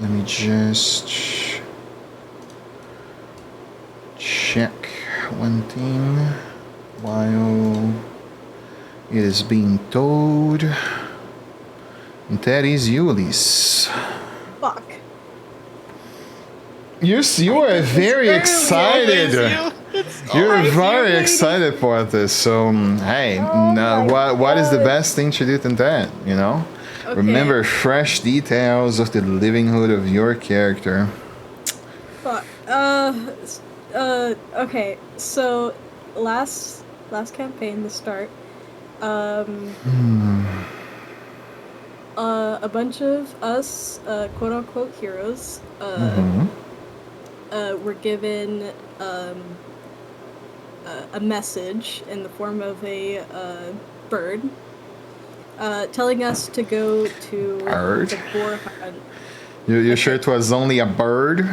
Let me just check one thing while it is being told. And that is Ulysses. Fuck. You are very excited. You're very excited for this. So, hey, what is the best thing to do than that, you know? Okay. Remember fresh details of the livelihood of your character. Fuck. Okay. So, last campaign, the start, a bunch of us, quote-unquote heroes, were given a message in the form of a bird telling us to go to the boar hunt. You're sure it was only a bird?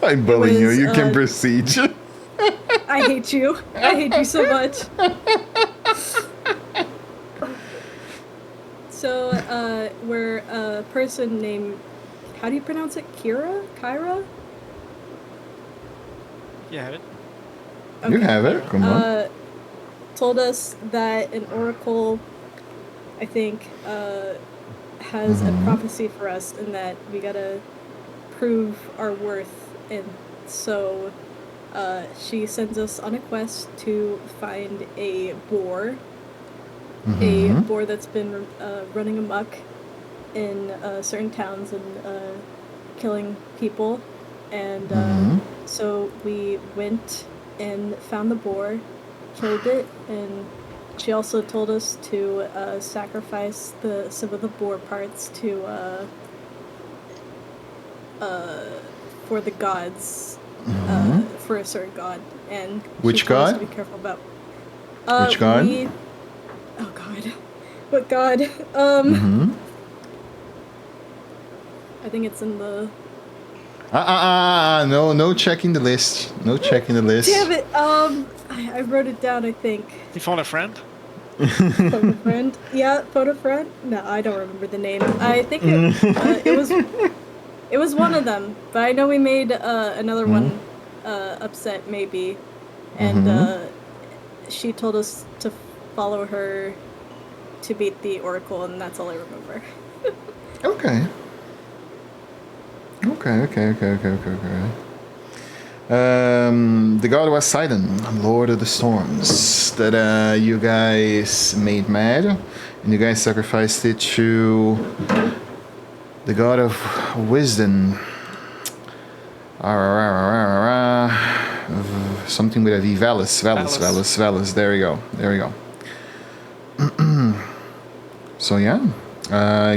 I'm bullying you. You can proceed. I hate you. I hate you so much. So, we're a person named... How do you pronounce it? Kyra? You have it. Okay. You have it. Come on. Told us that an oracle, I think, has a prophecy for us, and that we gotta prove our worth. And so, she sends us on a quest to find a boar. A boar that's been running amok in certain towns and killing people. And so we went and found the boar, killed it, and she also told us to sacrifice some of the boar parts to for the gods, for a certain god. And which god? To be careful about. Which god? Oh god, what god? I think it's in the. No checking the list. No checking the list. Damn it. I wrote it down, I think. You phone a friend? Phone a friend? Yeah, phone a friend? No, I don't remember the name. I think it was one of them, but I know we made another one upset maybe, and she told us to follow her to beat the oracle, and that's all I remember. Okay. The god was Sidon, Lord of the Storms, that you guys made mad, and you guys sacrificed it to the god of wisdom. Something with a V. Valis. There we go. So yeah.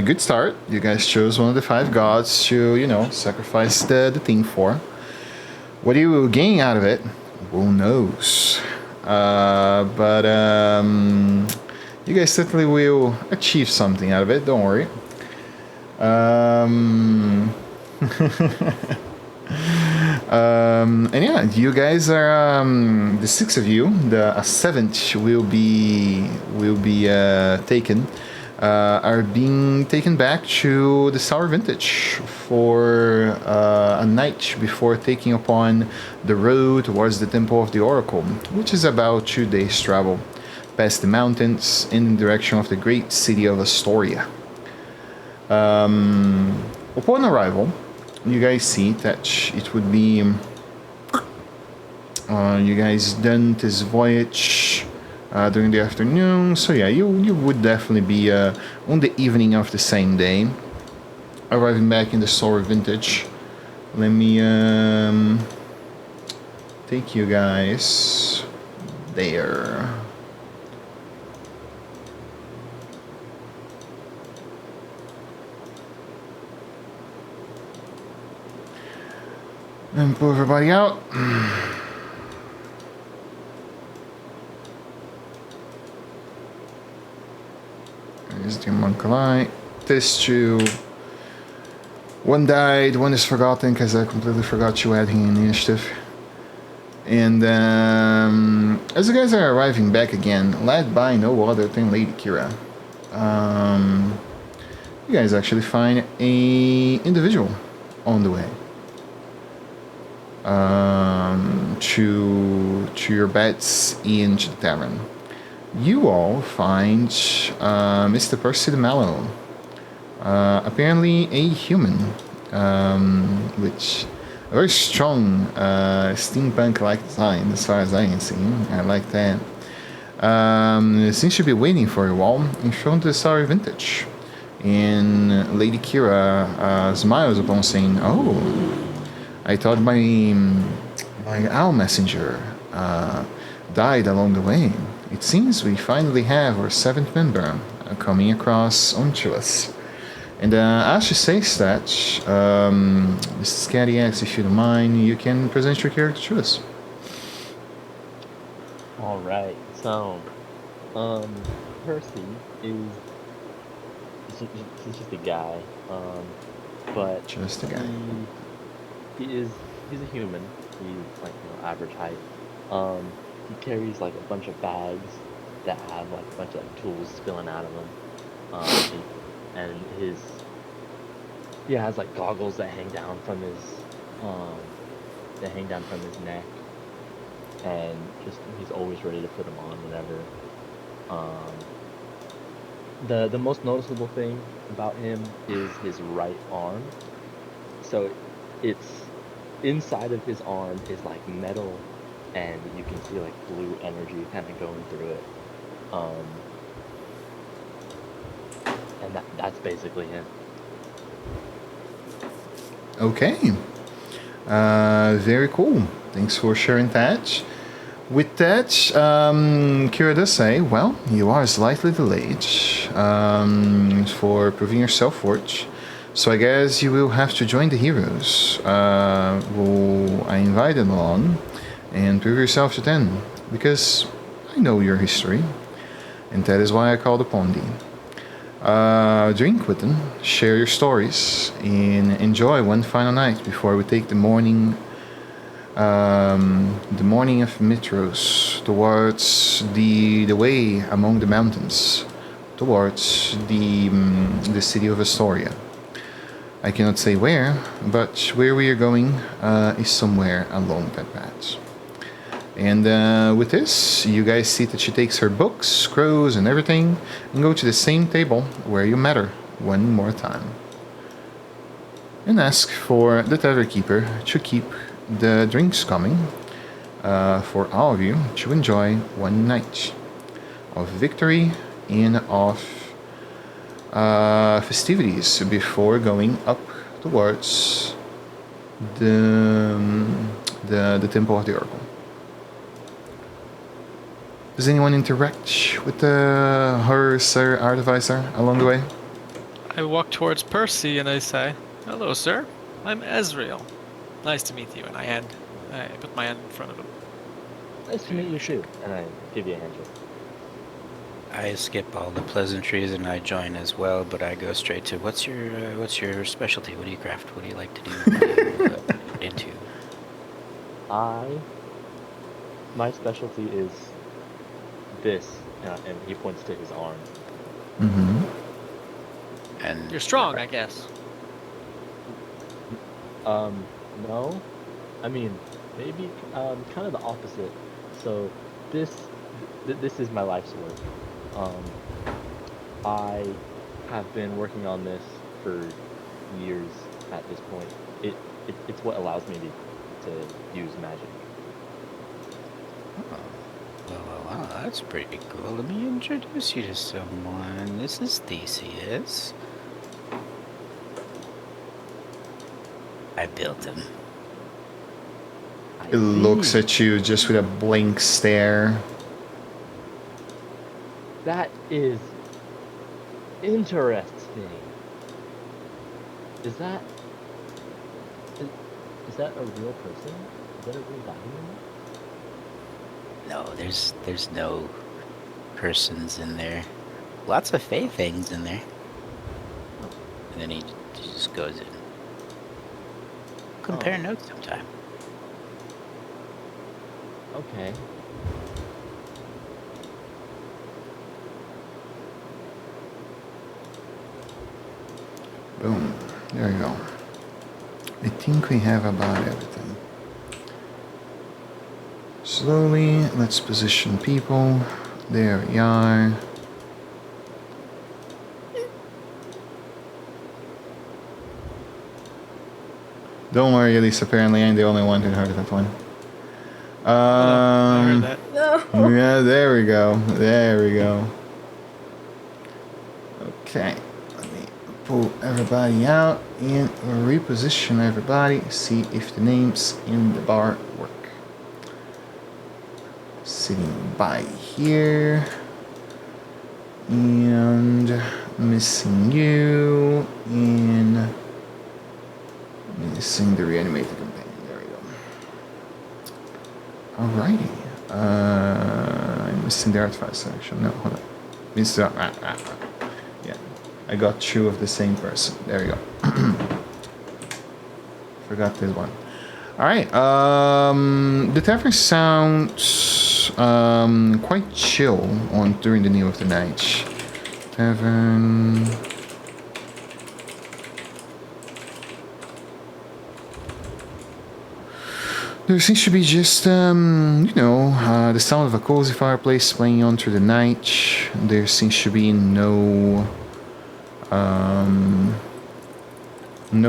Good start. You guys chose one of the 5 gods to, sacrifice the thing for. What you will gain out of it, who knows? But you guys certainly will achieve something out of it. Don't worry. And yeah, you guys are the 6 of you. The 7th will be taken. Are being taken back to the Sour Vintage for a night before taking upon the road towards the Temple of the Oracle, which is about 2 days' travel past the mountains in the direction of the great city of Astoria. Upon arrival, you guys see that it would be you guys done this voyage during the afternoon, so yeah, you would definitely be on the evening of the same day, arriving back in the Sour Vintage. Let me take you guys there. And pull everybody out. There's the Monkalite. This 2. One died, one is forgotten because I completely forgot you adding an initiative. And as you guys are arriving back again, led by no other than Lady Kira, you guys actually find a individual on the way to your beds in the tavern. You all find Mr. Percy de Mello, apparently a human, which a very strong steampunk-like design as far as I can see. I like that. Seems to be waiting for you all in front of the Sour Vintage. And Lady Kira smiles upon saying, "Oh, I thought my owl messenger died along the way. It seems we finally have our seventh member coming across onto us." And as she says that, Mrs. Cadillacs, if you don't mind, you can present your character to us. All right. So, Percy is he's just a guy, but Just a guy. he's a human. He's like average height. He carries like a bunch of bags that have like a bunch of like tools spilling out of them. And he has like goggles that hang down from his neck, and just he's always ready to put them on whenever. The most noticeable thing about him is his right arm. So it's inside of his arm is like metal, and you can see like blue energy kind of going through it. And that's basically him. Okay. Very cool. Thanks for sharing that. With that, Kira does say, well, you are slightly delayed for proving yourself worth. So I guess you will have to join the heroes who I invited along and prove yourself to them. Because I know your history, and that is why I called upon thee. Drink with them, share your stories, and enjoy one final night before we take the morning of Mitros towards the way among the mountains, towards the city of Astoria. I cannot say where, but where we are going is somewhere along that path. And with this, you guys see that she takes her books, scrolls, and everything, and go to the same table where you met her one more time. And ask for the tavern keeper to keep the drinks coming for all of you to enjoy one night of victory and of festivities before going up towards the Temple of the Oracle. Does anyone interact with her Sir Artificer along the way? I walk towards Percy and I say, "Hello, sir. I'm Ezreal. Nice to meet you." And I put my hand in front of him. Nice to meet you too. And I give you a handshake. I skip all the pleasantries and I join as well, but I go straight to what's your specialty? What do you craft? What do you like to do? What do you into? My specialty is this, and he points to his arm. Mm-hmm. And You're strong, I guess. No, I mean maybe kind of the opposite. So this is my life's work. I have been working on this for years at this point. It's what allows me to use magic. oh, well, that's pretty cool. Let me introduce you to someone. This is Theseus. I built him. It looks at you just with a blank stare. That is interesting. Is that a real person? Is that a real document? No, there's no persons in there. Lots of fey things in there. And then he just goes in. Compare notes sometime. Okay. Boom. There you go. I think we have about everything. Slowly, let's position people. There we are. Don't worry, Elise. Apparently, I'm the only one who heard that one. I heard that. No. Yeah, there we go. There we go. Okay. Let me pull everybody out and reposition everybody. See if the names in the bar work. Sitting by here. And missing you. And missing the reanimated companion. There we go. Alrighty. I'm missing the artifact selection. No, hold on. Yeah, I got two of the same person. There you go. Forgot this one. Alright. The tavern sounds quite chill on during the new of the night. Tavern. There seems to be just, the sound of a cozy fireplace playing on through the night. There seems to be no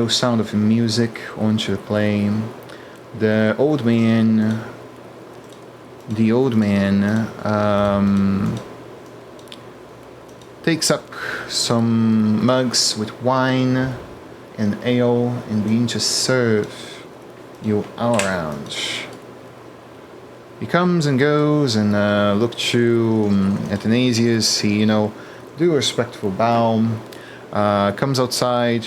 sound of music onto the play. The old man takes up some mugs with wine and ale and begins to serve you all around. He comes and goes and look to Athanasius. He, do a respectful bow. Comes outside.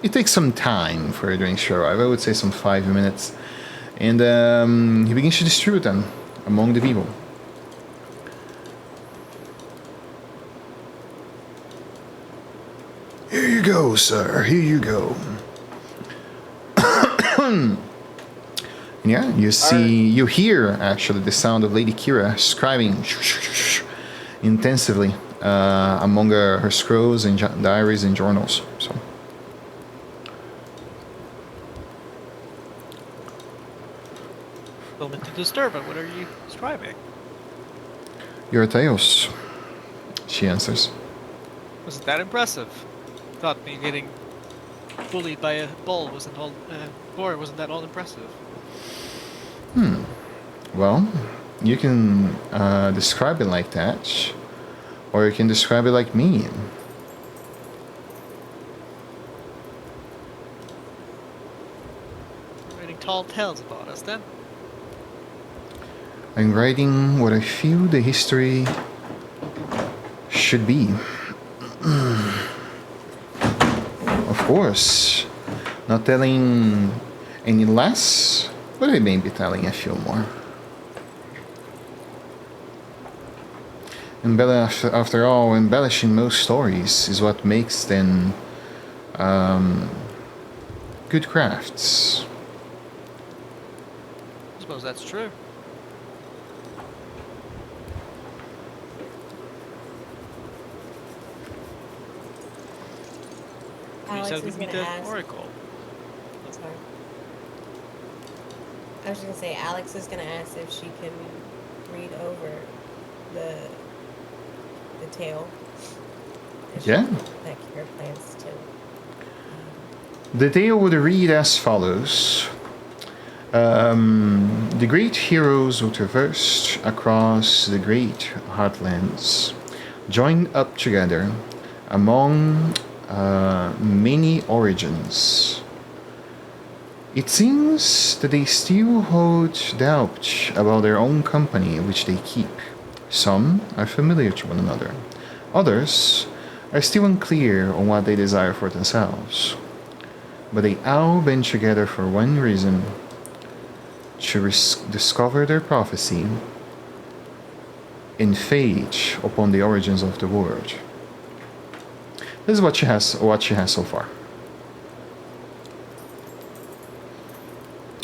It takes some time for the drinks to arrive. I would say some 5 minutes. And he begins to distribute them among the people. Here you go, sir. Here you go. Yeah, you hear actually the sound of Lady Kira scribing intensively among her scrolls and diaries and journals. So, Don't mean to disturb it. What are you scribing? Your tales, she answers. Wasn't that impressive? Thought me getting bullied by a bull wasn't all, boar wasn't that all impressive? Well, you can describe it like that, or you can describe it like me. Writing tall tales about us, then? I'm writing what I feel the history should be. Of course, not telling any less, but I may be telling a few more. After all, embellishing most stories is what makes them good crafts. I suppose that's true. You Alex said is we'd meet gonna the ask. Oracle. Sorry. I was gonna say Alex is gonna ask if she can read over the tale. Yeah. That Kira plans to. The tale would read as follows. The great heroes who traversed across the great heartlands joined up together among many origins. It seems that they still hold doubt about their own company which they keep. Some are familiar to one another. Others are still unclear on what they desire for themselves. But they all band together for one reason: to discover their prophecy and fade upon the origins of the world. This is what she has so far.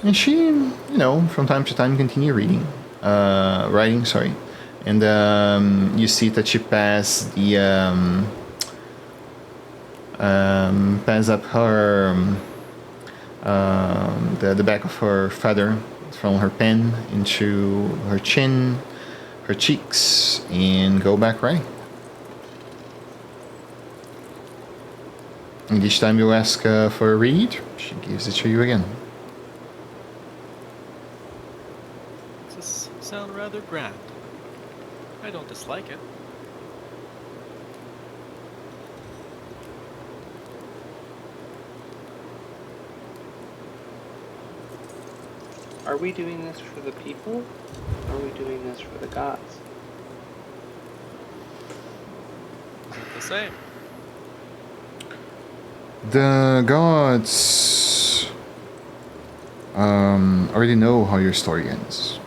And she, from time to time continue writing, and you see that she passed the pass up her the back of her feather from her pen into her chin, her cheeks, and go back right. And each time you ask for a read, she gives it to you again. Does sound rather grand. I don't dislike it. Are we doing this for the people? Or are we doing this for the gods? Is it the same? The gods already know how your story ends.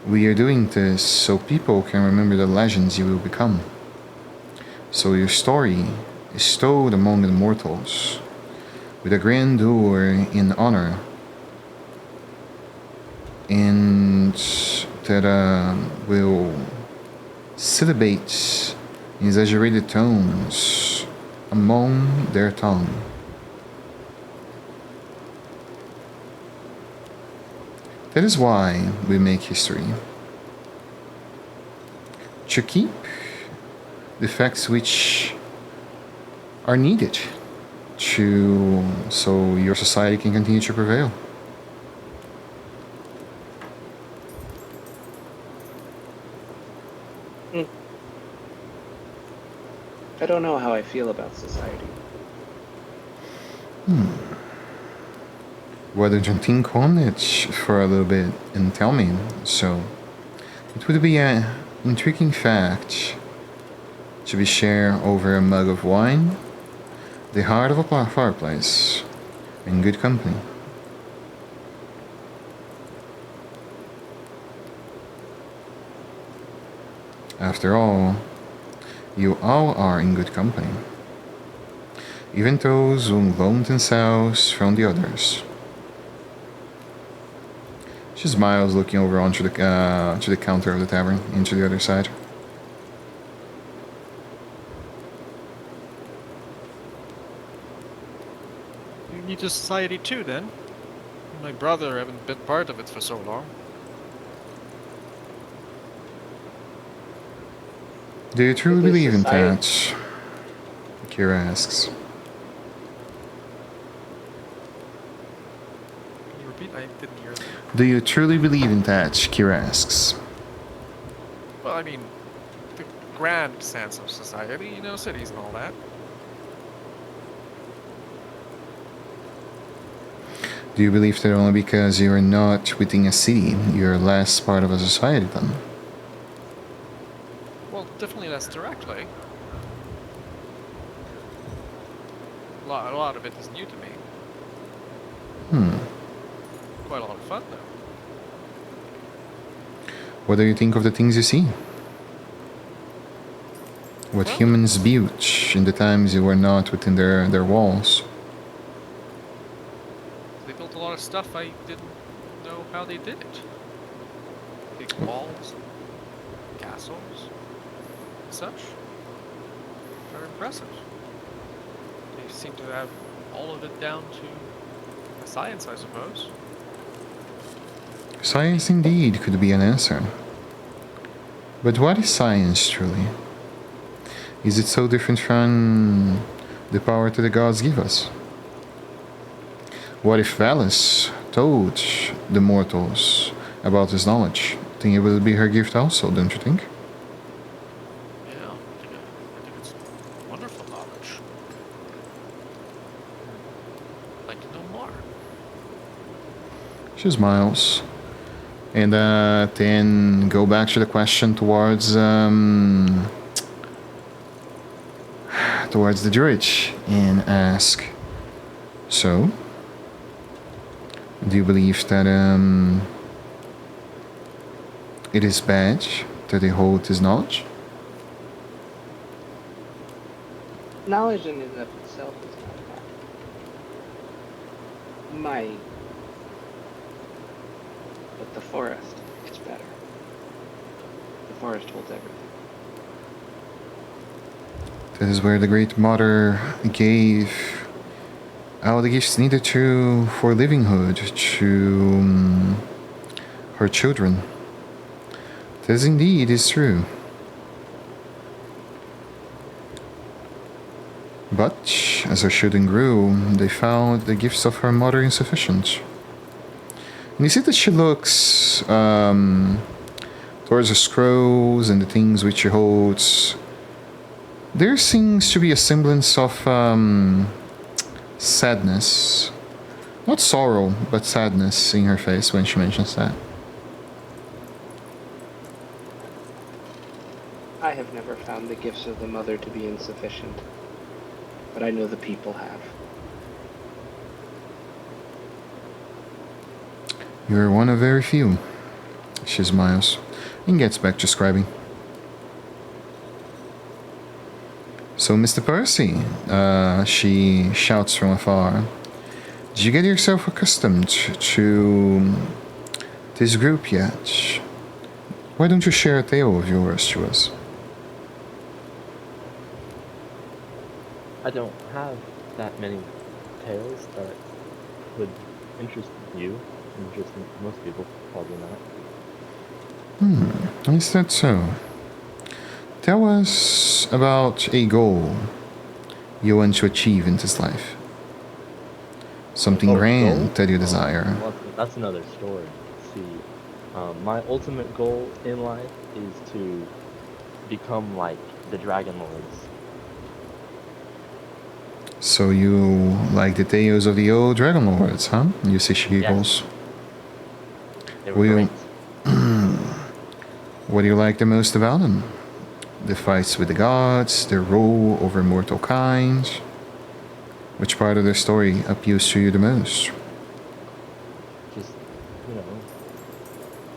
We are doing this so people can remember the legends you will become. So your story is told among the mortals with a grandeur and honor, and that will syllabate in exaggerated tones among their tongue. That is why we make history. To keep the facts which are needed so your society can continue to prevail. I don't know how I feel about society. Why don't you think on it for a little bit and tell me? So, it would be an intriguing fact to be shared over a mug of wine, the heart of a fireplace, in good company. After all, you all are in good company, even those who loan themselves from the others. She smiles, looking over onto to the counter of the tavern, into the other side. You need a society too, then? My brother haven't been part of it for so long. Do you truly It is believe in society. that? Kira asks. Can you repeat? I didn't hear that. Do you truly believe in that? Kira asks. Well, I mean, the grand sense of society, you know, cities and all that. Do you believe that only because you are not within a city, you're less part of a society then? Well, definitely less directly. A lot of it is new to me. Quite a lot of fun, though. What do you think of the things you see? What Well, humans built in the times you were not within their walls? they built a lot of stuff I didn't know how they did it. Big walls, castles, and such. Very impressive. They seem to have all of it down to science, I suppose. Science indeed could be an answer. But what is science truly? Is it so different from the power that the gods give us? What if Valis told the mortals about his knowledge? I think it would be her gift also, don't you think? Yeah, I think it's wonderful knowledge. I'd like to know more. She smiles. And then go back to the question towards the druid and ask, so, do you believe that it is bad that they hold this knowledge? Knowledge in and of itself is not bad. But the forest is better. The forest holds everything. That is where the Great Mother gave all the gifts needed for livinghood to her children. This indeed is true. But as her children grew, they found the gifts of her mother insufficient. And you see that she looks towards the scrolls and the things which she holds. There seems to be a semblance of sadness. Not sorrow, but sadness in her face when she mentions that. I have never found the gifts of the mother to be insufficient, but I know the people have. You're one of very few, she smiles, and gets back to scribing. So, Mr. Percy, she shouts from afar, did you get yourself accustomed to this group yet? Why don't you share a tale of yours to us? I don't have that many tales that would interest you. Interest most people, probably not. Is that so? Tell us about a goal you want to achieve in this life. Something grand goal? that you desire. Well, that's another story. See, my ultimate goal in life is to become like the Dragonlords. So you like the tales of the old Dragonlords, huh? You see she giggles. They were great. What do you like the most about them? The fights with the gods, their rule over mortal kind. Which part of their story appeals to you the most? Just,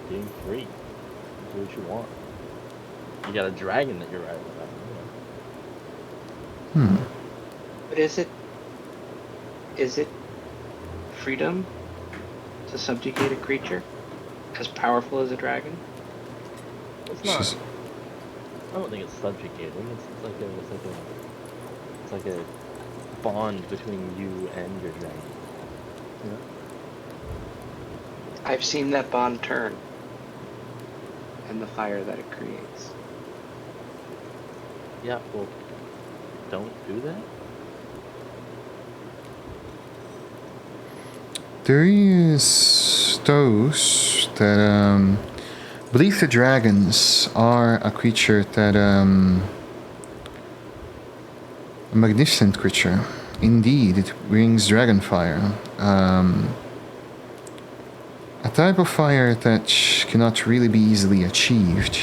being free. Do what you want. You got a dragon that you're riding about. But is it freedom to subjugate a creature as powerful as a dragon? It's not. I don't think it's subjugating. It's like a bond between you and your dragon. I've seen that bond turn, and the fire that it creates. Yeah, well, don't do that. There is those that believe the dragons are a creature that a magnificent creature. Indeed, it brings dragon fire. A type of fire that cannot really be easily achieved.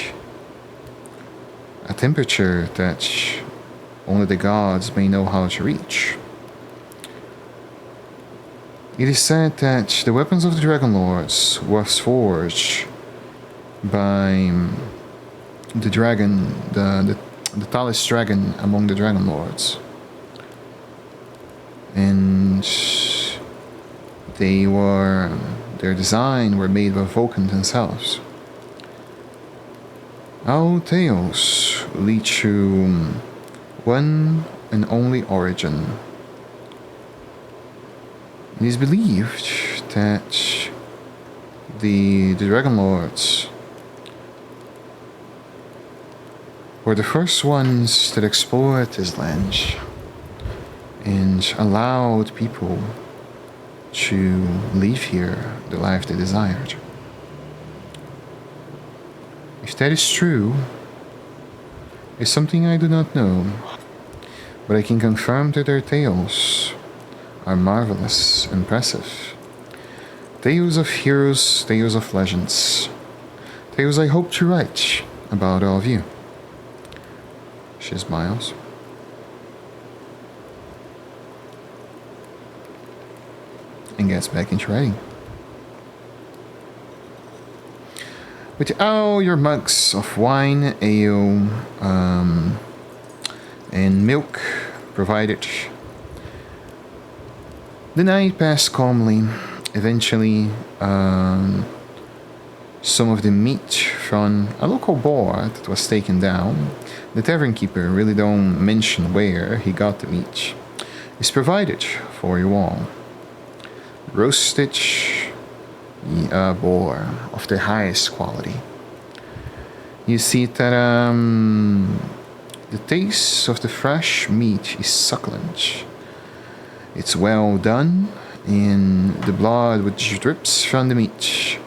A temperature that only the gods may know how to reach. It is said that the weapons of the Dragonlords was forged by the dragon, the tallest dragon among the Dragonlords. And their design were made by Vulcan themselves. All tales lead to one and only origin. It is believed that the Dragonlords were the first ones that explored this land and allowed people to live here the life they desired. If that is true, it's something I do not know, but I can confirm that their tales are marvelous, impressive. Tales of heroes, tales of legends. Tales I hope to write about all of you. She smiles. And gets back into writing. With all your mugs of wine, ale, and milk provided, the night passed calmly. Eventually, some of the meat from a local boar that was taken down The tavern keeper really don't mention where he got the meat. It's provided for you all. Roasted boar of the highest quality. You see that the taste of the fresh meat is succulent. It's well done, and the blood which drips from the meat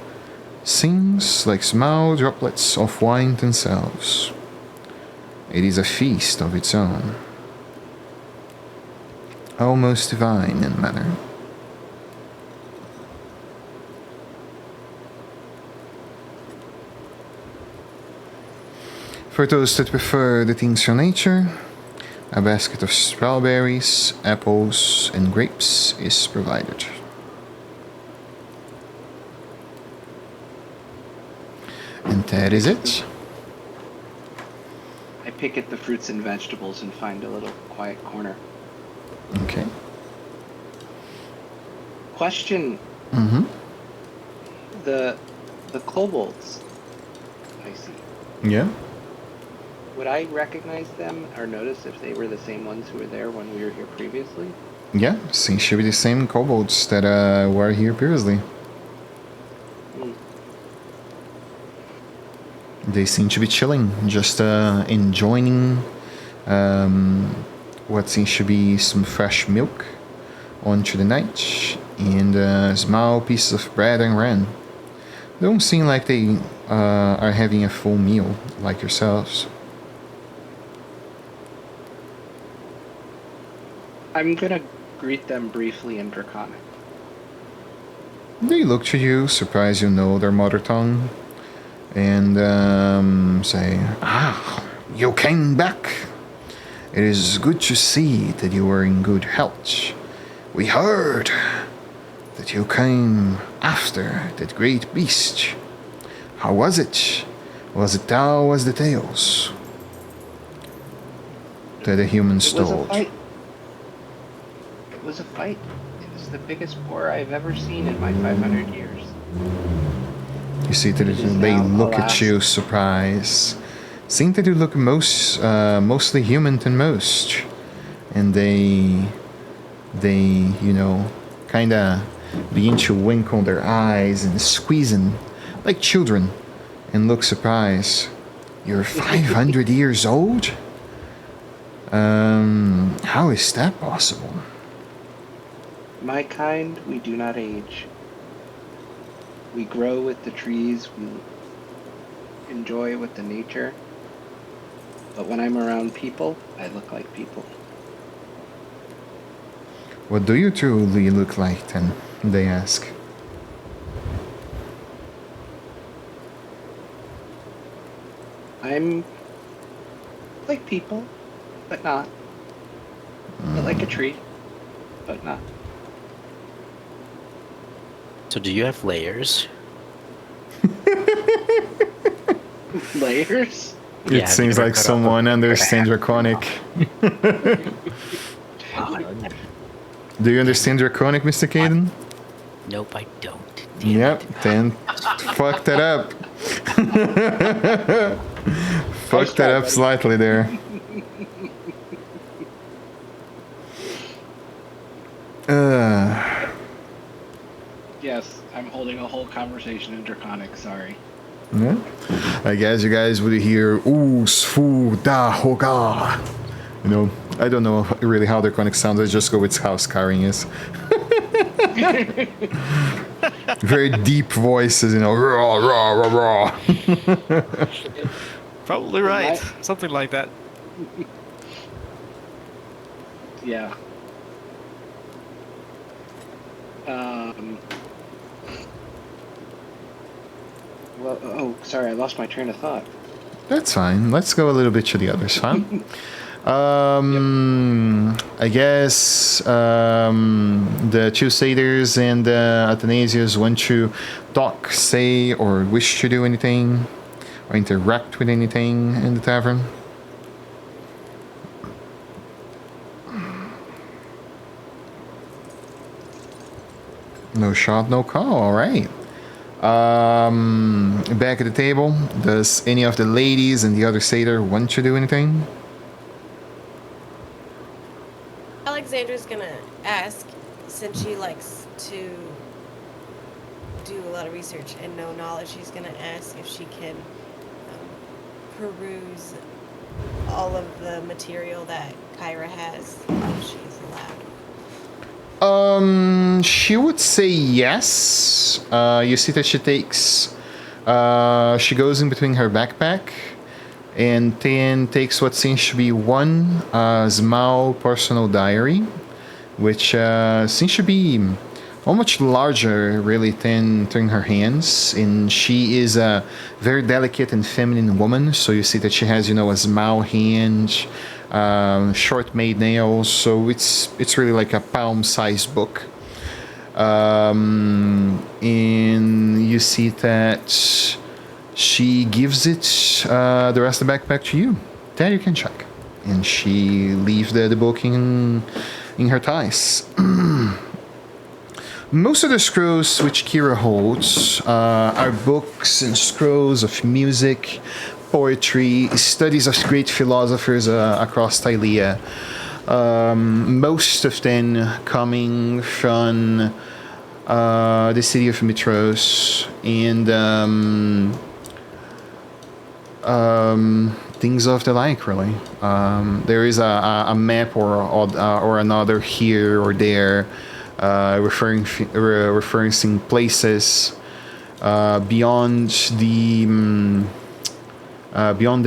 sings like small droplets of wine themselves. It is a feast of its own, almost divine in manner. For those that prefer the things from nature, a basket of strawberries, apples, and grapes is provided. And that is it. I pick at the fruits and vegetables and find a little quiet corner. Okay. Question: Mm-hmm. the kobolds. I see. Yeah. Would I recognize them or notice if they were the same ones who were there when we were here previously? Yeah, seems to be the same kobolds that were here previously. Hmm. They seem to be chilling, just enjoying what seems to be some fresh milk onto the night and small pieces of bread and ram. They don't seem like they are having a full meal like yourselves. I'm gonna greet them briefly in Draconic. They look to you, surprised you know their mother tongue, and say, "Ah, you came back. It is good to see that you are in good health. We heard that you came after that great beast. How was it? Was it thou as the tales that the humans It was a told?" fight. It was a fight. It was the biggest war I've ever seen in my 500 years. You see that It is they now, look at alas. you surprised. Seem that you look mostly human than most, and they kind of begin to wink on their eyes and squeezing like children, and look surprised. You're 500 years old? How is that possible? My kind, we do not age. We grow with the trees, we enjoy with the nature. But when I'm around people, I look like people. What do you truly look like then? They ask. I'm like people, but not. But like a tree, but not. So do you have layers? Layers? It Yeah, have seems you ever like cut off someone a understands half? Draconic. None. Do you understand Draconic, Mr. Caden? Nope, I don't. Damn Yep, it. then fuck that up. Fuck that try, up buddy. slightly there. Yes, I'm holding a whole conversation in Draconic, sorry. Yeah. I guess you guys would hear oos fu da hoga. You know, I don't know really how Draconic sounds. I just go with how Skyrim is. Very deep voices, you know, raw, raw, raw, raw. Probably right. Something like that. Yeah. Well, oh, sorry, I lost my train of thought. That's fine. Let's go a little bit to the others, huh? I guess the two satyrs and the Athanasius want to talk, say, or wish to do anything, or interact with anything in the tavern. No shot, no call. All right. Back at the table, does any of the ladies and the other satyr want to do anything? Alexandra's gonna ask, since she likes to do a lot of research and know knowledge, she's gonna ask if she can peruse all of the material that Kyra has, if she's allowed. She would say yes. You see that she takes, she goes in between her backpack and then takes what seems to be one small personal diary, which seems to be much larger, really, than her hands. And she is a very delicate and feminine woman, so you see that she has, a small hand, short made nails, so it's really like a palm-sized book. And you see that she gives it the rest of the backpack to you. That you can check. And she leaves the book in her ties. Most of the scrolls which Kira holds are books and scrolls of music, poetry, studies of great philosophers across Tylea. Most of them coming from the city of Mitros and things of the like, really. There is a map or another here or there, referencing places beyond the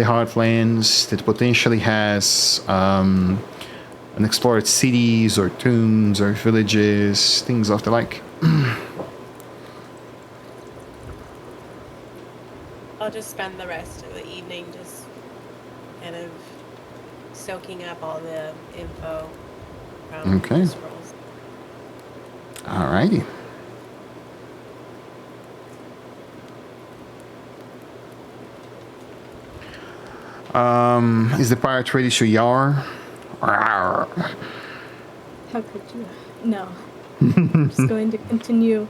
Heartlands that potentially has unexplored cities or tombs or villages, things of the like. I'll just spend the rest of the evening just kind of soaking up all the info from the scrolls. Alrighty. Is the pirate ready to yar? How could you? No. I'm just going to continue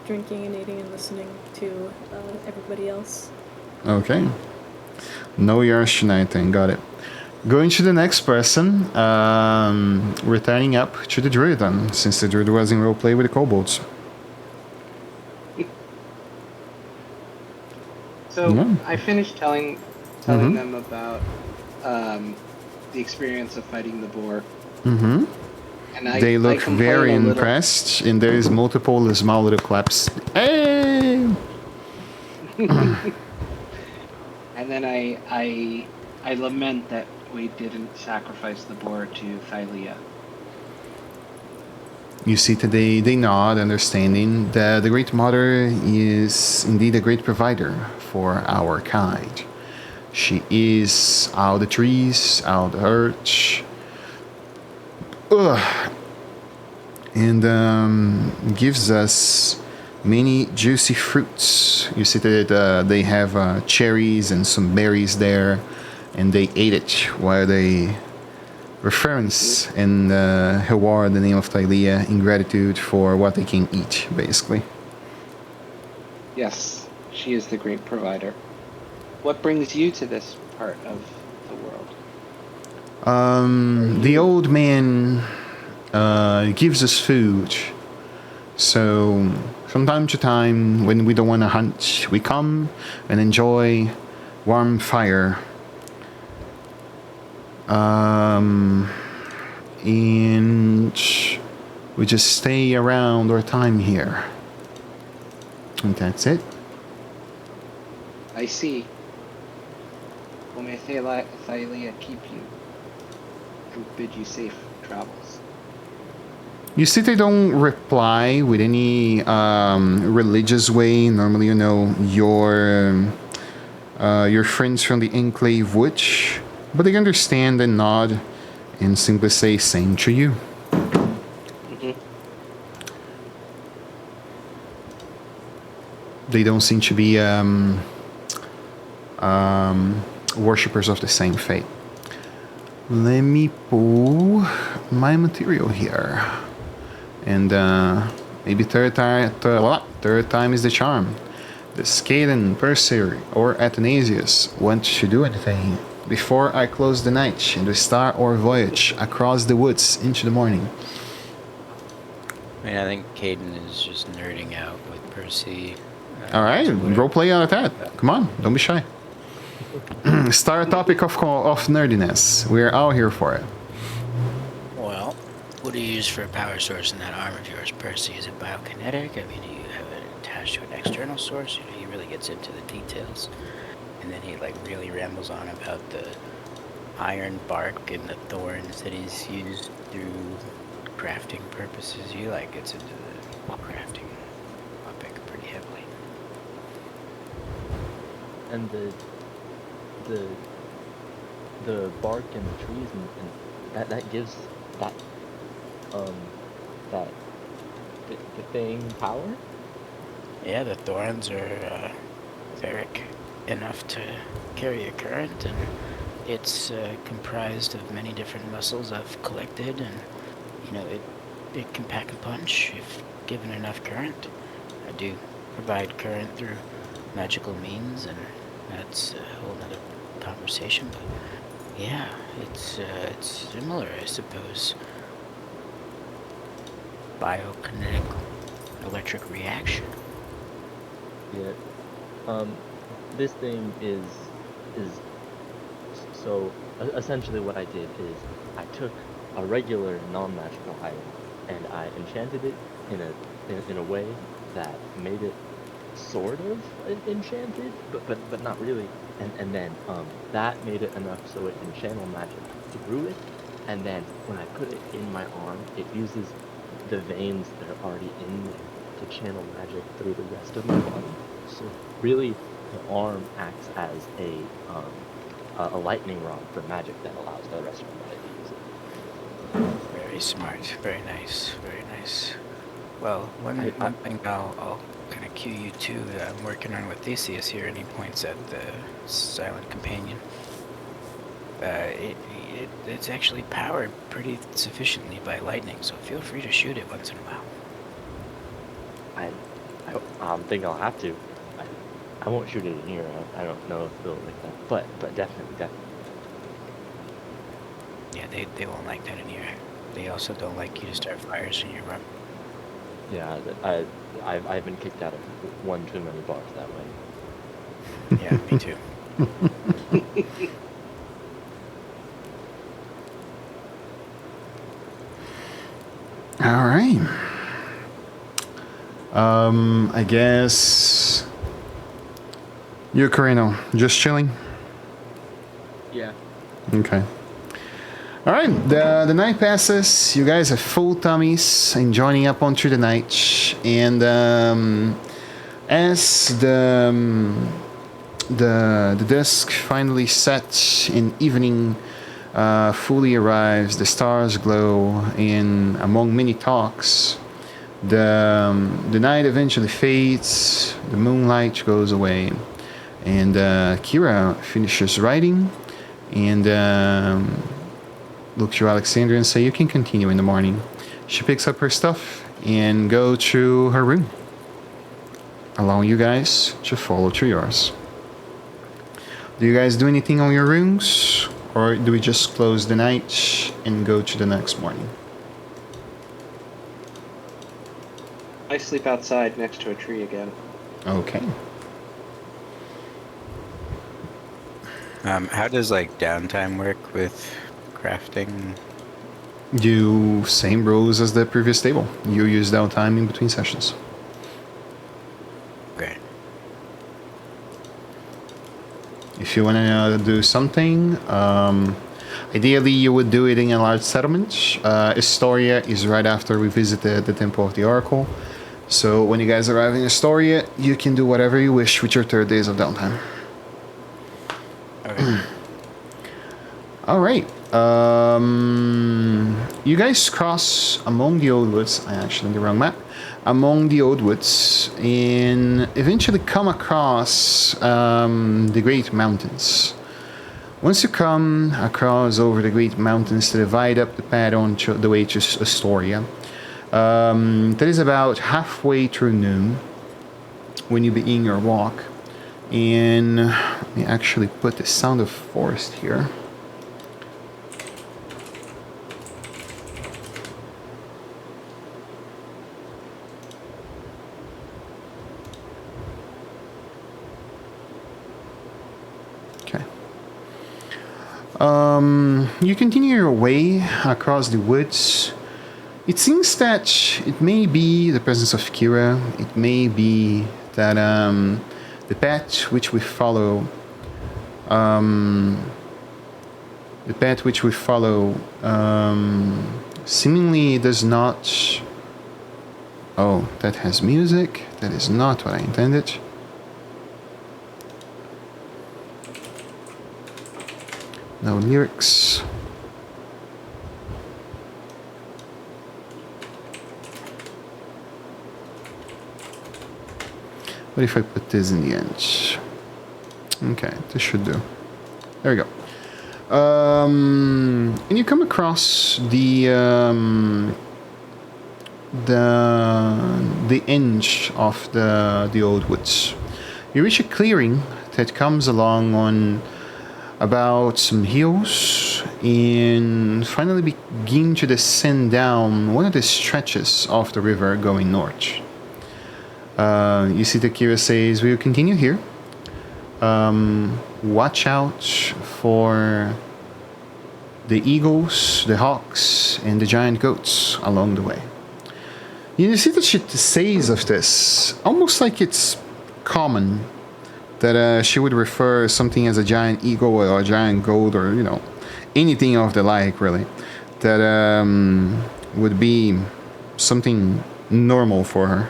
drinking and eating and listening to everybody else. Okay. No yars tonight then, got it. Going to the next person, returning up to the druid then, since the druid was in roleplay with the kobolds. So Yeah. I finished telling them about the experience of fighting the boar. Mm-hmm. And They look complain very a little. impressed, and there is multiple small little claps. Hey! And then I lament that we didn't sacrifice the boar to Thylea. You see that they nod, understanding that the Great Mother is indeed a great provider for our kind. She is out the trees, out the earth, and gives us many juicy fruits. You see that they have cherries and some berries there, and they ate it while they reference and reward the name of Tylea in gratitude for what they can eat, basically. Yes, she is the great provider. What brings you to this part of the world? The old man gives us food. So from time to time, when we don't want to hunt, we come and enjoy warm fire. And we just stay around our time here. And that's it. I see. Well, may Thylea keep you and bid you safe travels. You see they don't reply with any religious way. Normally, your friends from the Enclave would, but they understand and nod and simply say, same to you. Mm-hmm. They don't seem to be worshippers of the same faith. Let me pull my material here. And Maybe third time is the charm. The Skaden, Perseer, or Athanasius want to do anything before I close the night and we start our voyage across the woods into the morning. I mean, I think Caden is just nerding out with Percy. All right, so whatever. role play on that. Come on, don't be shy. Start a topic of nerdiness. We're all here for it. Well, what do you use for a power source in that arm of yours, Percy? Is it biokinetic? I mean, do you have it attached to an external source? You know, he really gets into the details. And then he, like, really rambles on about the iron bark and the thorns that he's used through crafting purposes. He, like, gets into the crafting topic pretty heavily. And the bark and the trees and that gives that that the thing power. Yeah, the thorns are ferric enough to carry a current, and it's comprised of many different muscles I've collected, and you know it can pack a punch if given enough current. I do provide current through magical means, and that's a whole nother conversation. But yeah, it's similar, I suppose. Biokinetic electric reaction. Yeah. This thing is so essentially what I did is I took a regular non-magical item and I enchanted it in a way that made it sort of enchanted, but not really. And then that made it enough so it can channel magic through it. And then when I put it in my arm, it uses the veins that are already in there to channel magic through the rest of my body. So really, the arm acts as a lightning rod for magic that allows the rest of my body to use it. Very smart. Very nice. Very nice. Well, one thing I'll kind of cue you to that I'm working on with Theseus here, and he points at the silent companion. It's actually powered pretty sufficiently by lightning, so feel free to shoot it once in a while. I think I'll have to. I won't shoot it in here. I don't know if they'll like that, but definitely. Yeah, they won't like that in here. They also don't like you to start fires in your room. Yeah, I've been kicked out of one too many bars that way. Yeah, me too. All right. I guess you, Carino, just chilling. Yeah. Okay. All right. The night passes. You guys have full tummies and joining up on through the night. And as the dusk finally sets and evening fully arrives, the stars glow, and among many talks, the night eventually fades, the moonlight goes away, and Kira finishes writing and looks to Alexandria and say, "You can continue in the morning." She picks up her stuff and go to her room, allowing you guys to follow to yours. Do you guys do anything on your rooms, or do we just close the night and go to the next morning? I sleep outside next to a tree again. Okay. How does like downtime work with crafting? You same rules as the previous table. You use downtime in between sessions. Okay. If you want to do something, ideally you would do it in a large settlement. Astoria is right after we visited the Temple of the Oracle. So when you guys arrive in Astoria, you can do whatever you wish with your 3 days of downtime. Okay. All right. You guys cross among the old woods. I actually in the wrong map. Among the old woods, and eventually come across the Great Mountains. Once you come across over the Great Mountains to divide up the path on the way to Astoria, That is about halfway through noon when you begin your walk. And let me actually put the sound of forest here. Okay. You continue your way across the woods. It seems that it may be the presence of Kira. It may be that the path which we follow, seemingly does not. Oh, that has music. That is not what I intended. No lyrics. What if I put this in the end? Okay, this should do. There we go. And you come across the edge of the old woods. You reach a clearing that comes along on about some hills and finally begin to descend down one of the stretches of the river going north. You see that Kira says, "We'll continue here. Watch out for the eagles, the hawks, and the giant goats along the way." You see that she says of this, almost like it's common that she would refer something as a giant eagle or a giant goat or, you know, anything of the like, really. That would be something normal for her.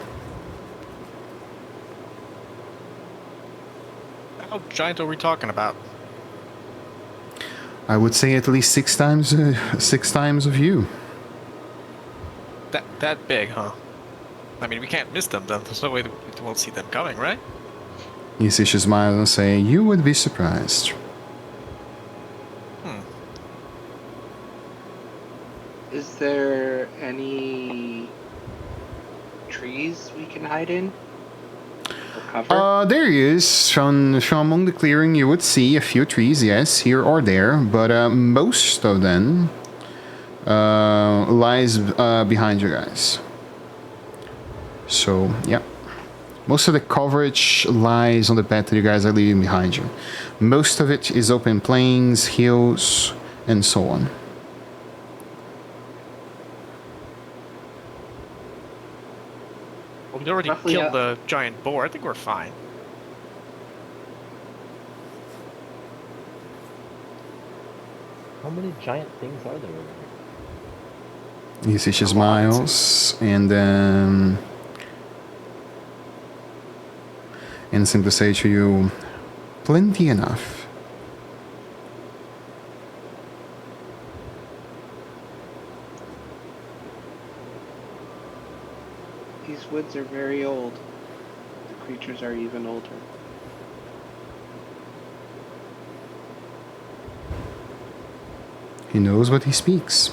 How giant are we talking about? I would say at least six times of you. That big, huh? I mean, we can't miss them, then. There's no way that we won't see them coming, right? You see she smiles and say, "You would be surprised." Is there any trees we can hide in? Or cover? There is. From among the clearing, you would see a few trees, yes, here or there, but most of them lies behind you guys. So, yeah. Most of the coverage lies on the path that you guys are leaving behind you. Most of it is open plains, hills, and so on. Well, we already Roughly, killed the giant boar. I think we're fine. How many giant things are there over here? You see she smiles and simply say to you, "Plenty enough." These woods are very old. The creatures are even older. He knows what he speaks.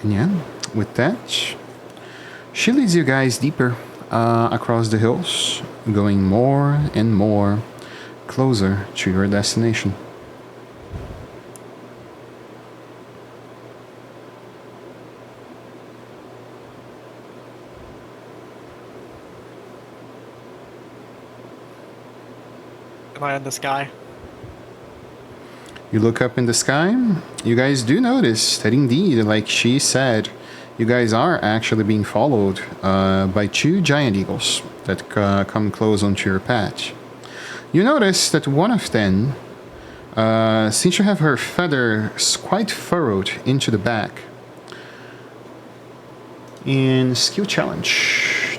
And yeah, with that, she leads you guys deeper across the hills, going more and more closer to your destination. Am I in the sky? You look up in the sky, you guys do notice that indeed, like she said, you guys are actually being followed by two giant eagles that come close onto your patch. You notice that one of them seems to have her feathers quite furrowed into the back. In skill challenge.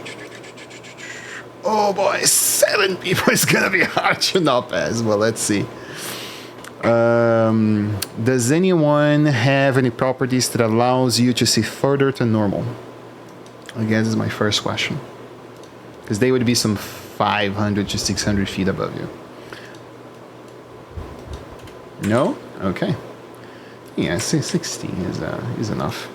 Oh boy, 7 people is gonna be hard to not pass, but let's see. Does anyone have any properties that allows you to see further to normal? I guess is my first question. Because they would be some 500 to 600 feet above you. No? Okay. Yeah, 16 is enough.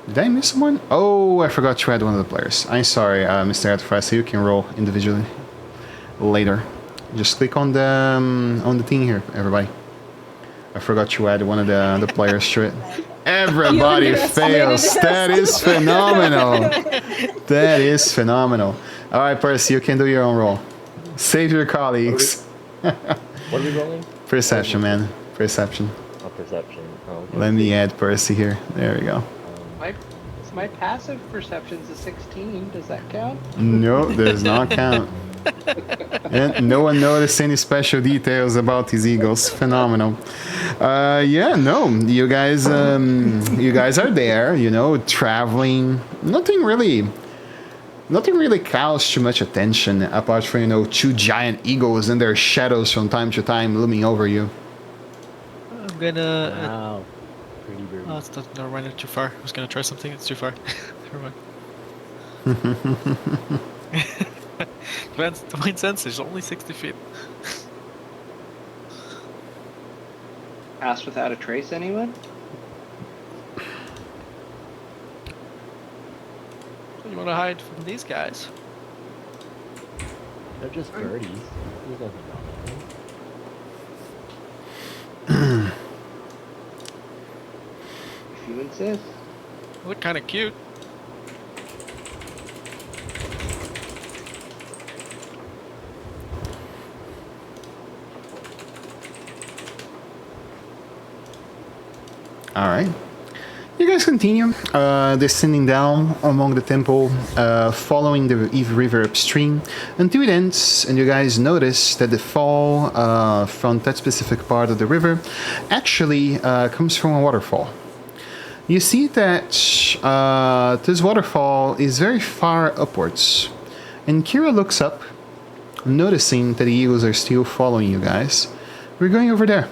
Did I miss one? Oh, I forgot to add one of the players. I'm sorry, Mr. Artifactor. You can roll individually later. Just click on the thing here, everybody. I forgot to add one of the players to it. Everybody fails. That is phenomenal. That is phenomenal. All right, Percy, you can do your own roll. Save your colleagues. What are we rolling? Perception, man. Perception. Oh, perception. Oh, okay. Let me add Percy here. There we go. My passive perception's a 16. Does that count? No, does not count. And no one noticed any special details about these eagles. Phenomenal. Yeah, no, you guys are there. You know, traveling. Nothing really calls too much attention apart from two giant eagles and their shadows from time to time looming over you. I'm gonna. Wow. Pretty bird. Oh, it's not, never mind. It's too far. I was gonna try something. It's too far. Never mind. Divine Sense is only 60 feet. Pass without a trace, anyone? You want to hide from these guys? They're just birdies. There's nothing wrong with them. If you insist. They look kind of cute. All right. You guys continue descending down among the temple, following the Eve River upstream until it ends, and you guys notice that the fall from that specific part of the river actually comes from a waterfall. You see that this waterfall is very far upwards, and Kira looks up, noticing that the eagles are still following you guys. We're going over there.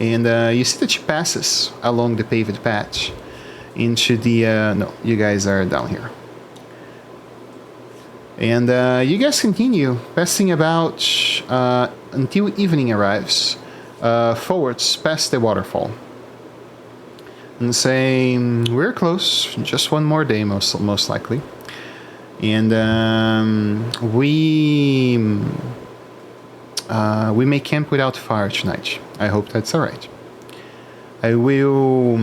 And you see that she passes along the paved patch into the... no, you guys are down here. And you guys continue passing about until evening arrives, forwards past the waterfall. And say, we're close, just one more day most likely. And we may camp without fire tonight. I hope that's alright. I will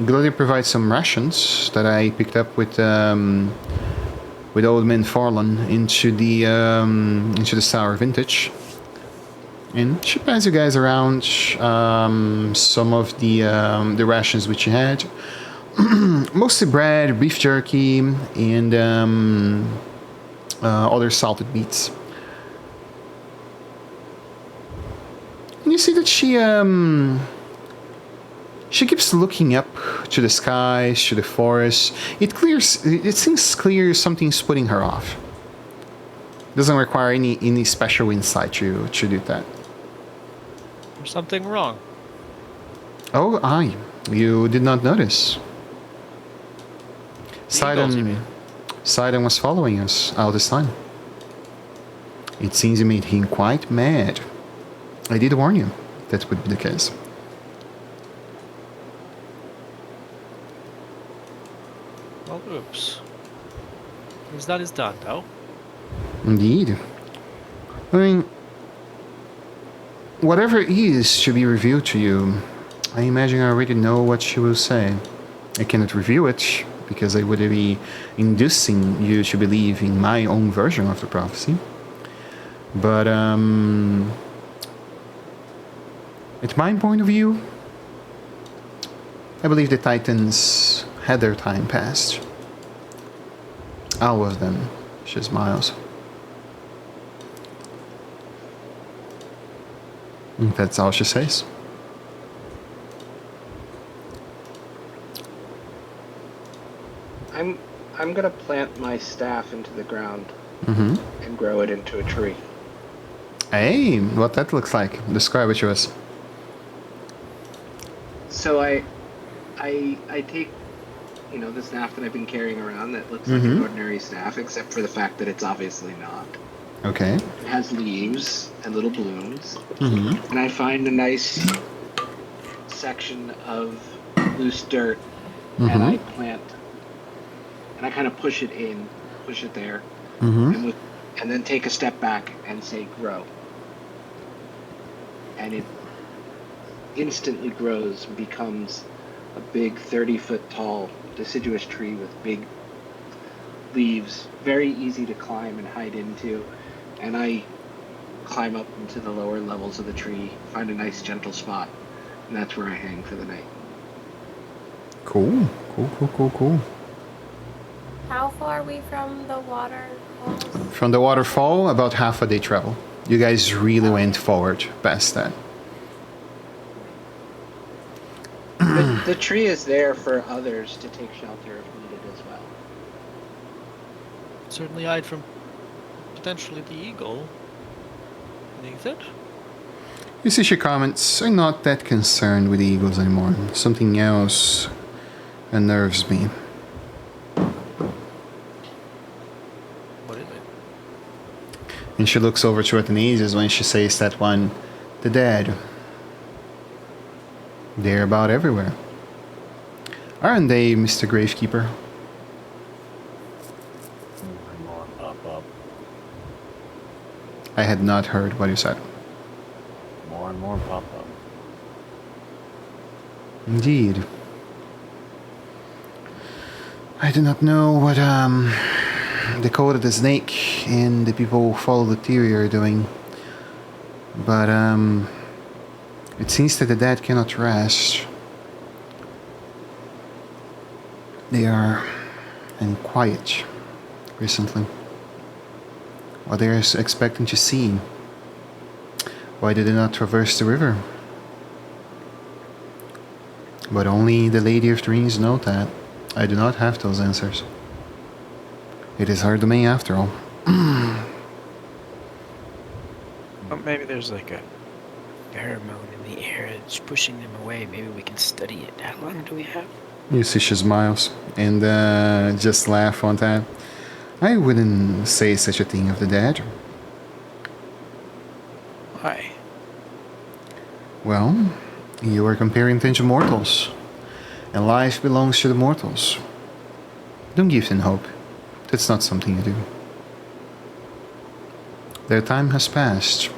gladly provide some rations that I picked up with Old Man Farlan into the Sour Vintage, and should pass you guys around some of the rations which you had, mostly bread, beef jerky, and other salted meats. And you see that she keeps looking up to the skies, to the forest. It seems clear something's putting her off. Doesn't require any special insight to do that. There's something wrong. Oh, you did not notice. Eagles, you mean? Sidon was following us all this time. It seems you made him quite mad. I did warn you that would be the case. Well, oops. What's done is done, though. Indeed. I mean, whatever it is to be revealed to you, I imagine I already know what she will say. I cannot reveal it because I would be inducing you to believe in my own version of the prophecy. But, at my point of view, I believe the Titans had their time passed. All of them. She smiles. And that's all she says. I'm gonna plant my staff into the ground Mm-hmm. and grow it into a tree. Hey, what that looks like. Describe it to us. So I take, the staff that I've been carrying around that looks like an Mm-hmm. ordinary staff, except for the fact that it's obviously not. Okay. It has leaves and little blooms, Mm-hmm. and I find a nice section of loose dirt, and I Mm-hmm. plant, and I kind of push it there, Mm-hmm. and then take a step back and say grow, and it instantly grows and becomes a big 30-foot tall deciduous tree with big leaves, very easy to climb and hide into. And I climb up into the lower levels of the tree, find a nice gentle spot, and that's where I hang for the night. Cool. Cool. How far are we from the waterfalls? From the waterfall, about half a day travel. You guys really went forward past that. The tree is there for others to take shelter if needed as well. Certainly hide from potentially the eagle. Beneath it. You see, she comments, I'm not that concerned with the eagles anymore. Something else unnerves me. What is it? And she looks over to Athanasius when she says that one, the dead. They're about everywhere. Aren't they, Mr. Gravekeeper? More and more pop up. I had not heard what you said. More and more pop up. Indeed. I do not know what Dakota the Snake and the people who follow the theory are doing. But it seems that the dead cannot rest. They are in quiet recently. What they are expecting to see. Why did they not traverse the river? But only the Lady of Dreams know that. I do not have those answers. It is her domain after all. Well, maybe there's like a pheromone in the air that's pushing them away. Maybe we can study it. How long do we have? You see she smiles and just laugh on that. I wouldn't say such a thing of the dead. Why? Well, you are comparing things to mortals. And life belongs to the mortals. Don't give them hope. That's not something you do. Their time has passed.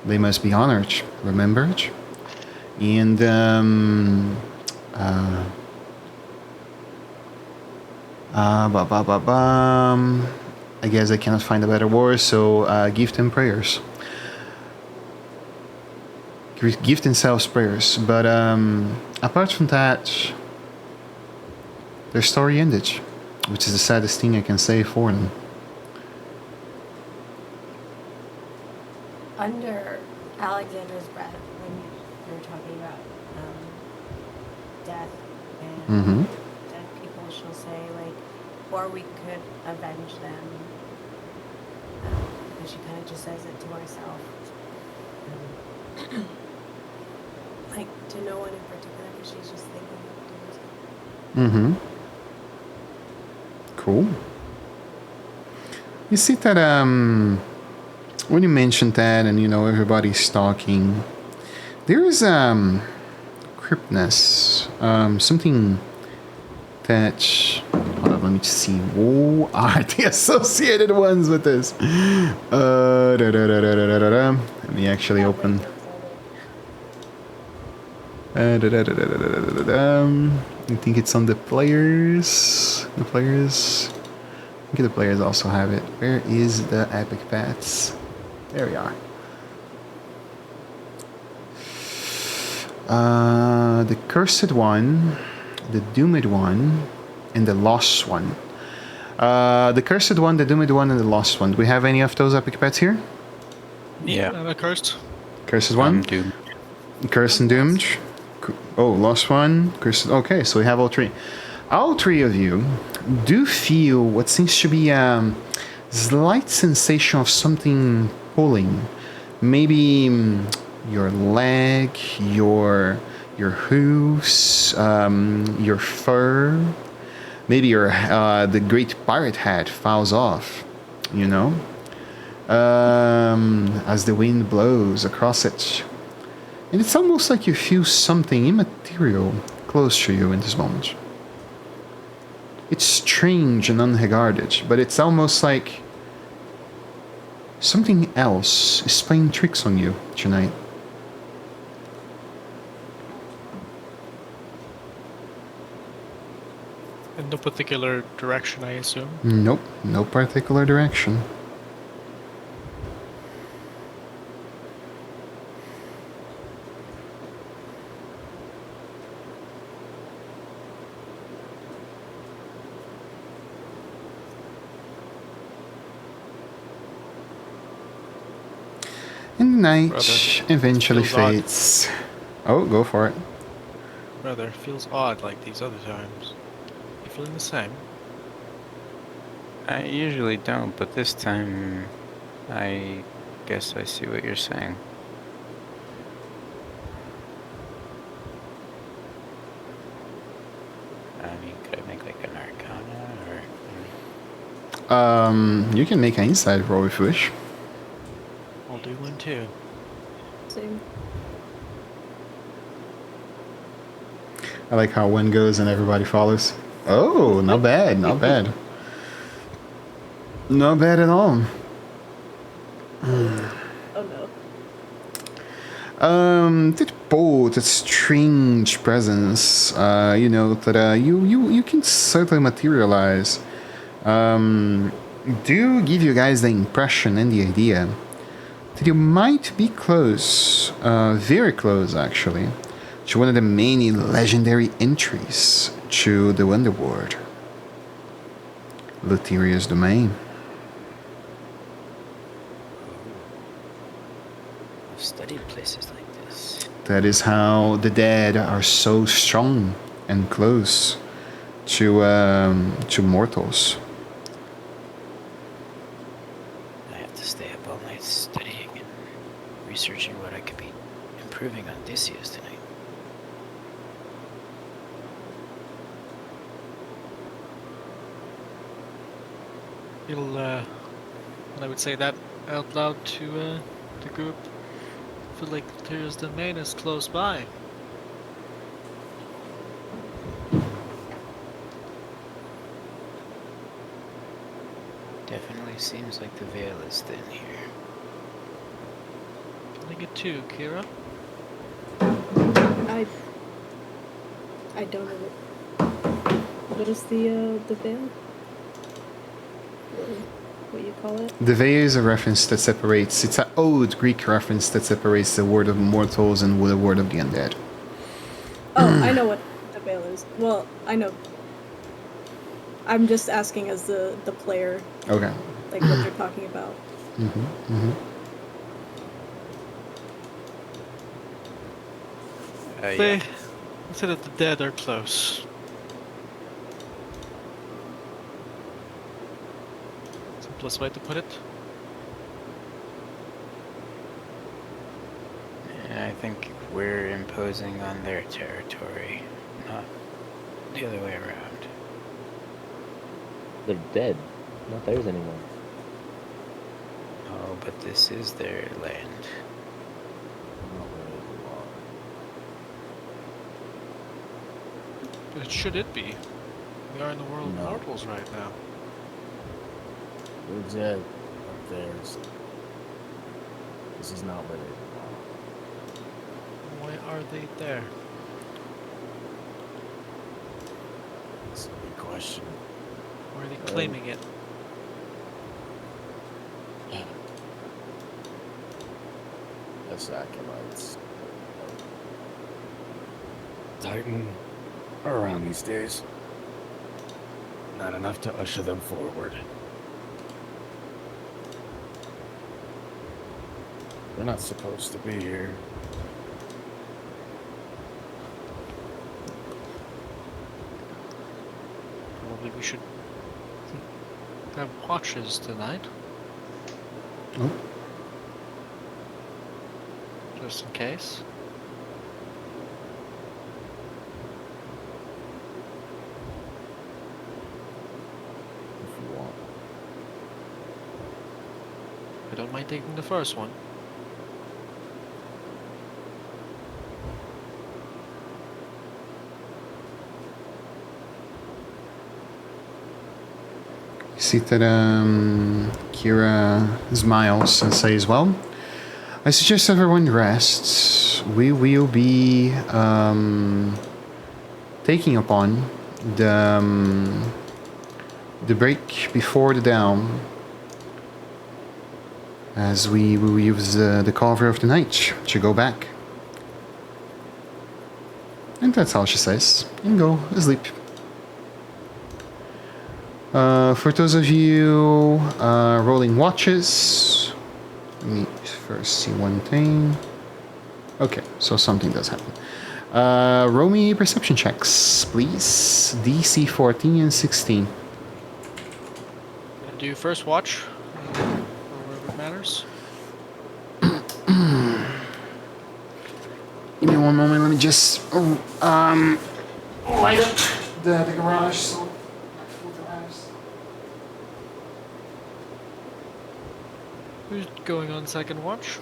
They must be honored, remembered, and I guess I cannot find a better word, so give them prayers. Give themselves prayers, but apart from that, their story ended, which is the saddest thing I can say for them. Under Alexander's breath, when you were talking about death and Mm-hmm. dead people, she'll say, like, or we could avenge them. And she kind of just says it to herself. Like, to no one in particular, because she's just thinking of doing something. Mm-hmm. Cool. You see that when you mentioned that and everybody's talking, there is cryptness, something that hold on, let me just see. Who are the associated ones with this? Let me actually open. I think it's on the players. The players. I think the players also have it. Where is the epic paths? There we are. The cursed one, the doomed one, and the lost one. The cursed one, the doomed one, and the lost one. Do we have any of those epic paths here? Yeah. I'm cursed. Cursed one, Doom. cursed and doomed. Oh, lost one, cursed. Okay, so we have all three. All three of you do feel what seems to be a slight sensation of something pulling. Maybe your leg, your hooves, your fur. Maybe the great pirate hat falls off, you know, as the wind blows across it. And it's almost like you feel something immaterial close to you in this moment. It's strange and unregarded, but it's almost like something else is playing tricks on you tonight. In no particular direction, I assume. Nope, no particular direction. And the night Brother, eventually feels odd. fades. Oh, go for it. Brother, feels odd like these other times. You feeling the same? I usually don't, but this time, I guess I see what you're saying. I mean, could I make like an Arcana or? You can make an insight roll if you wish. I'll do one too. Same. I like how one goes and everybody follows. Oh, not bad, not bad. Not bad at all. Oh no. That bold, that strange presence, you know, that you can certainly materialize. Do give you guys the impression and the idea that you might be close, very close actually, to one of the many legendary entries to the Underworld. Lutheria's domain. I've studied places like this. That is how the dead are so strong and close to mortals. I have to stay up all night studying and researching what I could be improving on Odysseus tonight. You'll, and I would say that out loud to the group. Feel like Lutheria's domain is close by. Definitely seems like the veil is thin here. Feeling it too, Kira. I don't know what is the veil? What you call it? The veil is a reference that separates. It's an old Greek reference that separates the world of mortals and the world of the undead. Oh, I know what the veil is. Well, I know. I'm just asking as the player, Okay. like what you're talking about. They Yeah. say that the dead are close. Simplest way to put it. I think we're imposing on their territory, not the other way around. They're dead. Not theirs anymore. Oh, but this is their land. But should it be? We are in the world of mortals right now. They're dead. Not theirs. This is not where they belong. Why are they there? That's a big question. Why are they claiming it? That's acolytes. Titan around these days. Not enough to usher them forward. They're not supposed to be here. Probably we should have watches tonight, Oh, just in case. If you want. I don't mind taking the first one. you see that Kira smiles and says, "Well, I suggest everyone rests. We will be taking upon the break before the dawn, as we will use the cover of the night to go back." And that's all she says. And go sleep. For those of you rolling watches, let me first see one thing. Okay, so something does happen. Roll me perception checks, please. DC 14 and 16. Do first watch, wherever it matters. Give me one moment. Let me just light up the garage. So Who's going on second watch?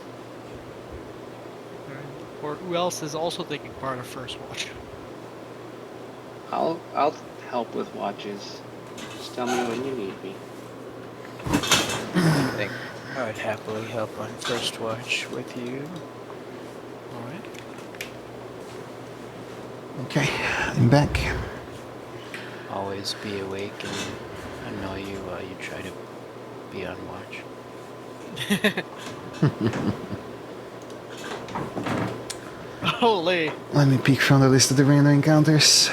Or who else is also taking part of first watch? I'll help with watches. Just tell me when you need me. I think I would happily help on first watch with you. Alright. okay, I'm back. Always be awake and annoy you while you try to be on watch. Holy! Let me peek from the list of the random encounters.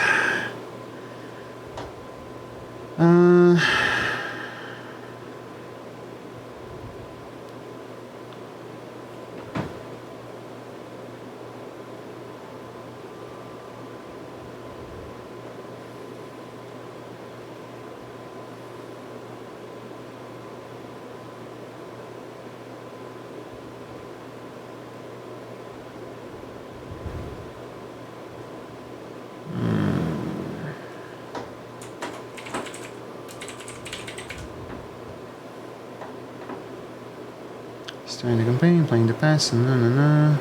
Starting the campaign, playing the past, and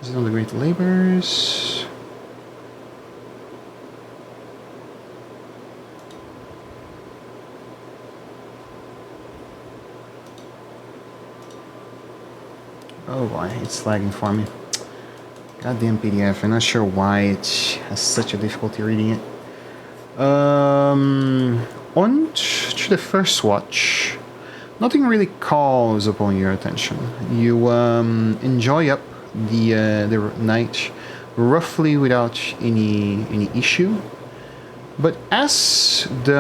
Is it on the Great Labors? Oh boy, it's lagging for me. Goddamn PDF, I'm not sure why it has such a difficulty reading it. On to the first watch. Nothing really calls upon your attention. You enjoy up the night roughly without any issue. But as the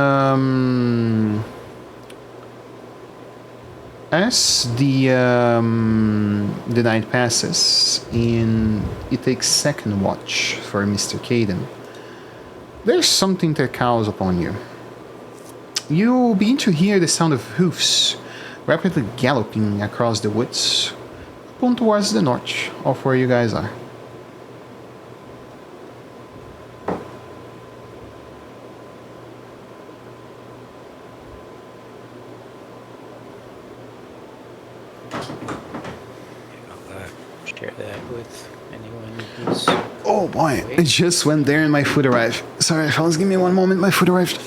night passes and it takes second watch for Mr. Caden, there's something that calls upon you. You begin to hear the sound of hoofs rapidly galloping across the woods, upon towards the north of where you guys are. Share that with anyone who's... Oh boy, I just went there and my food arrived. Sorry, fellas, give me one moment, my food arrived.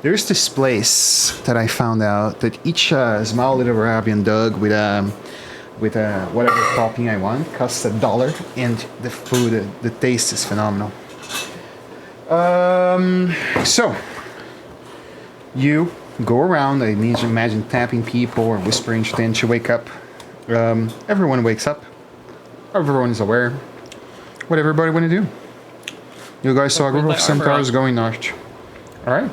There's this place that I found out that each small little Arabian dog with whatever topping I want costs $1, and the food, the taste is phenomenal. So you go around. I imagine tapping people or whispering things to wake up. Everyone wakes up. Everyone is aware. What everybody want to do? You guys saw a group of centaurs going north. All right.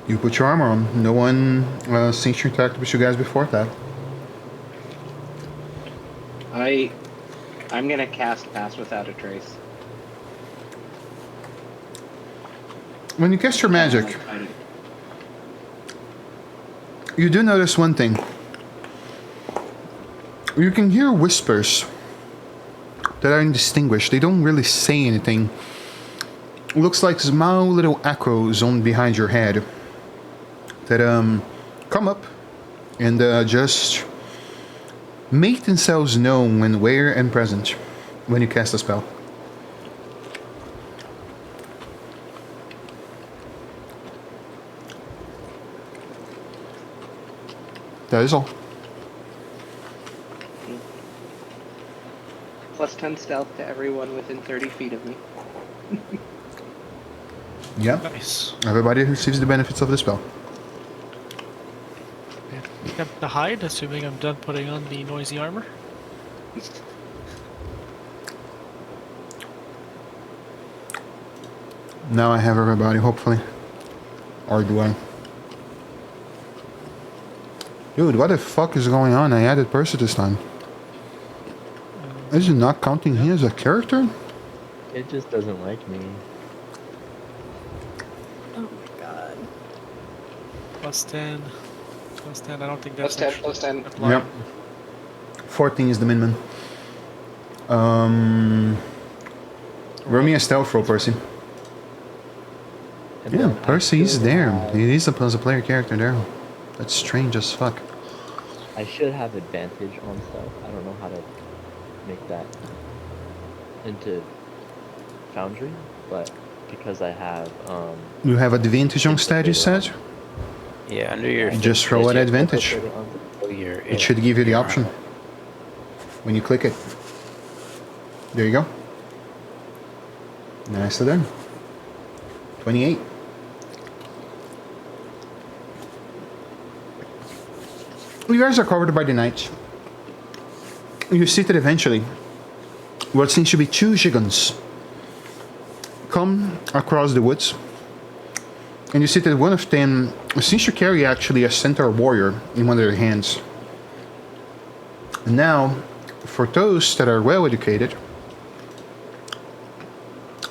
You put your armor on. No one seems to interact with you guys before that. I'm gonna cast Pass Without a Trace. When you cast your magic, you do notice one thing. You can hear whispers that are indistinguished. They don't really say anything. It looks like small little echoes on behind your head that come up and just make themselves known when where and present when you cast a spell. That is all. Plus 10 stealth to everyone within 30 feet of me. Yeah. Nice. Everybody receives the benefits of the spell. Attempt to hide, assuming I'm done putting on the noisy armor. Now I have everybody, hopefully. Or do I? Dude, what the fuck is going on? I added Percy this time. Is it not counting him as a character? It just doesn't like me. Oh my god. Plus 10. Plus 10, I don't think Plus that's 10, plus 10. applied. Yep. 14 is the minimum. Roll me a stealth roll, Percy. And Yeah, then I Percy's should there. have- He is a player character there. That's strange as fuck. I should have advantage on stealth. I don't know how to make that into Foundry, but because I have You have advantage on stat, you said? Yeah, under your Just roll an advantage. It should give you the option when you click it. There you go. Nicely done. 28. You guys are covered by the night. You see that eventually what seems to be two giggons come across the woods. And you see that one of them seems to carry actually a centaur warrior in one of their hands. Now, for those that are well educated,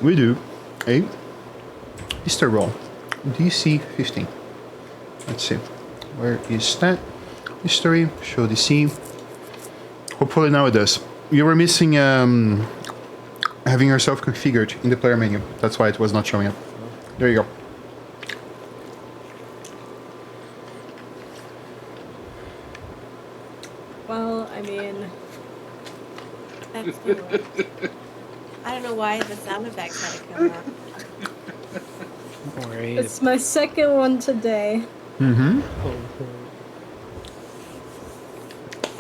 we do a history roll. DC 15. Let's see. Where is that? History, show DC. Hopefully now it does. You were missing having yourself configured in the player menu. That's why it was not showing up. There you go. Well, I mean, That's the I don't know why the sound effects had to come out. Don't worry. it's my second one today. Mm-hmm.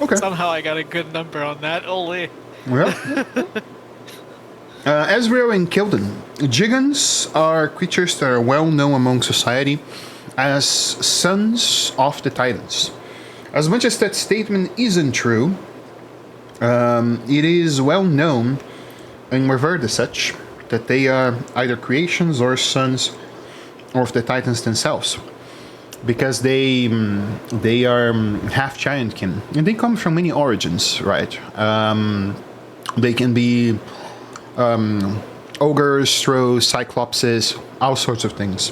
Okay. Somehow I got a good number on that, only. Well. Ezreal and Kilden. Giggons are creatures that are well known among society as sons of the Titans. As much as that statement isn't true, it is well known and revered as such that they are either creations or sons of the Titans themselves, because they are half giantkin and they come from many origins, right? They can be ogres, trolls, cyclopses, all sorts of things.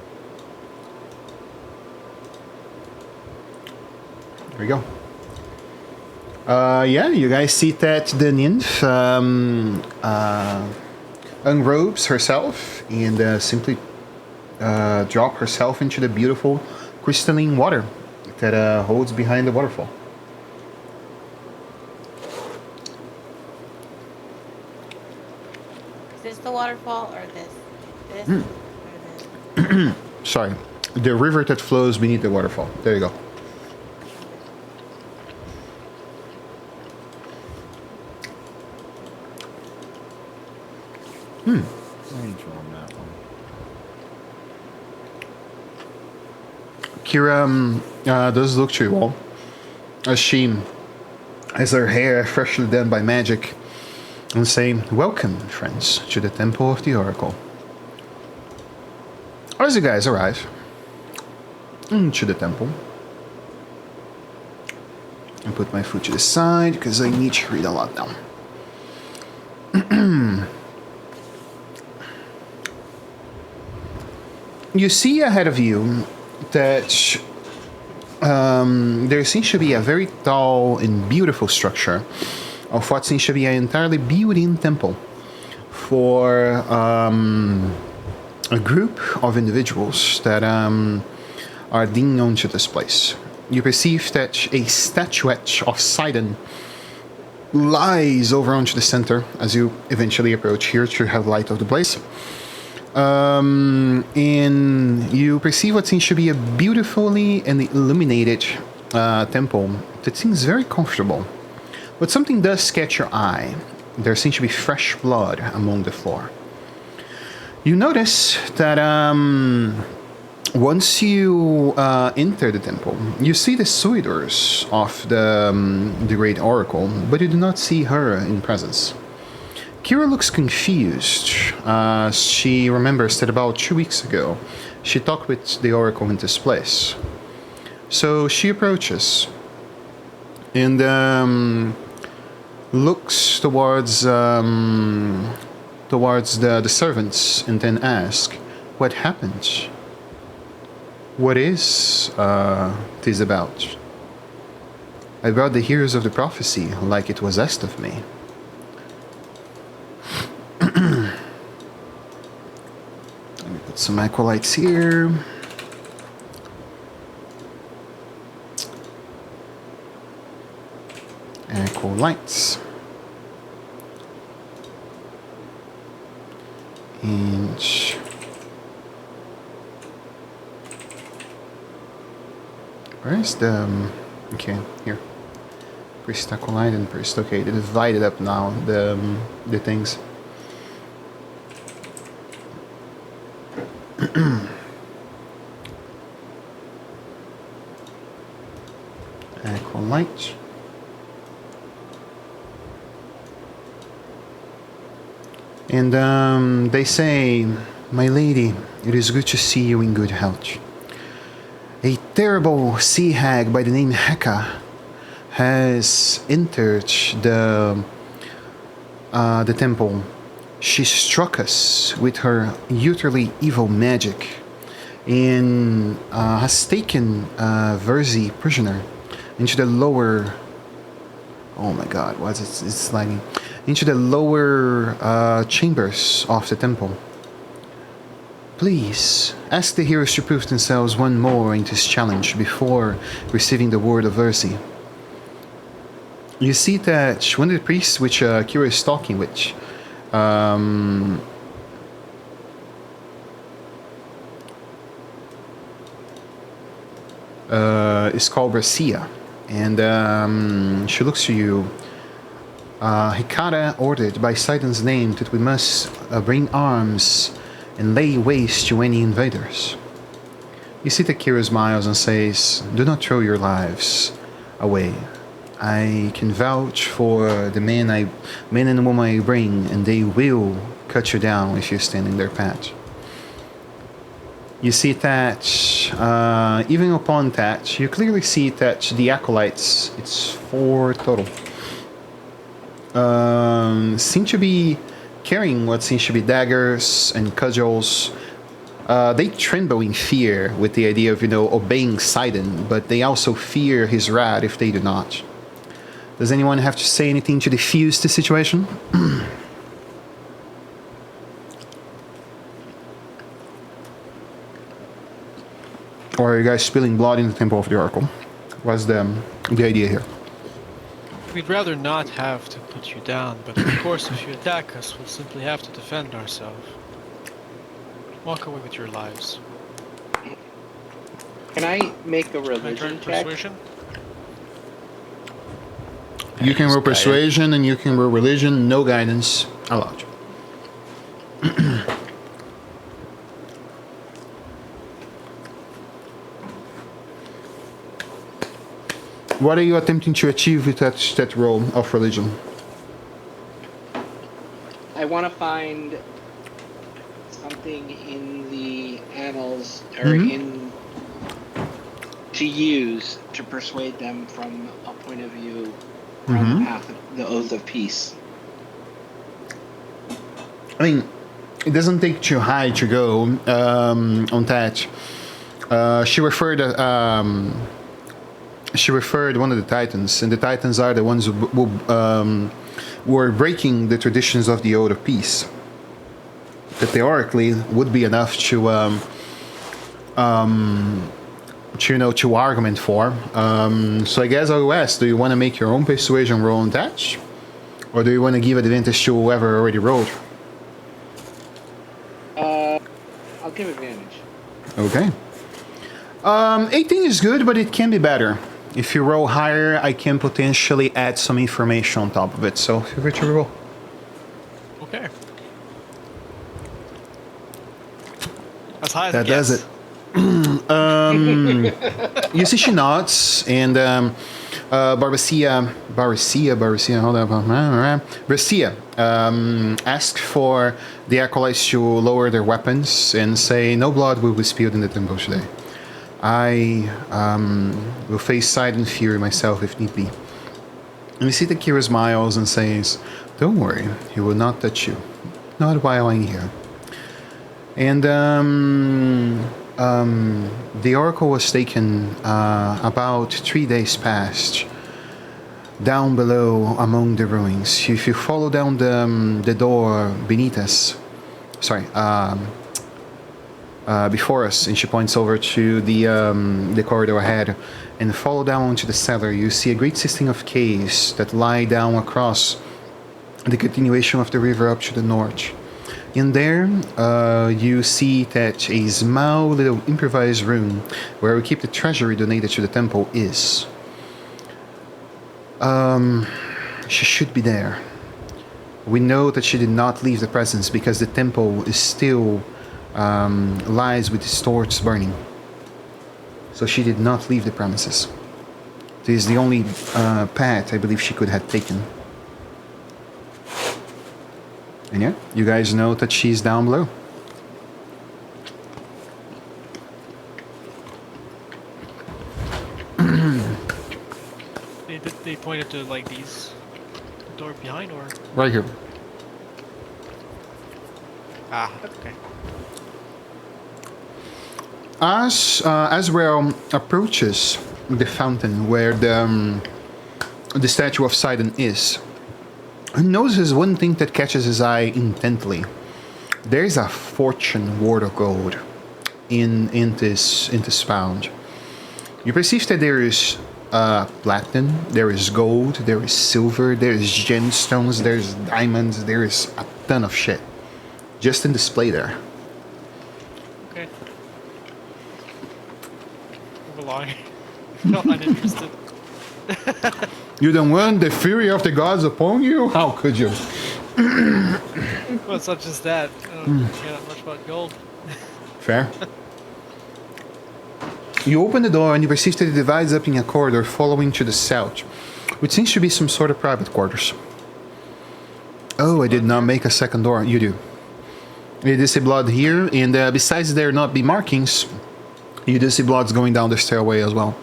we go. Yeah, you guys see that the nymph unrobes herself and simply drop herself into the beautiful crystalline water that holds behind the waterfall. Is this the waterfall or this? This or this? Sorry, the river that flows beneath the waterfall. There you go. Angel on that one. Kira does look to you all as she has her hair freshly done by magic and saying, "Welcome, friends, to the Temple of the Oracle." As you guys arrive into the temple, I put my foot to the side because I need to read a lot now. You see ahead of you that there seems to be a very tall and beautiful structure of what seems to be an entirely built-in temple for a group of individuals that are deemed known to this place. You perceive that a statuette of Sidon lies over onto the center as you eventually approach here to have light of the place. And you perceive what seems to be a beautifully and illuminated temple that seems very comfortable. But something does catch your eye. There seems to be fresh blood among the floor. You notice that once you enter the temple, you see the suitors of the Great Oracle, but you do not see her in presence. Kira looks confused. She remembers that about 2 weeks ago, she talked with the Oracle in this place. So she approaches and looks towards the servants and then asks, "What happened? What is this about? I brought the heroes of the prophecy like it was asked of me." Let me put some acolytes here. Acolytes. And where's the okay, here. Priest acolyte and priest. Okay, they divided up now the things. Acolyte. And they say, "My lady, it is good to see you in good health. A terrible sea hag by the name Heka has entered the temple. She struck us with her utterly evil magic and has taken Verzi prisoner into the lower... Oh my god, what is it? It's sliding. Into the lower chambers of the temple. Please, ask the heroes to prove themselves one more in this challenge before receiving the word of Verzi." You see that one of the priests which Kira is talking with is called Bracia, and she looks to you. Hikata ordered by Sidon's name that we must bring arms and lay waste to any invaders. You see that Kira smiles and says, "Do not throw your lives away. I can vouch for the men and women I bring, and they will cut you down if you stand in their path." You see that, even upon that, you clearly see that the acolytes, it's 4 total, seem to be carrying what seems to be daggers and cudgels, they tremble in fear with the idea of, obeying Sidon, but they also fear his wrath if they do not. Does anyone have to say anything to defuse the situation? Or are you guys spilling blood in the Temple of the Oracle? What's the idea here? We'd rather not have to put you down, but of course if you attack us, we'll simply have to defend ourselves. Walk away with your lives. Can I make a Can I try religion check? persuasion? You can roll persuasion and you can roll religion, no guidance allowed. What are you attempting to achieve with that roll of religion? I want to find something in the annals or Mhm. in to use to persuade them from a point of view on Mhm. the path of the oath of peace. I mean, it doesn't take too high to go on that. She referred one of the Titans, and the Titans are the ones who are breaking the traditions of the Oath of Peace. That theoretically would be enough to argument for. So I guess I will ask: do you want to make your own persuasion roll on that, or do you want to give advantage to whoever already rolled? I'll give advantage. Okay. 18 is good, but it can be better. If you roll higher, I can potentially add some information on top of it. So feel free to roll. Okay. As high as That it gets. does it. You see she nods, and Barcia, hold up. Barcia ask for the acolytes to lower their weapons and say, no blood will be spilled in the temple today. I will face Sidon Fury myself if need be. And we see that Kira smiles and says, don't worry, he will not touch you. Not while I'm here. And the Oracle was taken about 3 days past, down below among the ruins. If you follow down the door beneath us, before us, and she points over to the corridor ahead, and follow down to the cellar, you see a great system of caves that lie down across the continuation of the river up to the north. In there, you see that a small little improvised room where we keep the treasury donated to the temple is. She should be there. We know that she did not leave the presence because the temple is still lies with its torch burning. So she did not leave the premises. This is the only path I believe she could have taken. And yeah, you guys know that she's down below. They pointed to like these door behind or Right here. okay. As Azrael approaches the fountain where the statue of Sidon is, he notices one thing that catches his eye intently. There is a fortune ward of gold in this found. You perceive that there is platinum, there is gold, there is silver, there is gemstones, there is diamonds, there is a ton of shit just in display there. Okay. Move along. Felt uninterested. You don't want the fury of the gods upon you? How could you? Well, it's not just that. I don't care that much about gold. Fair. You open the door and you perceive that it divides up in a corridor following to the south, which seems to be some sort of private quarters. Oh, I did not make a second door. You do. You do see blood here, and besides there not be markings, you do see bloods going down the stairway as well.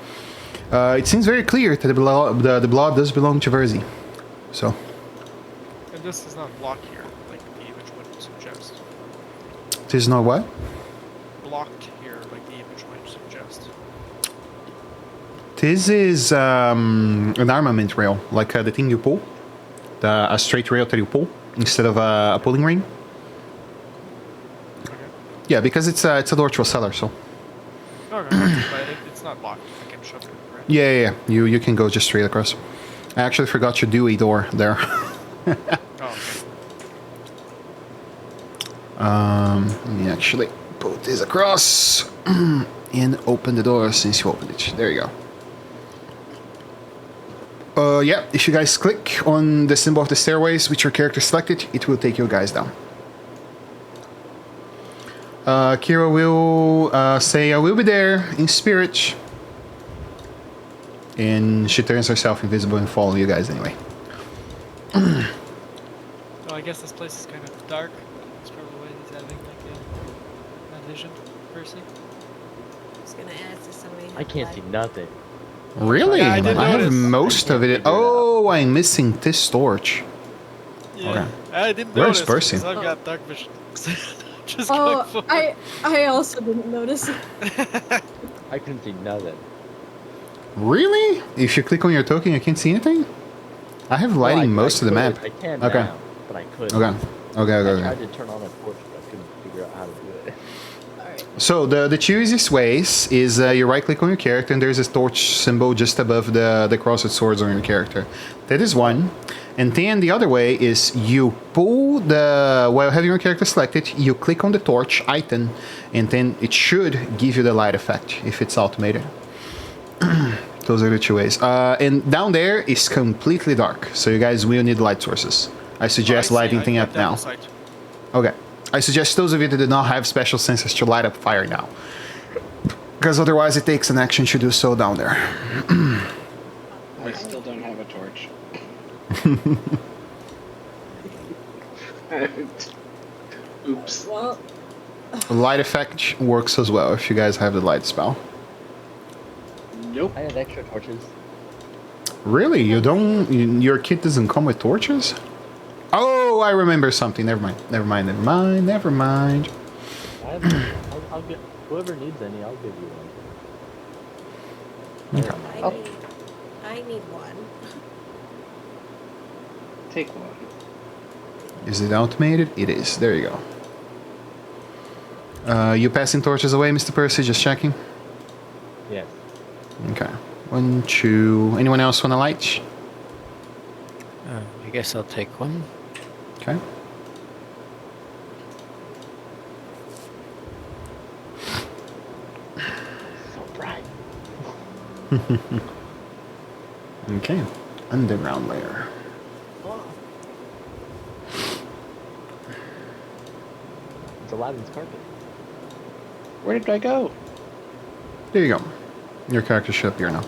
It seems very clear that the blood does belong to Verzi. So, And this is not block here, like the image would suggest. it is not what? blocked here, like the image might suggest? This is an armament rail, like the thing you pull, a straight rail that you pull instead of a pulling ring. Okay. Yeah, because it's a door to a cellar, so. Okay, but it's not blocked. I can shove it, right? Yeah. You can go just straight across. I actually forgot to do a door there. Oh, okay. Let me actually put this across and open the door since you opened it. There you go. Yeah, if you guys click on the symbol of the stairways with your character selected, it will take you guys down. Kira will say, I will be there in spirit. And she turns herself invisible and follow you guys anyway. So I guess this place is kind of dark. That's probably why he's having like a vision, Percy. I was gonna add to somebody. I can't see nothing. Really? Yeah, I did have notice. most I of can't it. figure it out. Oh, I'm missing this torch. Yeah. Okay. I didn't Where's notice Percy? because I've got dark vision. Just Oh, going forward. I also didn't notice. I couldn't see nothing. Really? If you click on your token, you can't see anything? I have Well, lighting I most of the could. map. I can Okay. now, but I couldn't. Okay. I Okay. tried to turn on a torch, but I couldn't figure out how to do it. Alright. So the two easiest ways is you right click on your character and there's a torch symbol just above the crossed swords on your character. That is one. And then the other way is you pull while having your character selected, you click on the torch item and then it should give you the light effect if it's automated. Those are the two ways. And down there is completely dark, so you guys will need light sources. I suggest lighting thing up now. Okay. I suggest those of you that do not have special senses to light up fire now. Because otherwise it takes an action to do so down there. I still don't have a torch. Oops. Well, Light effect works as well if you guys have the light spell. Nope. I have extra torches. Really? You don't... Your kit doesn't come with torches? Oh, I remember something. Never mind. I have, I'll get whoever needs any. I'll give you one. Okay. I need one. Take one. Is it automated? It is. There you go. You passing torches away, Mr. Percy? Just checking. Yes. Okay. 1, 2... Anyone else want a light? I guess I'll take one. Okay. So bright. Okay. Underground layer. It's Aladdin's carpet. Where did I go? There you go. Your character should appear now.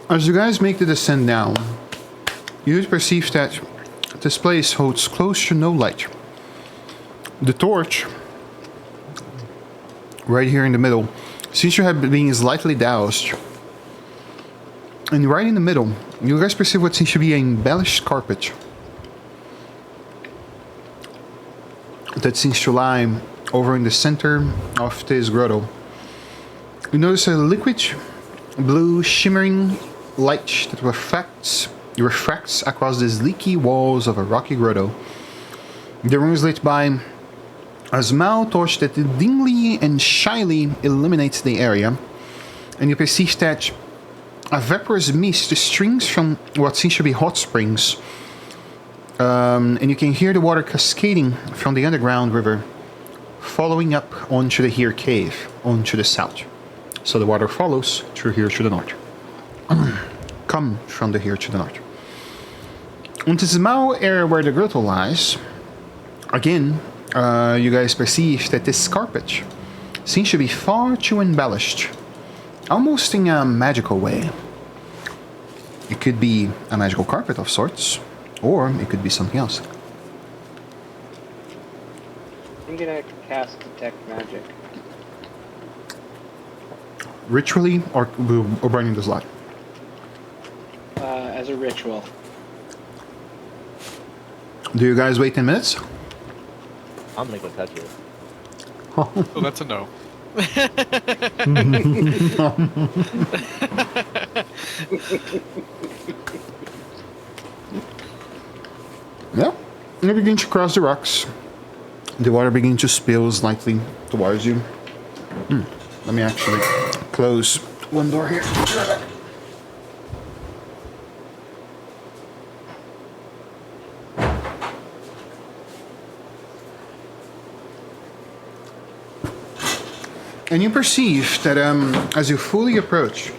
As you guys make the descent down, you perceive that this place holds close to no light. The torch, right here in the middle, seems to have been slightly doused. And right in the middle, you guys perceive what seems to be an embellished carpet that seems to lie over in the center of this grotto. You notice a liquid blue shimmering light that refracts across these leaky walls of a rocky grotto. The room is lit by a small torch that dimly and shyly illuminates the area, and you perceive that a vaporous mist streams from what seems to be hot springs, and you can hear the water cascading from the underground river, following up onto the here cave, onto the south. So the water follows through here to the north. Come from the here to the north. On the small area where the grotto lies, again, you guys perceive that this carpet seems to be far too embellished, almost in a magical way. It could be a magical carpet of sorts, or it could be something else. I'm gonna cast detect magic? Ritually or burning the slot? As a ritual. Do you guys wait 10 minutes? I'm gonna go touch it. Oh, that's a no. Yeah. You begin to cross the rocks. The water begins to spill slightly towards you. Let me actually close one door here. And you perceive that as you fully approach,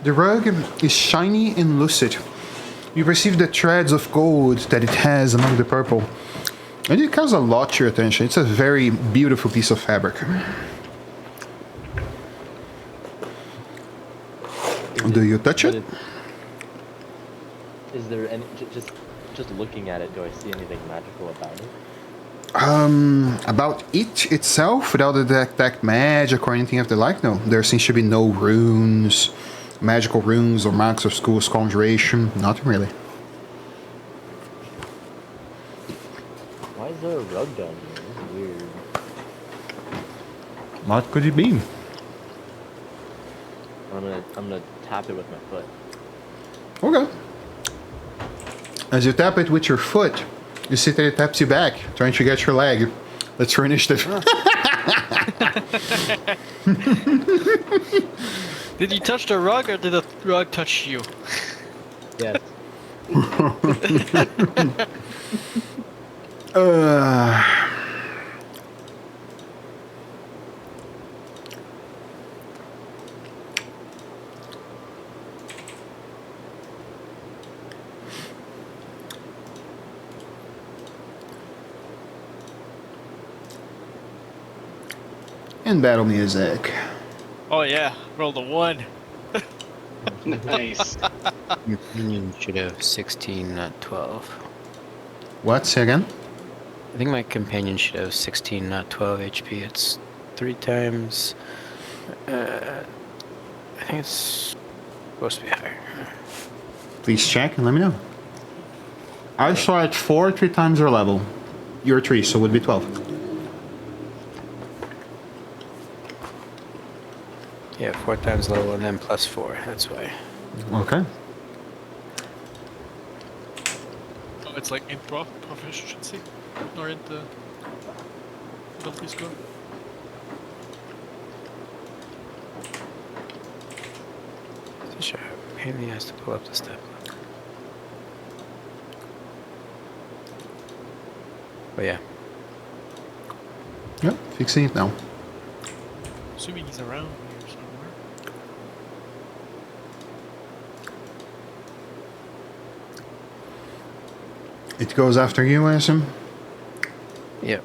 the rug is shiny and lucid. You perceive the threads of gold that it has among the purple. And it calls a lot to your attention. It's a very beautiful piece of fabric. Do you touch it? Is there any just looking at it? Do I see anything magical about it? About it itself, without the detect magic or anything of the like, no. There seems to be no runes, magical runes or marks of school's conjuration. Nothing really. Why is there a rug down here? This is weird. What could it be? I'm gonna tap it with my foot. Okay. As you tap it with your foot, you see that it taps you back, trying to get your leg. Let's for initiative. Did you touch the rug or did the rug touch you? Yes. And battle music. Oh yeah, rolled a 1. Nice. Your companion should have 16, not 12. What? Say again? I think my companion should have 16, not 12 HP. It's 3 times. I think it's supposed to be higher. Please check and let me know. I saw it 4 3 times your level. You're 3, so it would be 12. Yeah, 4 times level and then plus 4. That's why. Okay. Oh, it's like improv proficiency, or in the ability score. Sure. Pain in the ass to pull up the step. But yeah. Yep, fixing it now. Assuming he's around here somewhere. It goes after you, I assume? Yep.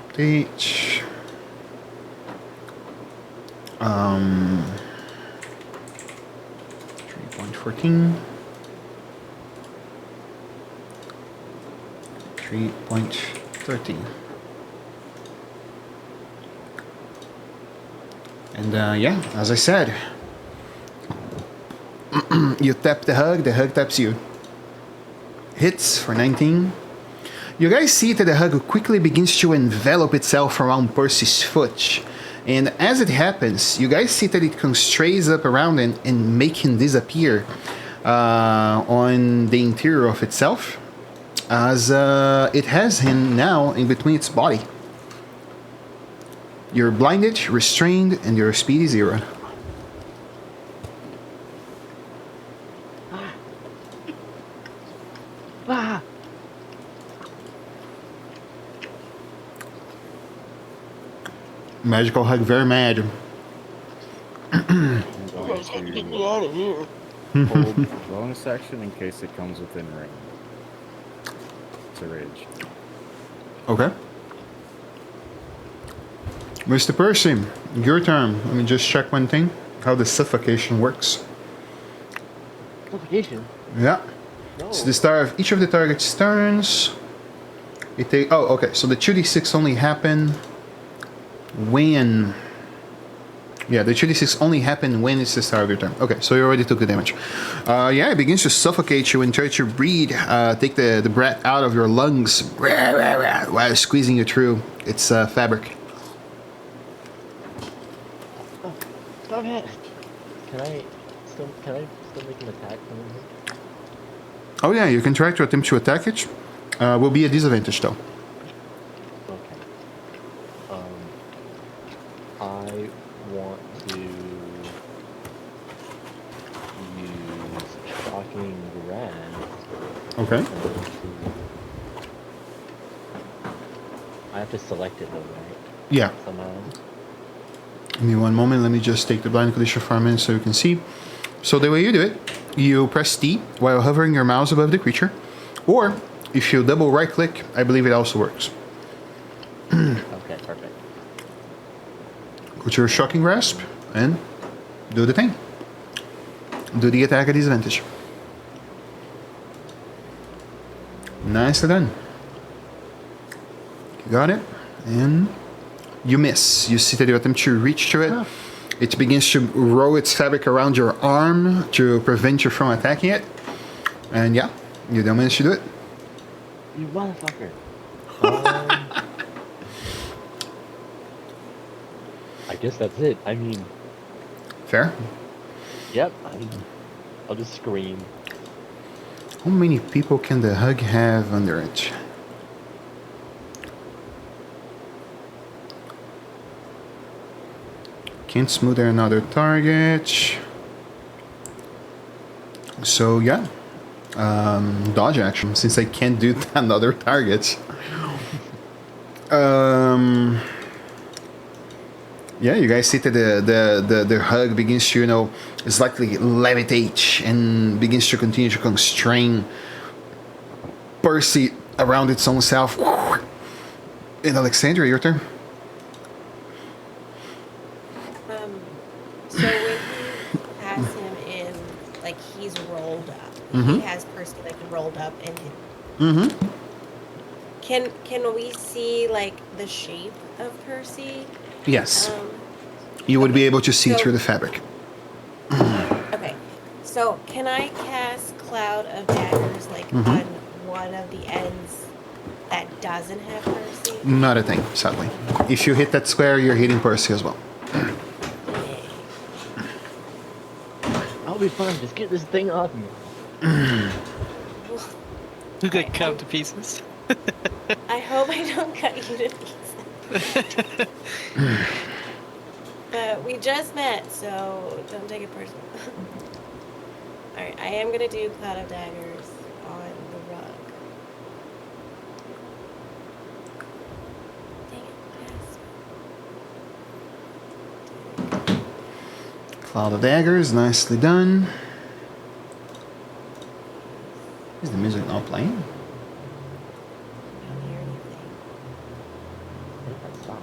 Update. 3.14. 3.13. And yeah, as I said, you tap the hug taps you. Hits for 19. You guys see that the hug quickly begins to envelop itself around Percy's foot. And as it happens, you guys see that it strays up around and make him disappear on the interior of itself, as it has him now in between its body. You're blinded, restrained, and your speed is 0. Ah! Magical hug, very mad. I'm going to hold bonus action in case it comes within range. It's a rage. Okay. Mr. Percy, your turn. Let me just check one thing. How the suffocation works. Suffocation? Yeah. No. It's the start of each of the target's turns. It take. Oh, okay. So the 2d6 only happen when. Yeah, the 2d6 only happen when it's the start of your turn. Okay, so you already took the damage. Yeah, it begins to suffocate you and try to breathe. Take the breath out of your lungs while squeezing you through its fabric. Oh, stop it! Can I still make an attack from here? Oh yeah, you can try to attempt to attack it. Will be a disadvantage though. Okay. I want to use shocking grasp. Okay. I have to select it though, right? Yeah. Somehow. Give me one moment. Let me just take the blind condition for a minute so you can see. So the way you do it, you press T while hovering your mouse above the creature, or if you double right click, I believe it also works. Okay, perfect. Go to your shocking grasp and do the thing. Do the attack at disadvantage. Nicely done. You got it, and you miss. You see that you attempt to reach to it. It begins to roll its fabric around your arm to prevent you from attacking it. And yeah, you don't manage to do it. You motherfucker. I guess that's it. I mean, Fair. yep. I'll just scream. How many people can the hug have under it? Can't smother another target. So yeah, dodge action since I can't do another target. Yeah, you guys see that the hug begins to slightly levitate and begins to continue to constrain Percy around its own self. And Alexandria, your turn. So when you pass him in, like he's rolled up. He has Percy like rolled up and Can we see like the shape of Percy? Yes. You would be able to see so- through the fabric. Okay. So can I cast Cloud of Daggers like on one of the ends that doesn't have Percy? Not a thing, sadly. If you hit that square, you're hitting Percy as well. I'll be fine. Just get this thing off me. You get cut to pieces. I hope I don't cut you to pieces. But we just met, so don't take it personal. Alright, I am gonna do Cloud of Daggers on the rug. Dang it, yes. Cloud of Daggers, nicely done. Is the music not playing? I don't hear anything. I think that stopped.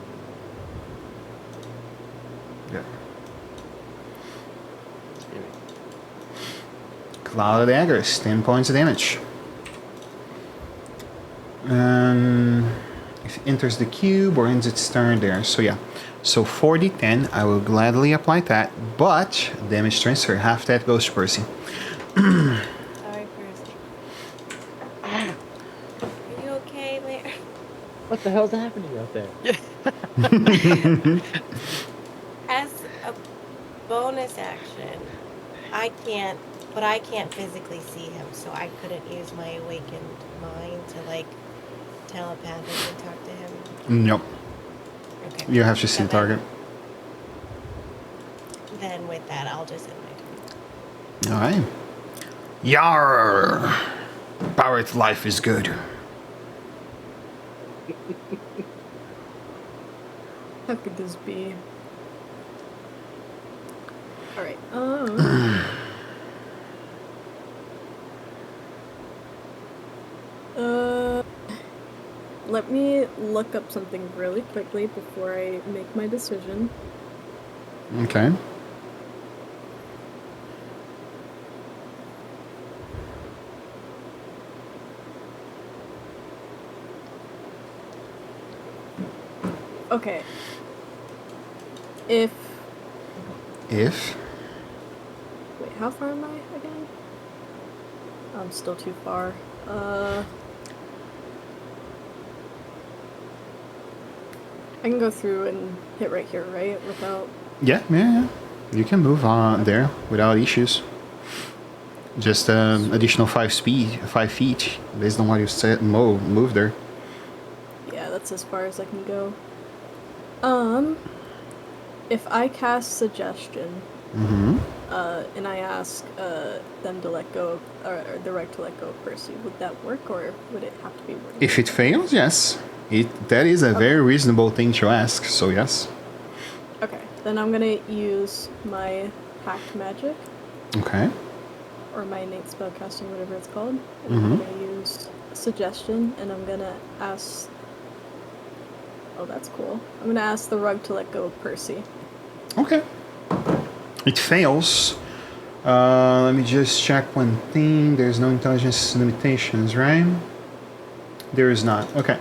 Yeah. Scary. Cloud of Daggers, 10 points of damage. If it enters the cube or ends its turn there. So yeah. So 4d10, I will gladly apply that, but damage transfer, half that goes to Percy. Sorry, Percy. Are you okay, Blair? What the hell's happening out there? As a bonus action, I can't physically see him, so I couldn't use my awakened mind to like telepathically talk to him. Nope. Okay. You have to see So the target. Then with that, I'll just end my turn. Alright. Yarr! Pirate life is good. How could this be? Alright, let me look up something really quickly before I make my decision. Okay. Okay. If If wait, how far am I again? I'm still too far. I can go through and hit right here, right? Without. yeah, you can move on there without issues. Just additional 5 feet based on what you said. Move there. Yeah, that's as far as I can go. If I cast suggestion, Mm-hmm. and I ask them to let go, or the reg to let go of Percy, would that work, or would it have to be worded? If it fails, yes. That is a very reasonable thing to ask. So yes. Okay, then I'm gonna use my Pact Magic, Okay. or my innate spellcasting, whatever it's called. And Mhm. I'm gonna use suggestion, and I'm gonna ask. Oh, that's cool. I'm gonna ask the rug to let go of Percy. Okay. It fails. Let me just check one thing. There's no intelligence limitations, right? There is not. Okay.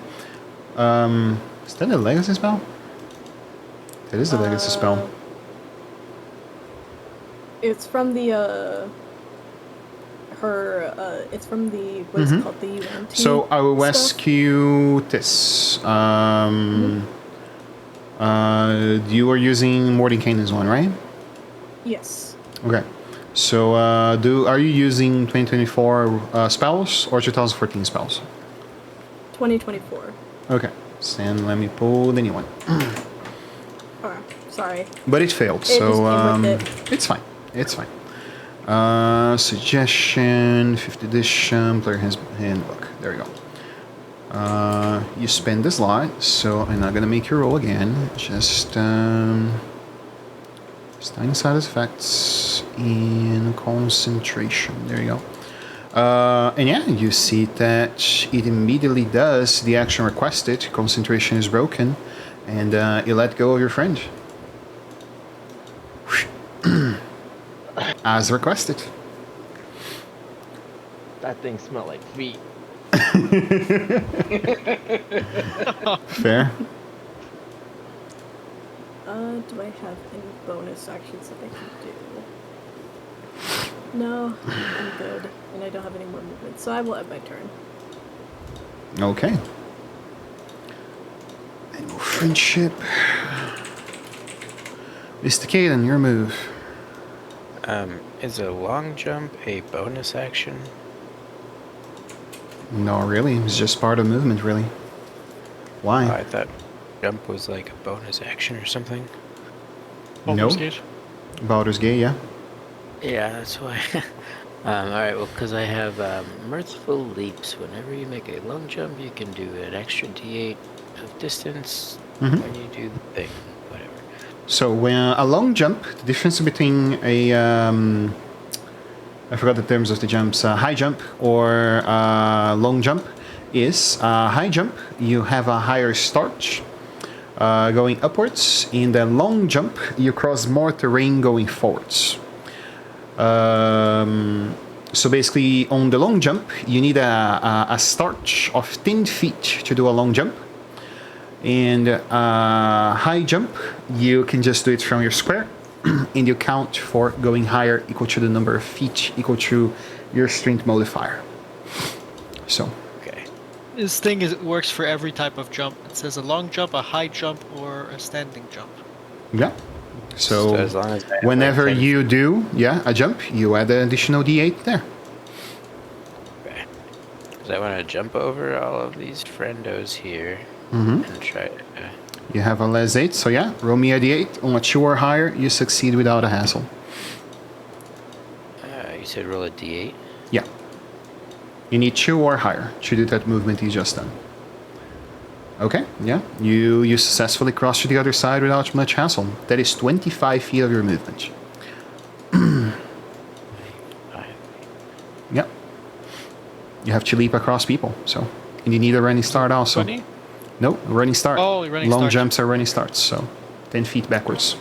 Is that a legacy spell? That is a legacy spell. It's from the it's from the what is it called, the UNT. So I will stuff? ask you this. You are using Mordenkainen's one, right? Yes. Okay. So are you using 2024 spells or 2014 spells? 2024. Okay. So then let me pull the new one. Oh, sorry. But it failed, It just came with it's fine. It's fine. Suggestion, 5th edition, player handbook. There we go. You spend this slot, so I'm not gonna make you roll again. Just tiny side effects in concentration. There you go. And yeah, you see that it immediately does the action requested. Concentration is broken, and you let go of your friend. As requested. That thing smelled like feet. Fair. Do I have any bonus actions that I can do? No, I'm good. And I don't have any more movement, so I will end my turn. Okay. And more friendship. Mr. Caden, your move. Is a long jump a bonus action? No, really. It's just part of movement, really. Why? Oh, I thought jump was like a bonus action or something. No. Baldur's Gate. Baldur's Gate, yeah. Yeah, that's why. Alright, well, because I have Mirthful Leaps. Whenever you make a long jump, you can do an extra d8 of distance when you do the thing. Whatever. So when a long jump, the difference between a I forgot the terms of the jumps. High jump or long jump is high jump. You have a higher start going upwards. In the long jump, you cross more terrain going forwards. So basically, on the long jump, you need a start of 10 feet to do a long jump. And high jump, you can just do it from your square, and you count for going higher equal to the number of feet equal to your strength modifier. So. Okay. This thing works for every type of jump. It says a long jump, a high jump, or a standing jump. Yeah. So as long as I have whenever like 10 you do, a jump, you add an additional d8 there. Okay. Because I want to jump over all of these friendos here and try to. You have a less 8, so yeah, roll me a d8. On a 2 or higher, you succeed without a hassle. You said roll a d8? Yeah. You need 2 or higher to do that movement you just done. Okay, yeah. You successfully cross to the other side without much hassle. That is 25 feet of your movement. Yep. You have to leap across people, so. And you need a running start also. 20? No, running start. Oh, running Long start. jumps are running starts, so 10 feet backwards.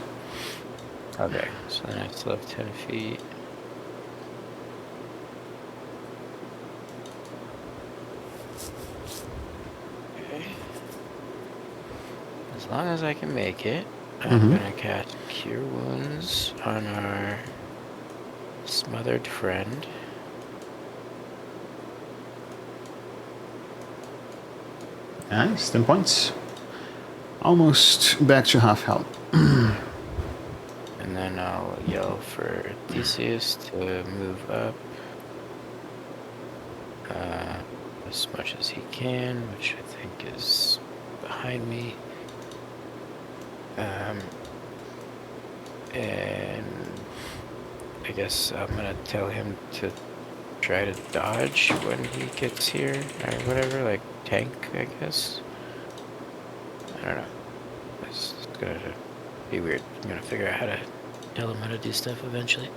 Okay. So then I still have 10 feet. Okay. As long as I can make it, I'm Mhm. gonna cast Cure Wounds on our smothered friend. Nice, 10 points. Almost back to half health. And then I'll yell for Theseus to move up as much as he can, which I think is behind me. And I guess I'm gonna tell him to try to dodge when he gets here, or whatever, like tank, I guess. I don't know. It's gonna be weird. I'm gonna figure out how to tell him how to do stuff eventually.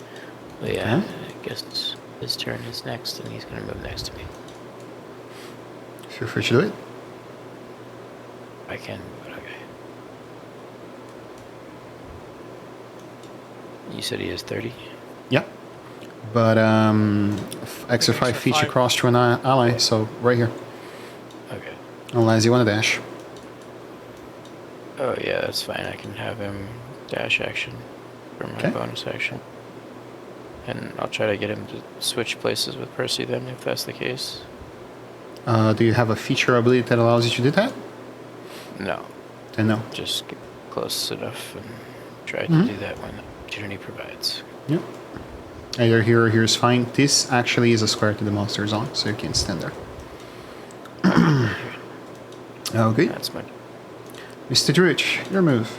But yeah, Okay. I guess his turn is next, and he's gonna move next to me. Feel free to do it. I can, but okay. You said he has 30? Yeah. But extra 5 feet five. across to an ally, so right here. Okay. Unless you want to dash. Oh yeah, that's fine. I can have him dash action for my Okay. bonus action. And I'll try to get him to switch places with Percy then, if that's the case. Do you have a feature or ability that allows you to do that? No, Then no. just get close enough and try to Mhm. do that when the opportunity provides. Yep. Either here or here is fine. This actually is a square to the monster zone, so you can stand there. Okay. That's my... Mr. Druid, your move.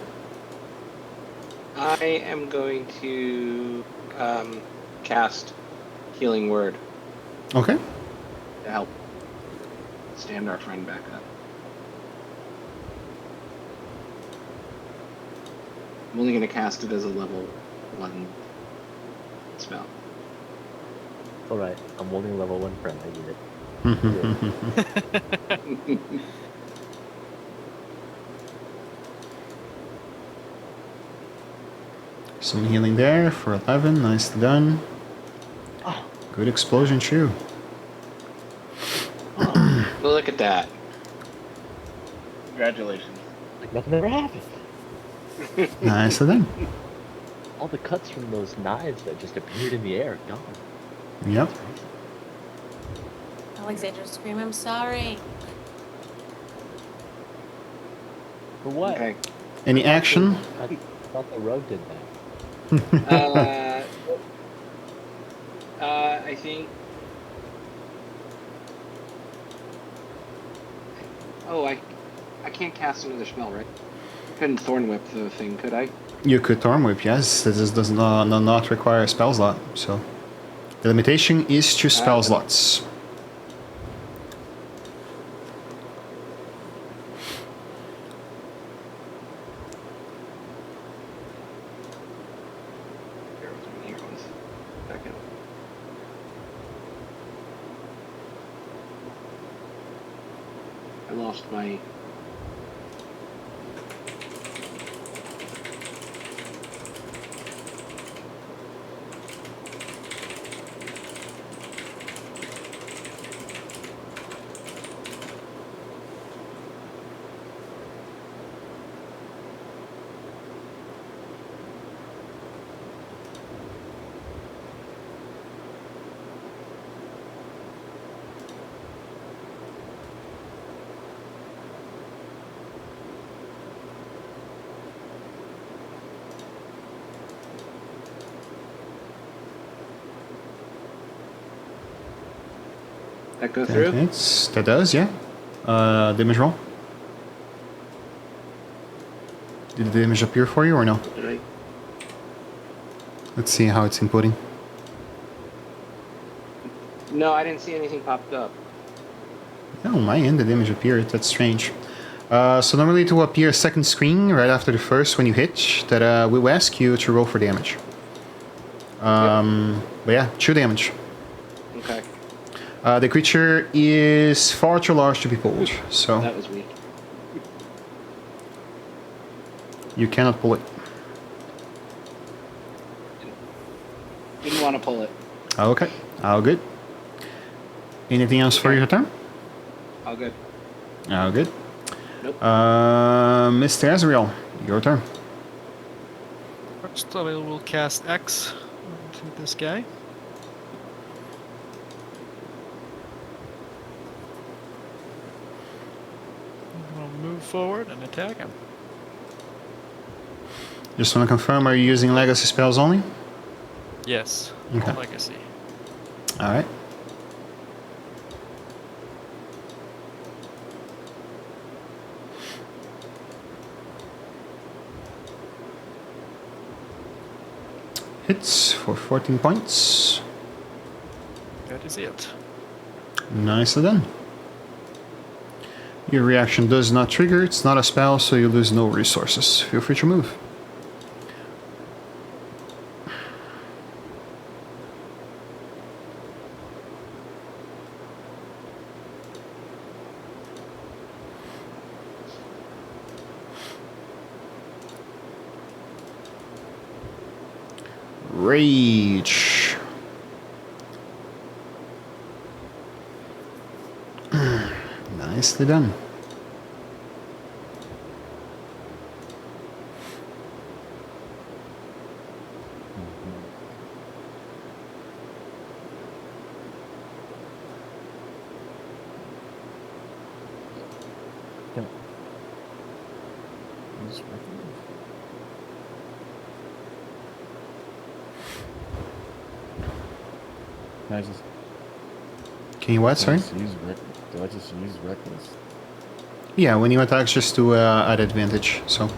I am going to cast Healing Word Okay. to help stand our friend back up. I'm only going to cast it as a level 1 spell. Alright, I'm holding level 1 friend, I get it. Some healing there for 11. Nicely done. Good explosion, too. Well, look at that. Congratulations. Like nothing ever happened. Nicely done. All the cuts from those knives that just appeared in the air are gone. Yep. Alexander scream, I'm sorry. For what? Okay. Any action? I thought the rogue did that. I think. Oh, I can't cast another spell, right? I couldn't Thorn Whip the thing, could I? You could Storm Whip, yes. This does not require a spell slot, so... The limitation is to spell slots. Here one second. I lost my. That go through? That does, yeah. Damage roll. Did the damage appear for you or no? Did I? Let's see how it's inputting. No, I didn't see anything popped up. Oh, my end, the damage appeared. That's strange. So normally it will appear a second screen right after the first when you hit that will ask you to roll for damage. But yeah, 2 damage. Okay, The creature is far too large to be pulled, so that was weak. you cannot pull it. Didn't want to pull it. Okay, all good. Anything else for your turn? All good. All good. Nope. Mr. Azrael, your turn. First, I will cast X onto this guy. I'll move forward and attack him. Just want to confirm, are you using legacy spells only? Yes. Okay. Legacy. All right. Hits for 14 points. That is it. Nicely done. Your reaction does not trigger, it's not a spell, so you lose no resources. Feel free to move. Rage. Nicely done. Use reckless. Can I just, Can you what, can I sorry? just use do I just use reckless? Yeah, when you attack, just to add advantage, so.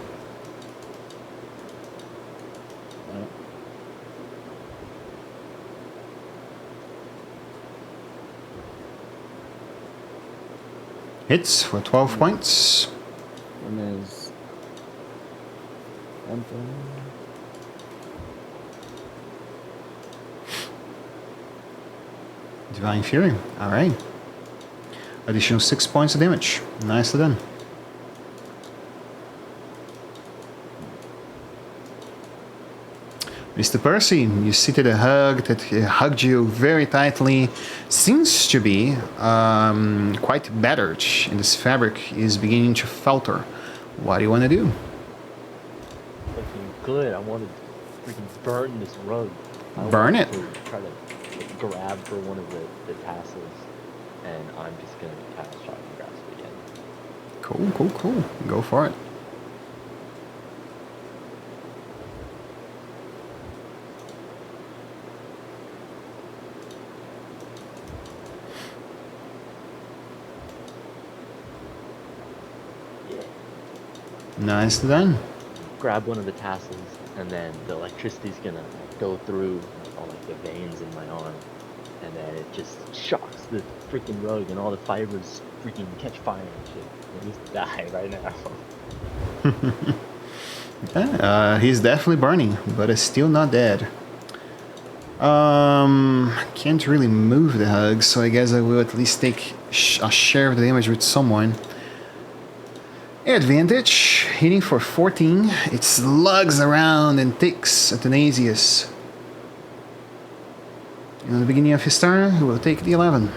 Alright. Hits for 12 points. And there's one thing. Divine Fury, alright. Additional 6 points of damage. Nicely done. Mr. Percy, you cited a hug that hugged you very tightly. Seems to be quite battered, and this fabric is beginning to falter. What do you want to do? Looking good. I want to freaking burn this rug. I Burn want it? to try to grab for one of the tassels, and I'm just gonna cast Shocking Grasp again. Cool, cool, cool. Go for it. Yeah. Nicely done. Grab one of the tassels, and then the electricity's gonna go through all like the veins in my arm, and then it just shocks the freaking rug, and all the fibers freaking catch fire and shit. It needs to die right now. Yeah, he's definitely burning, but is still not dead. Can't really move the hug, so I guess I will at least take a share of the damage with someone. Advantage, hitting for 14. It slugs around and ticks at Athanasius. And at the beginning of his turn, he will take the 11.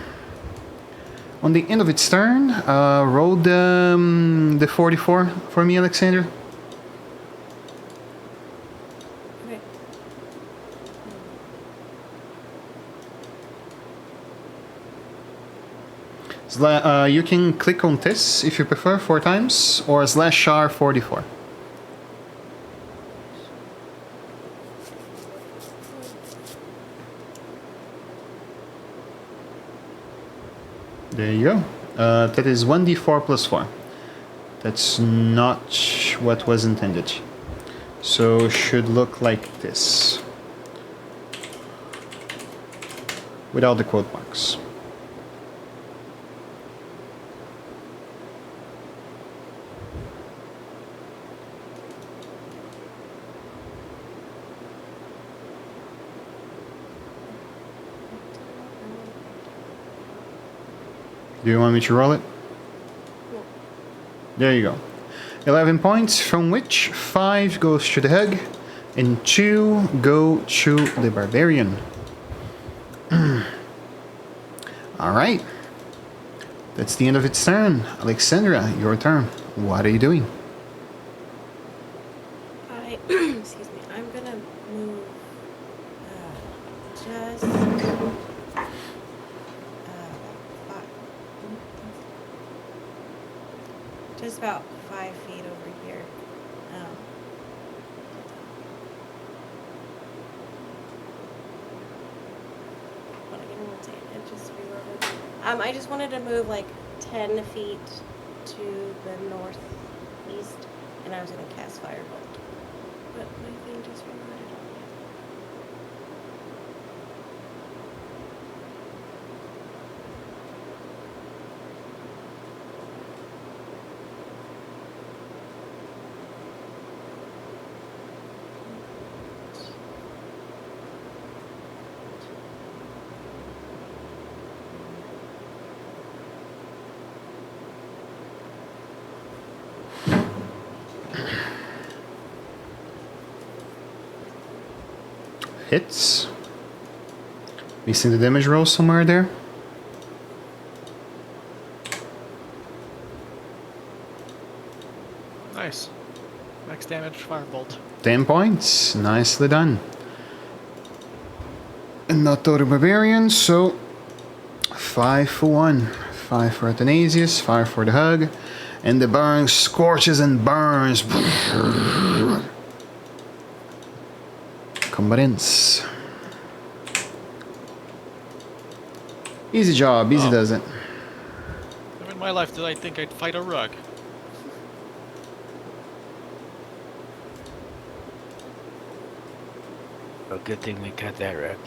On the end of its turn, roll the 44 for me, Alexander. Okay. You can click on this if you prefer 4 times, or /R 44. There you go. That is 1d4 plus 4. That's not what was intended. So should look like this. Without the quote marks. Do you want me to roll it? There you go. 11 points, from which 5 goes to the hug, and 2 go to the barbarian. Alright. That's the end of its turn. Alexandra, your turn. What are you doing? I excuse me. I'm gonna move just just about 5 feet over here. Hold on, give me 1 second. It just reloaded. I just wanted to move like 10 feet to the northeast, and I was gonna cast Firebolt. But my thing just reloaded on me. Hits. We see the damage roll somewhere there. Nice. Max damage, firebolt. 10 points. Nicely done. And not total barbarian, so 5 for 1. 5 for Athanasius, 5 for the hug. And the burn scorches and burns. Combatants. Easy job, easy does it. Never in my life did I think I'd fight a rug. Oh, good thing we cut that rug.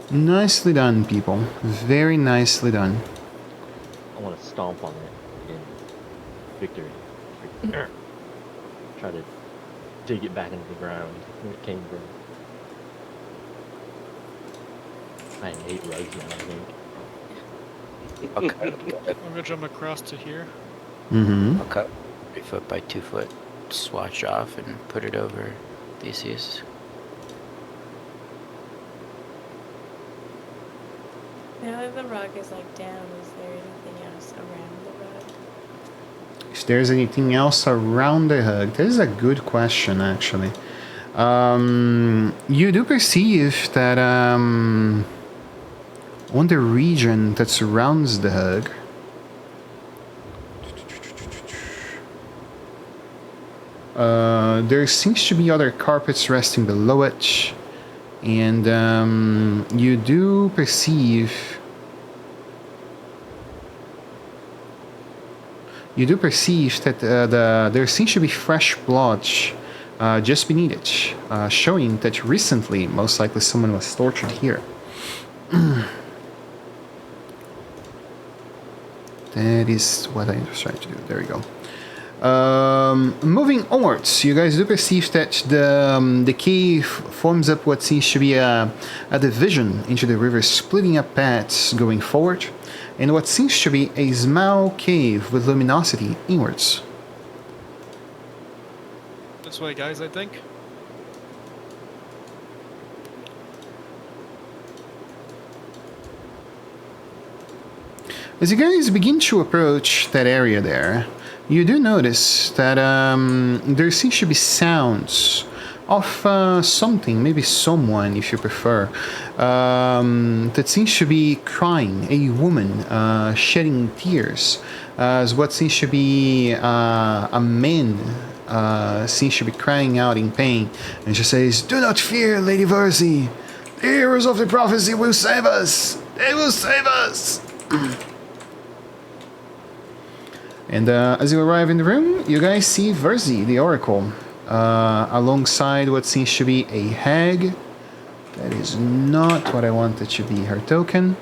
Nicely done, people. Very nicely done. I want to stomp on it in victory. Try to dig it back into the ground where it came from. I hate rugs now, I think. Okay. I'm gonna jump across to here. Mm-hmm. I'll cut 3 foot by 2 foot swatch off and put it over Theseus. Now that the rug is like down, is there anything else around the rug? If there's anything else around the hug, that is a good question, actually. You do perceive that on the region that surrounds the hug, there seems to be other carpets resting below it, and you do perceive that there seems to be fresh blood just beneath it, showing that recently, most likely, someone was tortured here. That is what I was trying to do. There we go. Moving onwards, you guys do perceive that the cave forms up what seems to be a division into the river, splitting up paths going forward, and what seems to be a small cave with luminosity inwards. This way, guys, I think. As you guys begin to approach that area there, you do notice that there seems to be sounds of something, maybe someone if you prefer, that seems to be crying, a woman shedding tears, as what seems to be a man seems to be crying out in pain, and she says, "Do not fear, Lady Versi, the heroes of the prophecy will save us, they will save us." And as you arrive in the room, you guys see Versi, the Oracle, alongside what seems to be a hag. That is not what I wanted to be her token.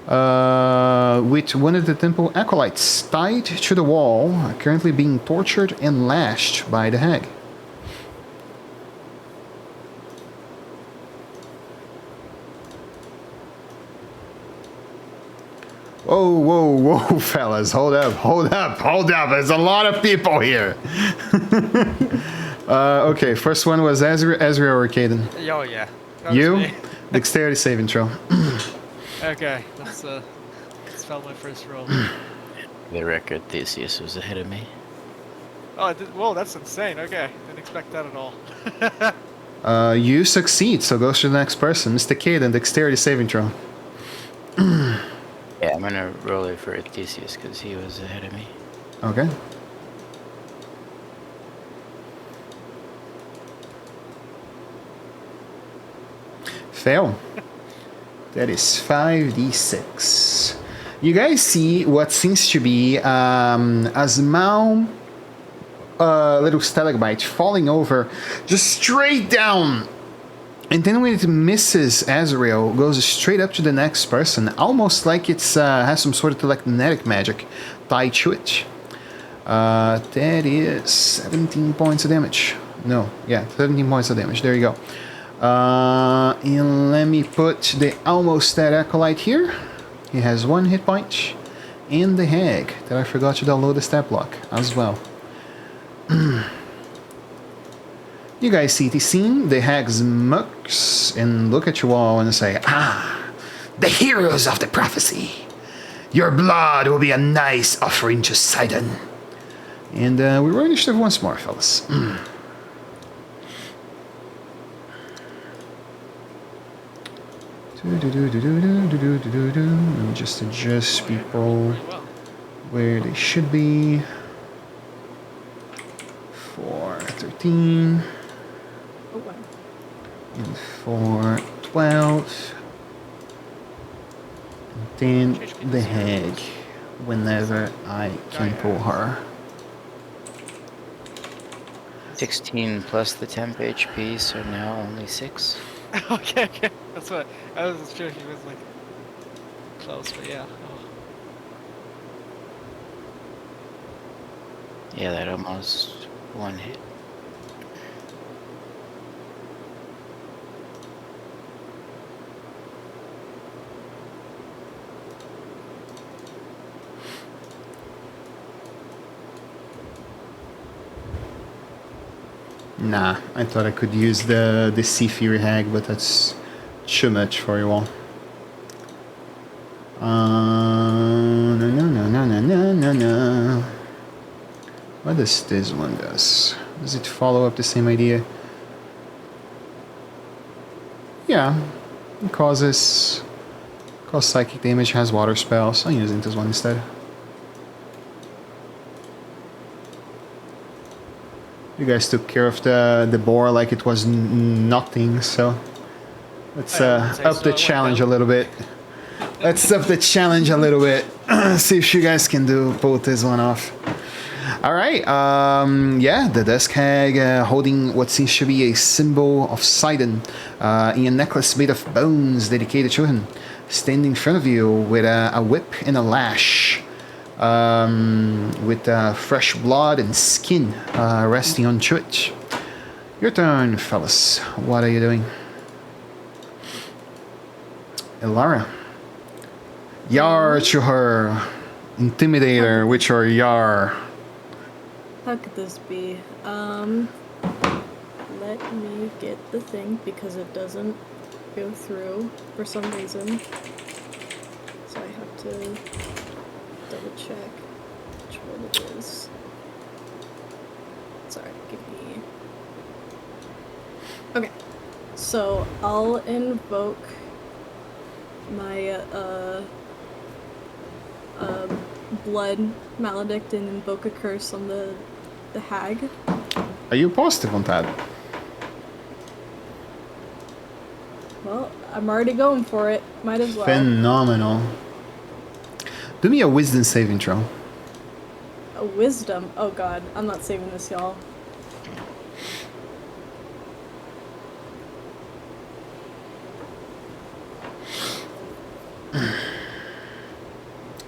With one of the temple acolytes tied to the wall, currently being tortured and lashed by the hag. Whoa, whoa, whoa, fellas. Hold up. There's a lot of people here. Okay, first one was Ezra or Caden? Oh, yeah. That was You? me. Dexterity saving throw. Okay, let's spell my first roll. The record, Theseus was ahead of me. Oh, I did, whoa, that's insane. Okay, didn't expect that at all. You succeed, so goes to the next person. Mr. Caden, dexterity saving throw. Yeah, I'm gonna roll it for Theseus because he was ahead of me. Okay. Fail. That is 5d6. You guys see what seems to be a small little stalagmite falling over just straight down. And then when it misses Azrael, goes straight up to the next person, almost like it's has some sort of telekinetic magic tied to it. That is 17 points of damage. No, yeah, 17 points of damage. There you go. And let me put the almost dead acolyte here. He has 1 hit point. And the hag, that I forgot to download the stat block as well. You guys see the scene. The hag smirks and look at you all and say, "Ah, the heroes of the prophecy. Your blood will be a nice offering to Sidon." And we roll initiative once more, fellas. Let me just adjust people where they should be. 413 Oh, wow. and 412. And then the hag, whenever I can pull her. 16 plus the temp HP, so now only 6. Okay, that's what I wasn't sure if he was like close, but yeah. Oh. Yeah, that almost 1 hit. Nah, I thought I could use the Sea Fury Hag, but that's too much for you all. No. What does this one does? Does it follow up the same idea? Yeah, it causes psychic damage, has water spells. I'm using this one instead. You guys took care of the boar like it was nothing, so let's up the challenge a little bit. Let's up the challenge a little bit. See if you guys can pull this one off. All right. Yeah, the desk hag holding what seems to be a symbol of Sidon in a necklace made of bones dedicated to him, standing in front of you with a whip and a lash. With fresh blood and skin resting onto it. Your turn, fellas. What are you doing? Elara. Yar to her. Intimidate her with your yar. How could this be? Let me get the thing because it doesn't go through for some reason. So I have to double check which one it is. Sorry, give me... Okay, so I'll invoke my blood maledict and invoke a curse on the hag. Are you positive on that? Well, I'm already going for it. Might as well. Phenomenal. Do me a wisdom saving throw. A wisdom? Oh god, I'm not saving this, y'all.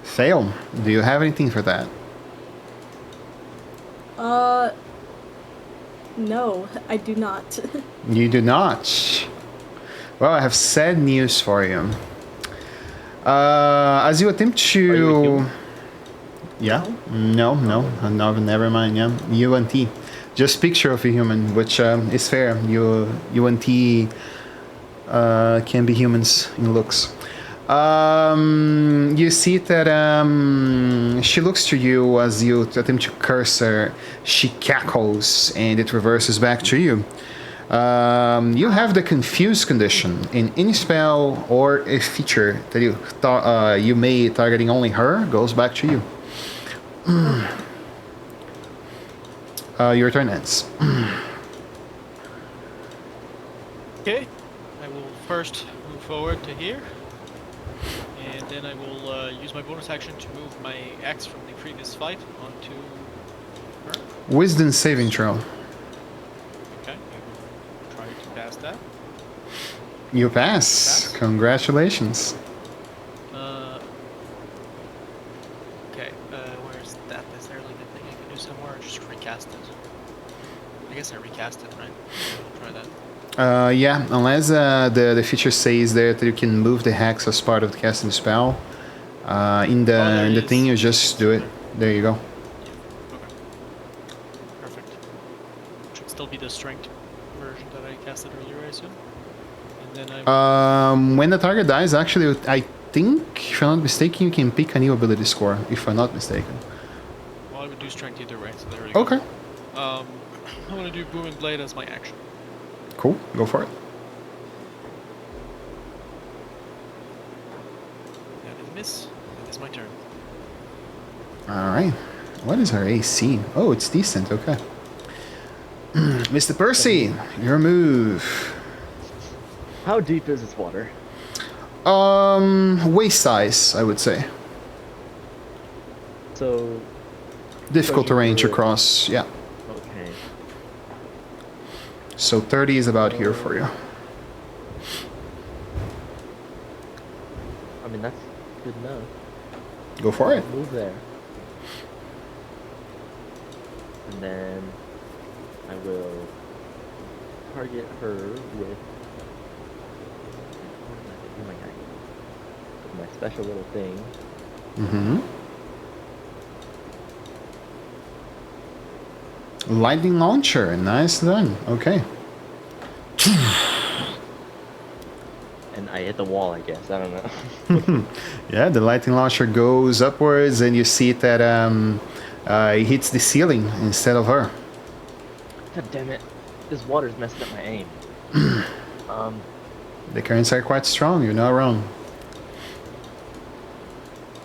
Fail. Do you have anything for that? No, I do not. You do not. Well, I have sad news for you. As you attempt to... Yeah? No, never mind, yeah. UNT. Just picture of a human, which is fair. UNT can be humans in looks. You see that she looks to you as you attempt to curse her. She cackles and it reverses back to you. You have the confused condition. In any spell or a feature that you thought you may targeting only her goes back to you. Your turn ends. Okay. I will first move forward to here. And then I will use my bonus action to move my axe from the previous fight onto her. Wisdom saving throw. Okay. I will try to pass that. You pass. Congratulations. Okay. Where's that? Is there like a thing I can do somewhere or just recast it? I guess I recast it, right? I'll try that. Yeah, unless the feature says that you can move the hex as part of the casting spell. In the thing, you just do it. There you go. Okay. Perfect. Should still be the strength version that I casted earlier, I assume. And then I. When the target dies, actually, I think, if I'm not mistaken, you can pick a new ability score. If I'm not mistaken. Well, I would do strength either way, so there we go. Okay. I'm gonna do booming blade as my action. Cool. Go for it. That is miss. That is my turn. All right. What is our AC? Oh, it's decent. Okay. Mr. Percy, your move. How deep is this water? Waist size, I would say. So. Difficult to range for- across. Yeah. Okay. So 30 is about here for you. I mean, that's good enough. Go for it. Move there. And then I will target her with my special little thing. Mm-hmm. Lightning launcher. Nice done. Okay. And I hit the wall, I guess. I don't know. Yeah, the lightning launcher goes upwards and you see that it hits the ceiling instead of her. God damn it. This water's messing up my aim. The currents are quite strong, you're not wrong.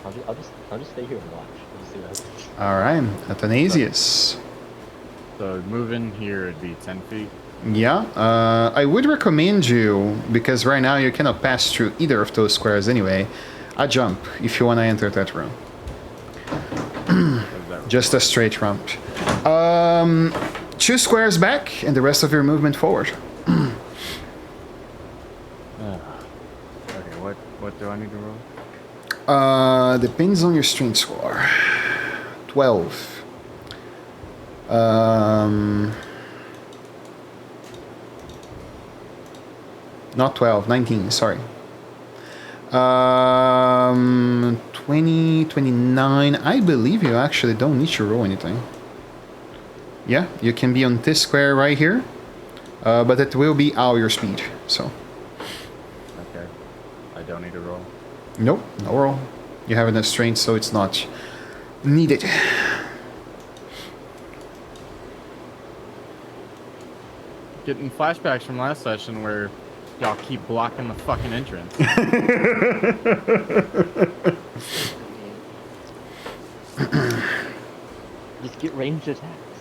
I'll just stay here and watch. We'll see what happens. Alright, Athanasius. So moving here would be 10 feet. Yeah, I would recommend you, because right now you cannot pass through either of those squares anyway, a jump if you want to enter that room. Just a straight jump. 2 squares back and the rest of your movement forward. Okay, what do I need to roll? Depends on your strength score. 12. Not 12, 19, sorry. 20, 29. I believe you actually don't need to roll anything. Yeah, you can be on this square right here, but it will be all your speed, so. Okay. I don't need to roll. Nope, no roll. You have enough strength, so it's not needed. Getting flashbacks from last session where y'all keep blocking the fucking entrance. Just get ranged attacks.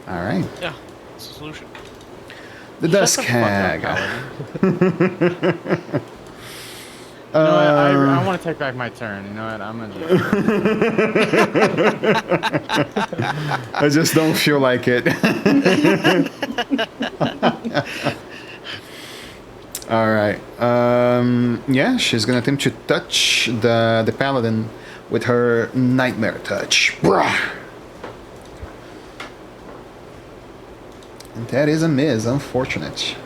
Alright. Yeah, that's the solution. The Dusk Hag. You know what? I want to take back my turn. You know what? I'm gonna just... I just don't feel like it. Alright. Yeah, she's gonna attempt to touch the paladin with her nightmare touch. And that is a miss, unfortunate.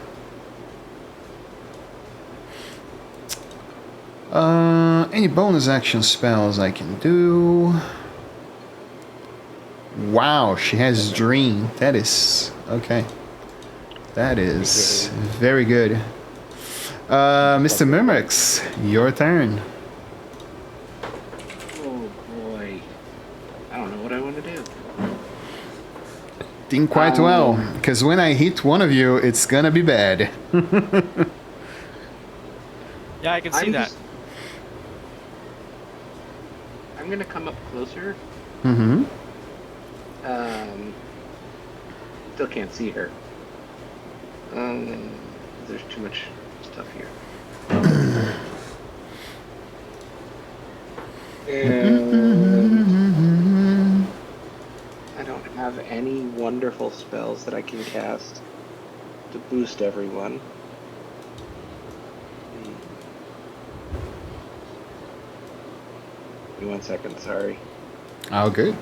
Any bonus action spells I can do? Wow, she has Dream. That is... okay. That is very good. Mr. Murmurix, your turn. Oh boy. I don't know what I want to do. Think quite well, because when I hit one of you, it's gonna be bad. Yeah, I can see that. I'm gonna come up closer. Mm-hmm. Still can't see her. There's too much stuff here. And I don't have any wonderful spells that I can cast to boost everyone. Give me 1 second, sorry. Oh, good.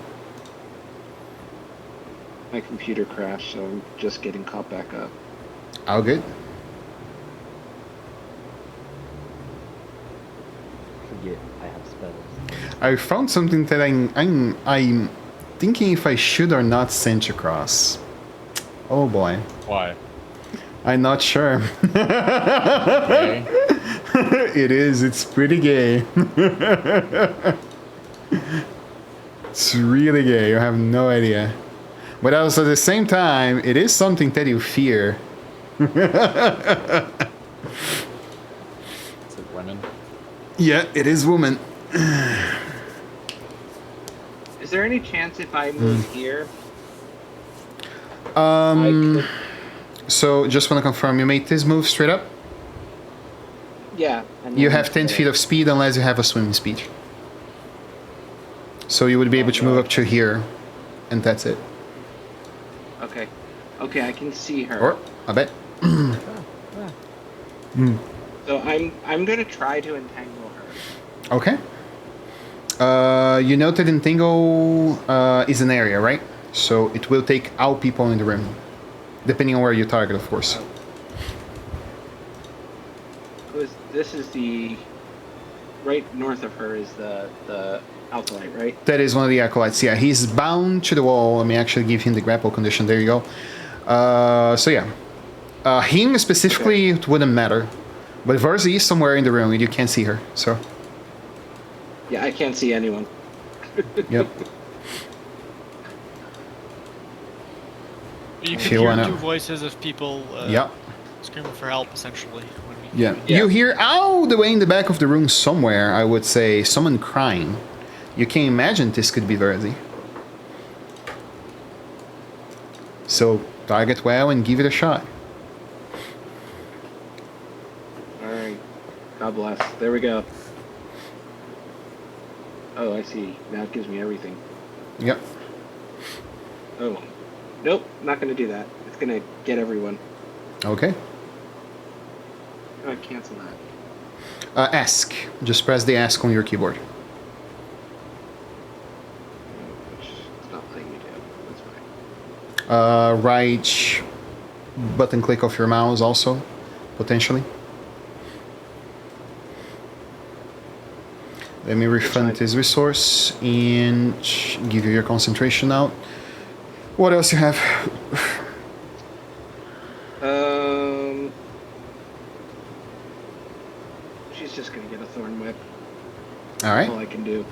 My computer crashed, so I'm just getting caught back up. Oh, good. Forget I have spells. I found something that I'm thinking if I should or not send across. Oh boy. Why? I'm not sure. Okay. It's pretty gay. It's really gay, you have no idea. But also at the same time, it is something that you fear. Is it women? Yeah, it is woman. Is there any chance if I move here, So just want to confirm, you made this move straight up? yeah. and You then have 10 feet of speed unless you have a swimming speed. So you would be able to move up to here, and that's it. Okay. Okay, I can see her. Or, I bet. So I'm gonna try to entangle her. Okay. You know that entangle is an area, right? So it will take all people in the room, depending on where you target, of course. This is the right north of her is the alkalite, right? That is one of the acolytes. Yeah, he's bound to the wall. Let me actually give him the grapple condition. There you go. So yeah, him specifically, it wouldn't matter, but Verzi is somewhere in the room and you can't see her. So Yeah, I can't see anyone. yep. You If can you hear wanna- two voices of people Yeah. screaming for help, essentially. When we Yeah. Yeah. You hear all the way in the back of the room somewhere, I would say, someone crying. You can imagine this could be Verzi. So target well and give it a shot. Alright. God bless. There we go. Oh, I see. Now it gives me everything. Yep. Oh. Nope, not gonna do that. It's gonna get everyone. Okay. Oh, I cancel that. Ask. Just press the ask on your keyboard. Which it's not letting me do. That's fine. Right button click of your mouse also, potentially. Let me refund this resource and give you your concentration out. What else you have? She's just gonna get a thorn whip. All right. All I can do.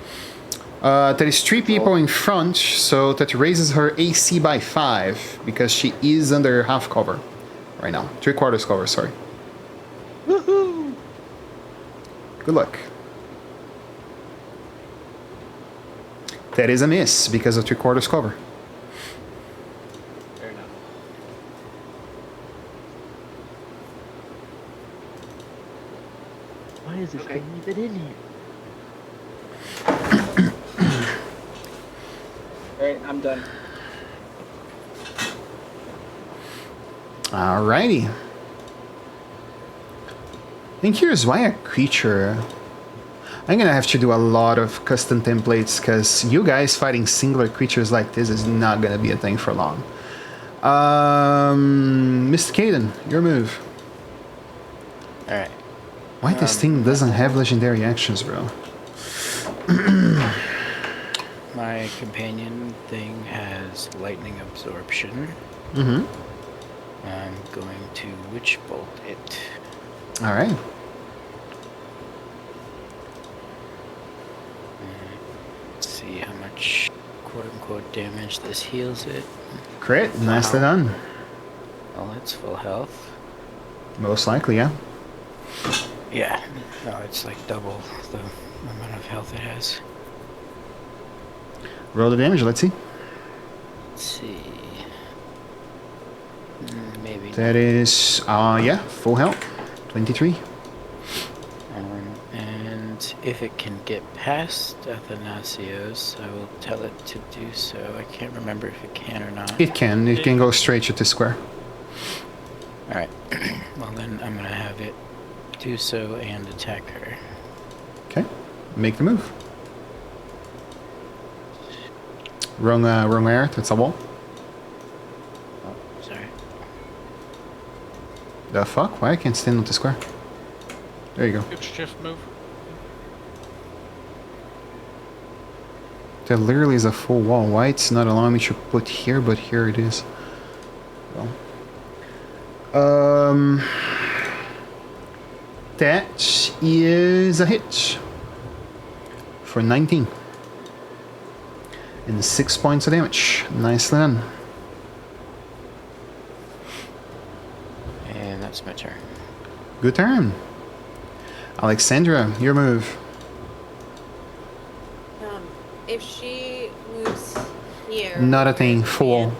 There is 3 people in front, so that raises her AC by 5 because she is under half cover right now. 3/4 cover, sorry. Woohoo! Good luck. That is a miss because of 3/4 cover. Fair enough. Why is this Okay. thing even in here? Alright, I'm done. Alrighty. And here's why a creature. I'm gonna have to do a lot of custom templates because you guys fighting singular creatures like this is not gonna be a thing for long. Mr. Caden, your move. Alright. Why this thing doesn't have legendary actions, bro? My companion thing has lightning absorption. Mm-hmm. I'm going to witch bolt it. All right. Let's see how much quote-unquote damage this heals it. Crit. Nicely done. Well, it's full health. Most likely, yeah. Yeah. No, it's like double the amount of health it has. Roll the damage. Let's see. Let's see. Maybe. That is, yeah, full health. 23. And if it can get past Athanasios, I will tell it to do so. I can't remember if it can or not. It can. It can go straight to the square. Alright. Well, then I'm going to have it do so and attack her. Okay. Make the move. Wrong air. That's a wall. Sorry. The fuck? Why I can't stand on the square? There you go. Good shift move. That literally is a full wall. Why it's not allowing me to put here, but here it is. Well. That is a hit. For 19. And 6 points of damage. Nicely done. And that's my turn. Good turn. Alexandra, your move. If she moves here. Not a thing. Full.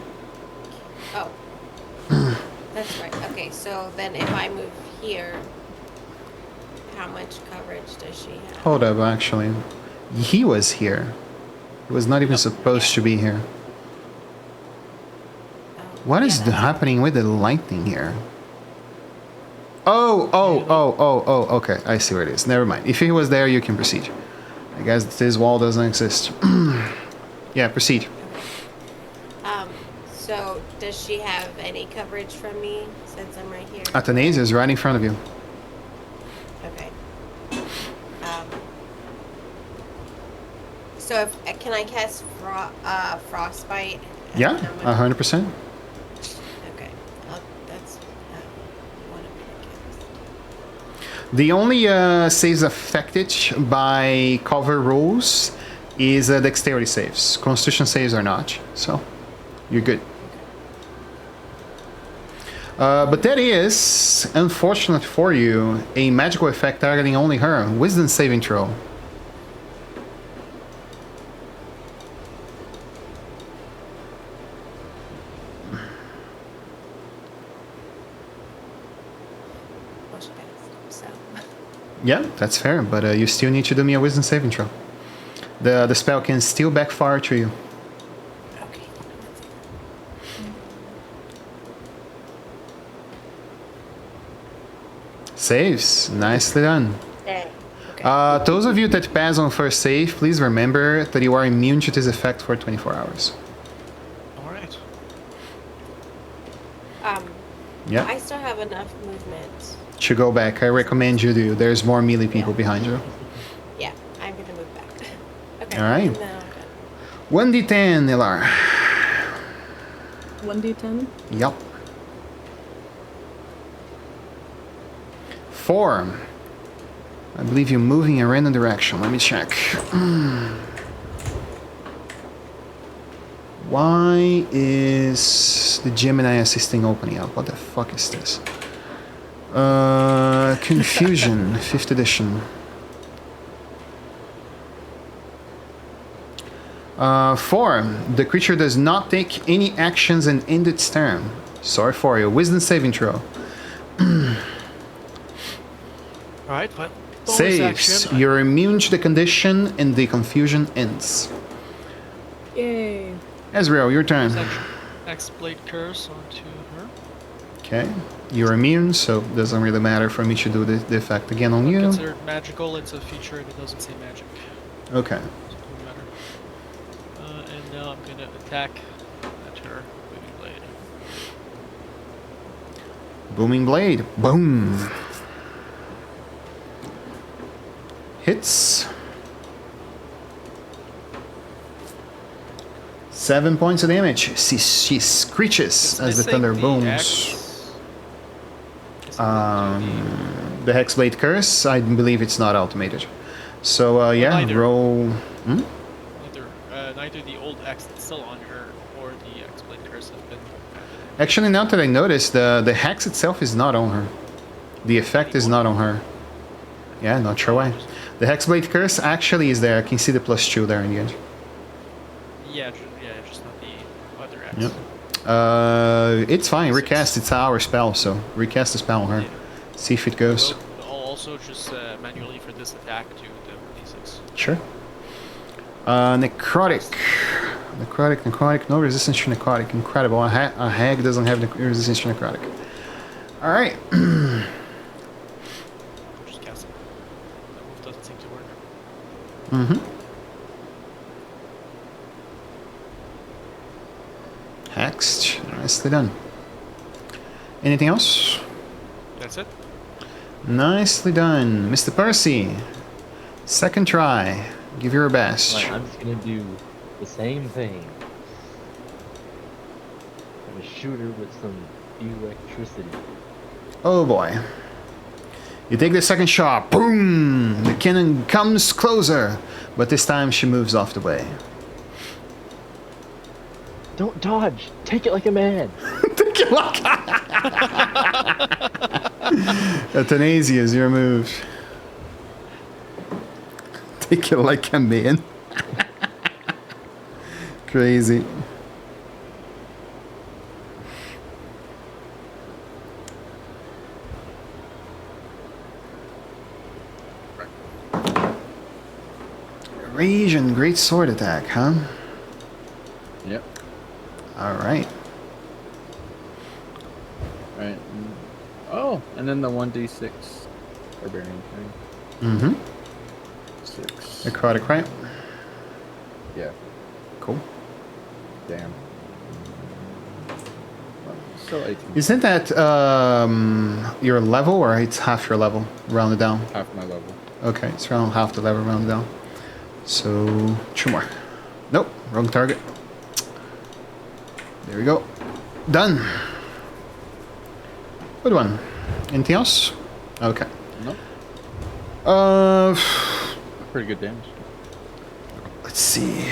Oh. That's right. Okay, so then if I move here, how much coverage does she have? Hold up, actually. He was here. He was not even supposed to be here. Oh, What yeah, is that's- happening with the lightning here? Oh, okay. I see where it is. Never mind. If he was there, you can proceed. I guess this wall doesn't exist. Yeah, proceed. So does she have any coverage from me since I'm right here? Athanasius is right in front of you. Okay. So if can I cast frostbite? Yeah, How much- 100%. Okay. That's one of my cast. The only saves affected by cover rules is dexterity saves. Constitution saves are not, so you're good. But that is, unfortunate for you, a magical effect targeting only her. Wisdom saving throw. Well, she passed, so. Yeah, that's fair, but you still need to do me a wisdom saving throw. The spell can still backfire to you. Okay. Saves. Nicely done. Okay. Those of you that pass on first save, please remember that you are immune to this effect for 24 hours. Alright. Yeah. I still have enough movement. To go back, I recommend you do. There's more melee people behind you. Yeah, I'm gonna move back. Okay. All right. and then I'm good. 1d10, Ilar. 1d10. Yup. 4. I believe you're moving in a random direction. Let me check. Why is the Gemini assisting opening up? What the fuck is this? Confusion, 5th edition. 4. The creature does not take any actions and end its turn. Sorry for you. Wisdom saving throw. Alright, but bonus Saves. action. You're immune to the condition and the confusion ends. Yay. Ezreal, your turn. Bonus action. X-Blade Curse onto her. Okay. You're immune, so it doesn't really matter for me to do the effect again on you. Considered magical, it's a feature and it doesn't say magic. Okay. So it doesn't matter. And now I'm gonna attack at her. Booming Blade. Booming Blade. Boom. Hits. 7 points of damage. She screeches as the Missing thunder booms. X. Guess I'm gonna do The Hexblade Curse, I believe it's not automated. So yeah, neither. roll. Neither the old X that's still on her or the X-Blade Curse have been. Actually, now that I noticed, the hex itself is not on her. The effect is not on her. Yeah, not sure why. The Hexblade Curse actually is there. I can see the +2 there in the end. Yeah, just not the other X. Yep. It's fine. Recast. It's our spell, so recast the spell on her. Yeah. See if it goes. I'll also just manually for this attack to the D6. Sure. Necrotic. Necrotic. No resistance to necrotic. Incredible. A hag doesn't have resistance to necrotic. Alright. Just cast it. That move doesn't seem to work. Mm-hmm. Hexed. Nicely done. Anything else? That's it. Nicely done. Mr. Percy. Second try. Give your best. Right, I'm just gonna do the same thing. I'm gonna shoot her with some electricity. Oh boy. You take the second shot. Boom! The cannon comes closer, but this time she moves off the way. Don't dodge! Take it like a man! Take it like Euthanasia is your move. Take it like a man. Crazy. Rage and great sword attack, huh? Yep. Alright. Right. Oh, and then the 1d6 barbarian thing. Mm-hmm. 6. Necrotic, right? Yeah. Cool. Damn. Well, still 18. Isn't that your level, or it's half your level, rounded down? Half my level. Okay, it's around half the level, rounded down. So, 2 more. Nope, wrong target. There we go. Done. Good one. Anything else? Okay. Nope. Pretty good damage. Let's see.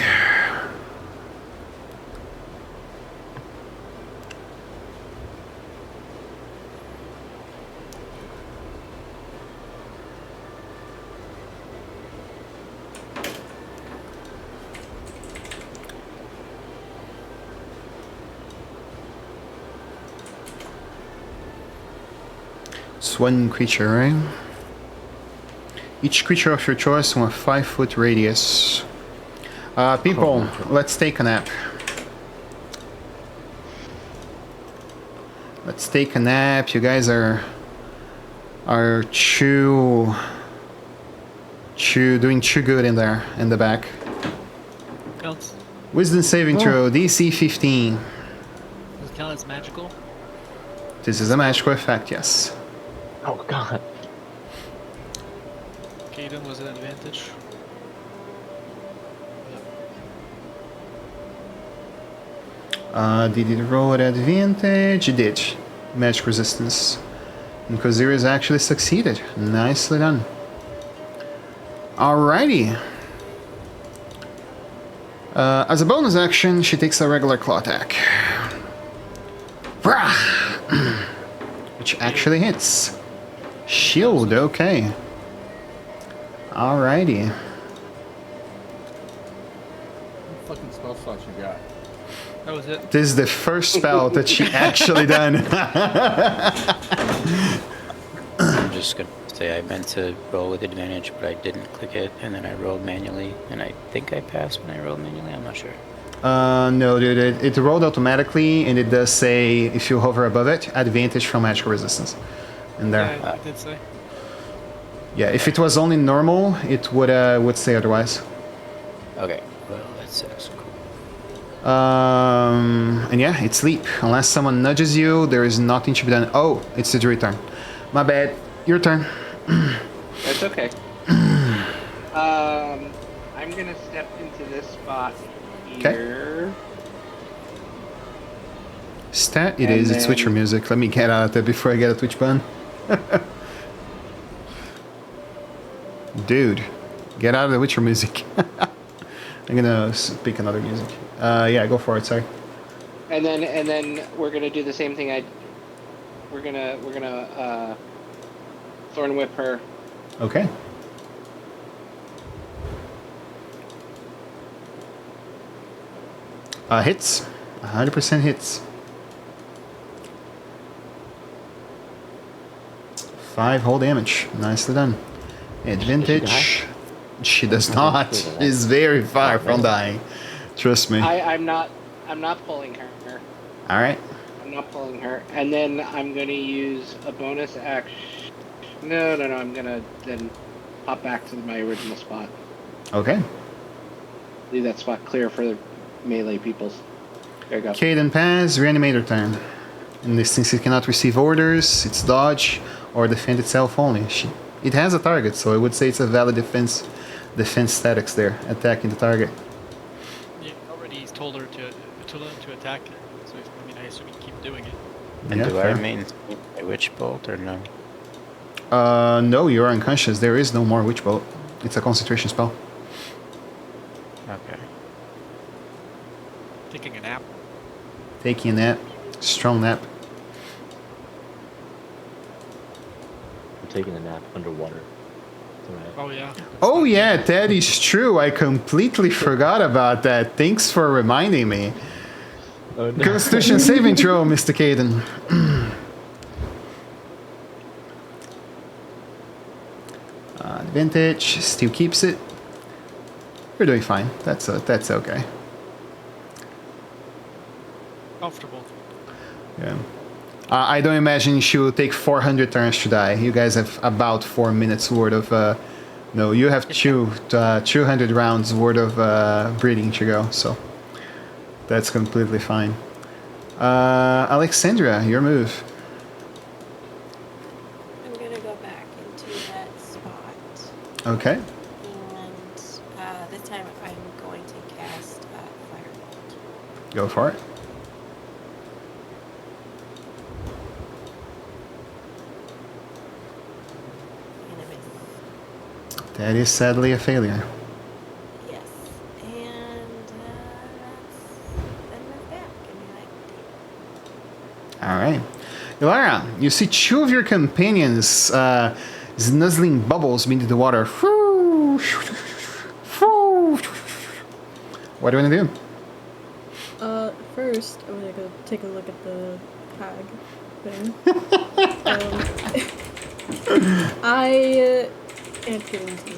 It's one creature, right? Each creature of your choice on a 5-foot radius. People, let's take a nap. Let's take a nap. You guys are doing too good in there, in the back. Counts. Wisdom saving throw, DC 15. Does it count as magical? This is a magical effect, yes. Oh god. Caden was an advantage. Did it roll at advantage? It did. Magic resistance. And Koziri's actually succeeded. Nicely done. Alrighty. As a bonus action, she takes a regular claw attack. Which actually hits. Shield, okay. Alrighty. What fucking spell slots you got? That was it. This is the first spell that she actually done. I'm just gonna say I meant to roll with advantage, but I didn't click it, and then I rolled manually, and I think I passed when I rolled manually. I'm not sure. No, dude, it rolled automatically, and it does say, if you hover above it, advantage from magical resistance. In there. Yeah, I did say. Yeah, if it was only normal, it would say otherwise. Okay, well that's 6. Cool. And yeah, it's sleep. Unless someone nudges you, there is nothing to be done. Oh, it's the druid turn. My bad. Your turn. That's okay. I'm gonna step into this spot here. Stat it And is. It's then- Witcher music. Let me get out of there before I get a Twitch ban. Dude, get out of the Witcher music. I'm gonna pick another music. Yeah, go for it. Sorry. And then we're gonna do the same thing. We're gonna thorn whip her. Okay. Hits. 100% hits. 5 whole damage. Nicely done. Advantage. She does not. She's very far from dying. Trust me. I'm not pulling her. All right. I'm not pulling her. And then I'm gonna use a bonus action. No. I'm gonna then hop back to my original spot. Okay. Leave that spot clear for the melee peoples. There you go. Caden pass. Reanimator turn. In this instance, it cannot receive orders. It's dodge or defend itself only. It has a target, so I would say it's a valid defense statics there, attacking the target. Yeah, already told her to attack, so I mean I assume you keep doing it. And Yeah, do I fair. remain a witch bolt or no? No, you're unconscious. There is no more Witch Bolt. It's a concentration spell. Okay. Taking a nap. Taking a nap. Strong nap. I'm taking a nap underwater. It's alright. Oh yeah. Oh yeah, that is true. I completely forgot about that. Thanks for reminding me. Oh, no. Constitution saving throw, Mr. Caden. Advantage. Still keeps it. You're doing fine. That's okay. Comfortable. Yeah. I don't imagine she will take 400 turns to die. You guys have about 4 minutes worth of... no, you have 200 rounds worth of breathing to go, so... That's completely fine. Alexandra, your move. I'm gonna go back into that spot. Okay. And this time I'm going to cast Firebolt. Go for it. And a miss. That is sadly a failure. Yes. And then move back. Give me like Alright. Ilara, you see 2 of your companions snuzzling bubbles beneath the water. What do you want to do? First, I'm gonna go take a look at the hag thing. I can't get into the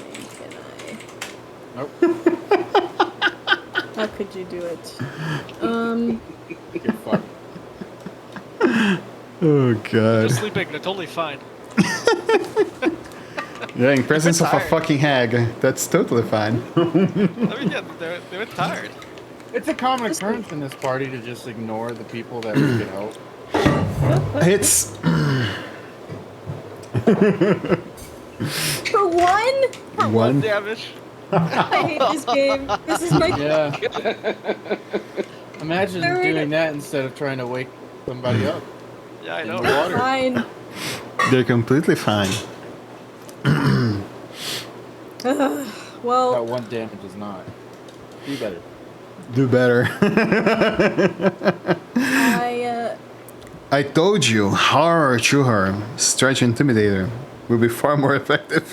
range, can I? Nope. How could you do it? Get fucked. Oh god. Just sleeping, they're totally fine. Yeah, in presence of a tired. fucking hag. That's totally fine. I mean, yeah, they were tired. It's a common occurrence in this party to just ignore the people that we could help. Hits. For one? One. Damage. I hate this game. This is my Yeah. Imagine Third. doing that instead of trying to wake somebody up. Yeah, I In know. the water. fine. They're completely fine. Well, That one damage is not. Do better. Do better. I told you, horror to her, stretch intimidator will be far more effective.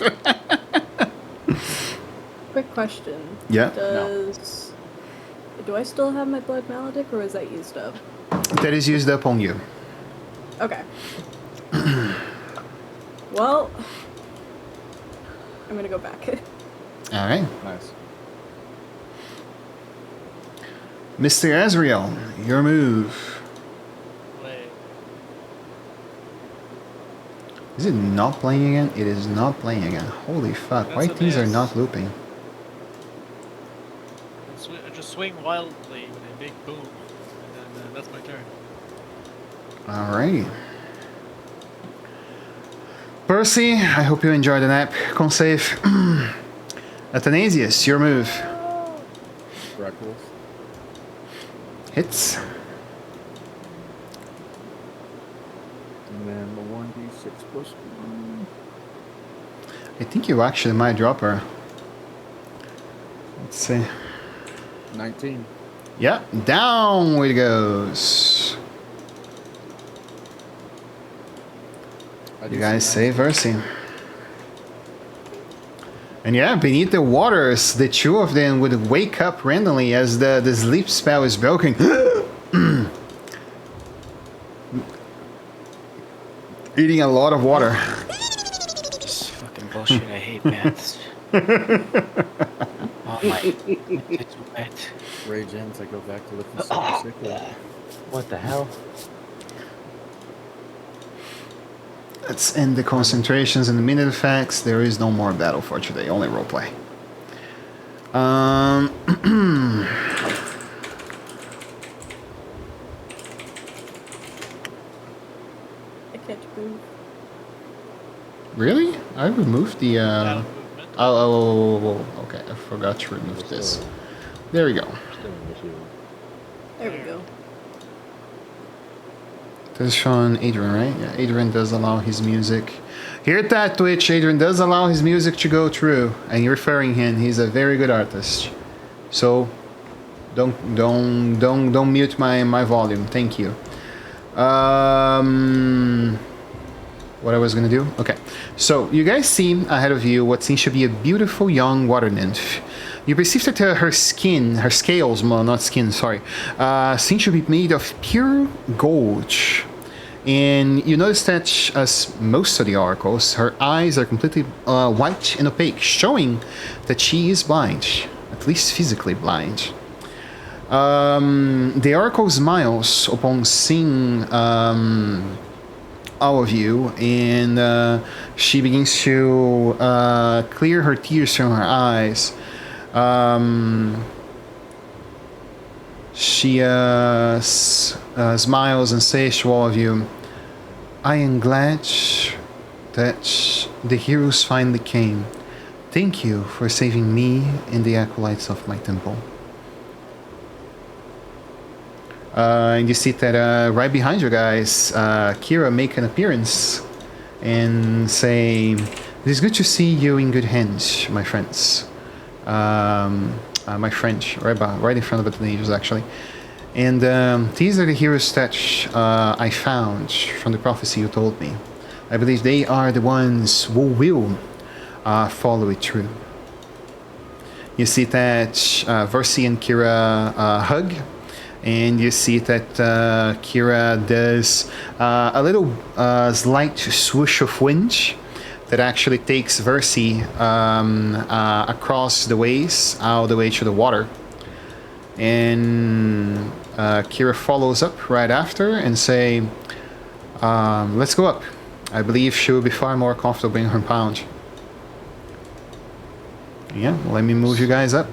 quick question. Yeah. Do I still have my blood maledict, or is that used up? That is used up on you. Okay. Well, I'm gonna go back. Alright. Nice. Mr. Azrael, your move. Wait. Is it not playing again? It is not playing again. Holy fuck, why That's a things are miss. not looping? Just swing wildly with a big boom, and then that's my turn. Alrighty. Percy, I hope you enjoyed the nap. Con save. Athanasius, your move. Reckless. Hits. And then the 1d6 plus 1. I think you actually might drop her. Let's see. 19. Yeah, down it goes. You guys save Versi. And yeah, beneath the waters, the two of them would wake up randomly as the sleep spell is broken. Eating a lot of water. This fucking bullshit. I hate maths. Oh my. It's wet. Rage ends, I go back to looking super sickly. What the hell? Let's end the concentrations and the minute effects. There is no more battle for today, only roleplay. I can't move. Really? I removed the. Battle movement. Oh, okay. I forgot to remove this. There we go. Still initiative. There we go. This is Sean Adrian, right? Yeah, Adrian does allow his music. Here at that Twitch, Adrian does allow his music to go through, and you're referring him. He's a very good artist. So, don't mute my volume. Thank you. What I was gonna do? Okay. So you guys see ahead of you what seems to be a beautiful young water nymph. You perceive that her skin, her scales, well, not skin, sorry, seem to be made of pure gold. And you notice that, as most of the oracles, her eyes are completely white and opaque, showing that she is blind, at least physically blind. The oracle smiles upon seeing all of you, and she begins to clear her tears from her eyes. She smiles and says to all of you, I am glad that the heroes finally came. Thank you for saving me and the acolytes of my temple. And you see that right behind you guys, Kira make an appearance and say, it is good to see you in good hands, my friends. My friend, right in front of the angels, actually. And these are the heroes that I found from the prophecy you told me. I believe they are the ones who will follow it through. You see that Versi and Kira hug, and you see that Kira does a little slight swoosh of wind that actually takes Versi across the ways, all the way to the water. And Kira follows up right after and say, let's go up. I believe she will be far more comfortable in her pound. Yeah, let me move you guys up.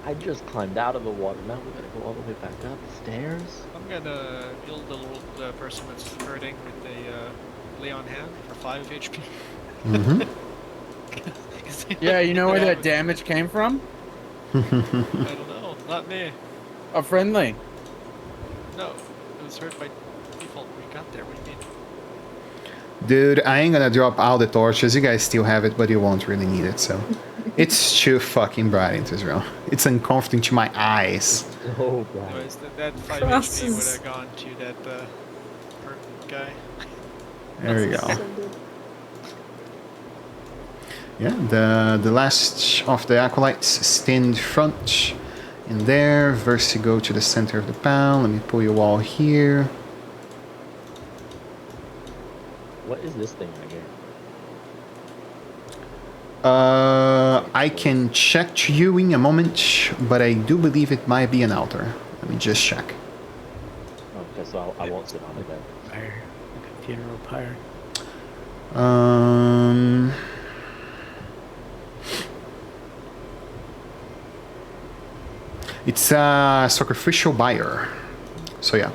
I just climbed out of the water. Now we gotta go all the way back up the stairs. I'm gonna heal the little person that's hurting with a lay on hand for 5 HP. Mm-hmm. Yeah, you know where that damage came from? I don't know, not me. A friendly. No, it was hurt by default when we got there. What do you mean? Dude, I ain't gonna drop all the torches. You guys still have it, but you won't really need it, so. It's too fucking bright in this room. It's uncomfortable to my eyes. Oh, God. Anyways, that 5 Crosses. HP would have gone to that hurt guy. There we go. So good. Yeah, the last of the acolytes stand front in there. Versi go to the center of the pound. Let me pull you all here. What is this thing right here? I can check to you in a moment, but I do believe it might be an altar. Let me just check. Okay, so I won't sit on it then. Pyre. Like a funeral pyre. It's a sacrificial buyer. So yeah.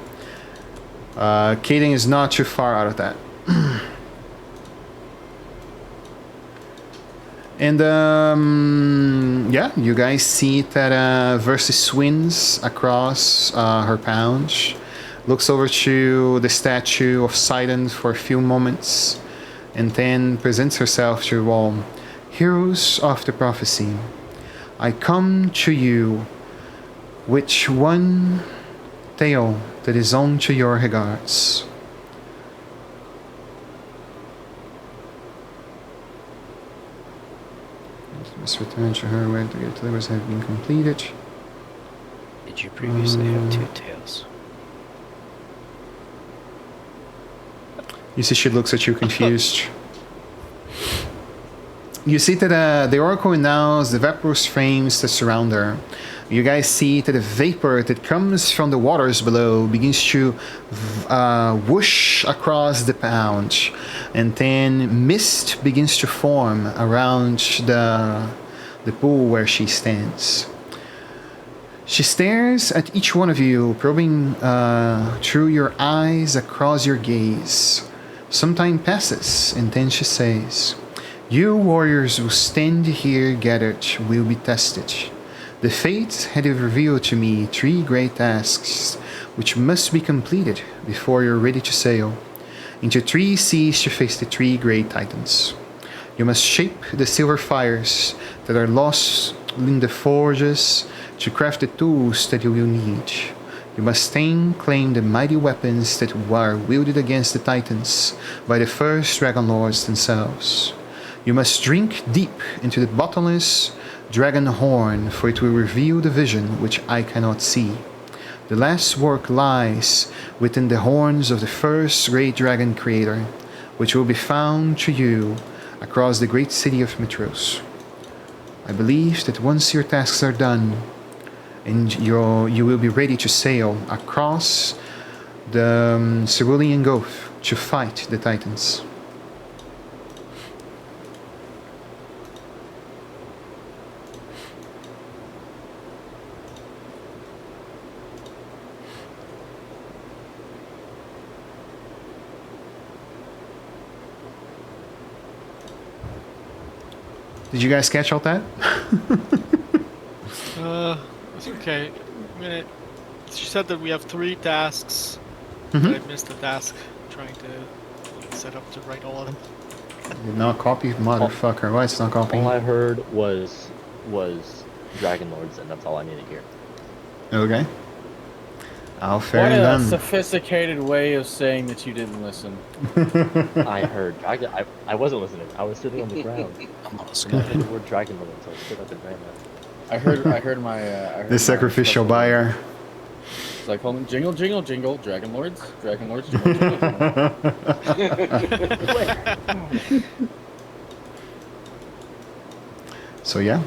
Caden is not too far out of that. And yeah, you guys see that Versi swings across her pouch. looks over to the statue of Sidon for a few moments, and then presents herself to you all. Heroes of the prophecy, I come to you with one tale that is unto your regards. Must return to her where the deliverers have been completed. Did you previously have two tails? You see, she looks at you confused. You see that the oracle announces the vaporous frames that surround her. You guys see that the vapor that comes from the waters below begins to whoosh across the pound, and then mist begins to form around the pool where she stands. She stares at each one of you, probing through your eyes across your gaze. Some time passes, and then she says, "You warriors who stand here gathered will be tested. The fates had revealed to me 3 great tasks, which must be completed before you're ready to sail into 3 seas to face the 3 great titans. You must shape the silver fires that are lost in the forges to craft the tools that you will need. You must then claim the mighty weapons that were wielded against the titans by the first Dragonlords themselves. You must drink deep into the bottomless dragon horn, for it will reveal the vision which I cannot see. The last work lies within the horns of the first great dragon creator, which will be found to you across the great city of Mitros. I believe that once your tasks are done, and you will be ready to sail across the Cerulean Gulf to fight the titans." Did you guys catch all that? It's okay. She said that we have 3 tasks. Mhm. But I missed the task. Trying to set up to write all of them. Did not copy, motherfucker. Why it's not copying? All I heard was Dragonlords, and that's all I need to hear. Okay. Oh, fair What a enough. sophisticated way of saying that you didn't listen. I heard Dragon. I wasn't listening. I was sitting on the ground. Almost I got heard it. the word Dragonlord, so I stood up and ran that. I heard my. I heard The my sacrificial special- buyer. It's like, hold on, jingle, jingle, jingle, Dragonlords, Dragonlords, jingle, jingle, jingle. So yeah.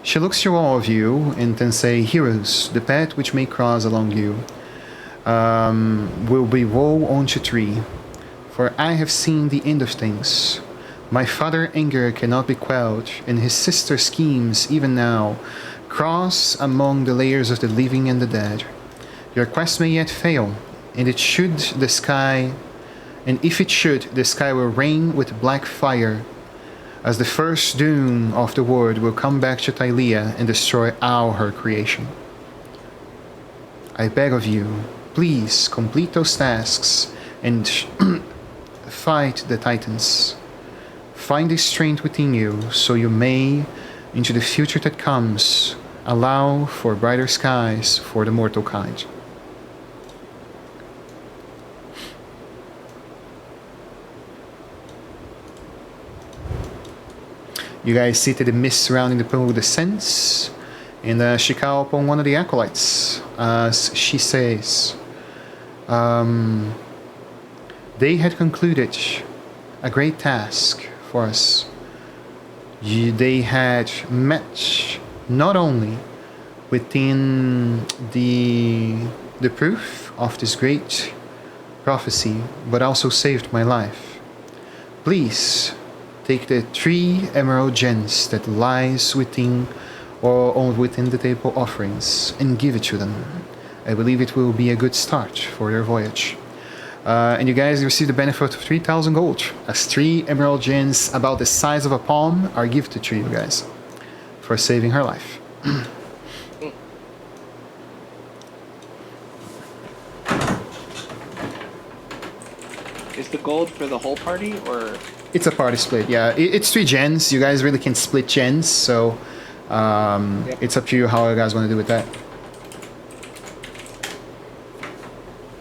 She looks to all of you and then say, "Heroes, the path which may cross along you will be woe unto 3, for I have seen the end of things. My father's anger cannot be quelled, and his sister's schemes, even now, cross among the layers of the living and the dead. Your quest may yet fail, and if it should, the sky will rain with black fire, as the first doom of the world will come back to Tylea and destroy all her creation. I beg of you, please complete those tasks and fight the titans. Find the strength within you so you may, into the future that comes, allow for brighter skies for the mortal kind." You guys see that the mist surrounding the pool descends, and she calls upon one of the acolytes as she says, "They had concluded a great task for us. They had met not only within the proof of this great prophecy, but also saved my life. Please take the 3 emerald gems that lies within the table offerings and give it to them. I believe it will be a good start for their voyage. And you guys receive the benefit of 3,000 gold, as 3 emerald gems about the size of a palm are gifted to you guys for saving her life." Is the gold for the whole party or? It's a party split, yeah. It's 3 gens. You guys really can split gens, so it's up to you how you guys want to do with that.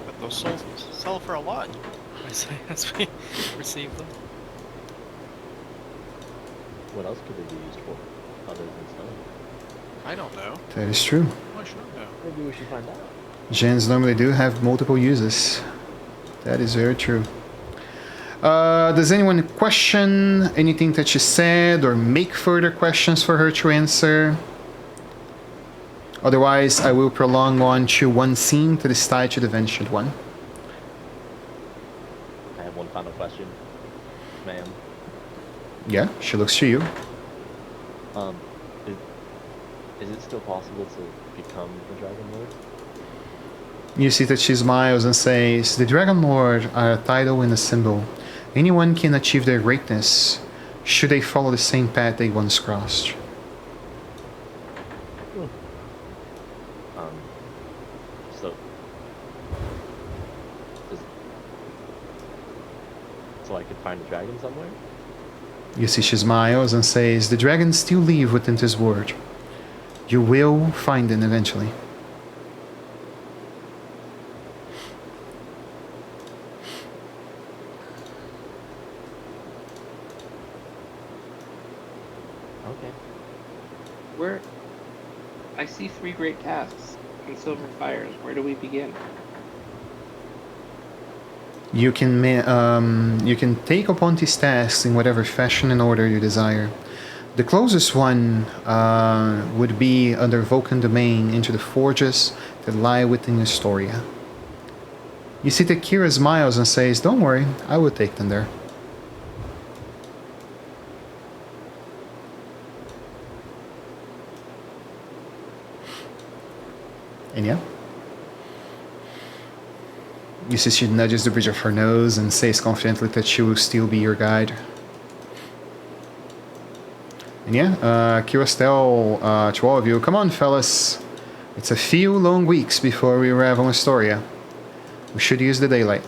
But those souls sell for a lot, I say, as we receive them. What else could they be used for other than stone? I don't know. That is true. I should know. Maybe we should find out. Gens normally do have multiple uses. That is very true. Does anyone question anything that she said or make further questions for her to answer? Otherwise, I will prolong on to one scene to decide to the ventured one. I have one final question, ma'am. Yeah, she looks to you. Is it still possible to become a Dragonlord? You see that she smiles and says, "The Dragonlord are a title and a symbol. Anyone can achieve their greatness, should they follow the same path they once crossed." So I could find a dragon somewhere? You see she smiles and says, "The dragons still live within this world. You will find them eventually." Okay. I see 3 great tasks and silver fires. Where do we begin? You can take upon these tasks in whatever fashion and order you desire. The closest one would be under Vulcan domain into the forges that lie within Historia. You see that Kira smiles and says, "Don't worry, I will take them there." And yeah. You see she nudges the bridge of her nose and says confidently that she will still be your guide. And yeah, Kira's tell to all of you, "Come on, fellas. It's a few long weeks before we arrive on Astoria. We should use the daylight."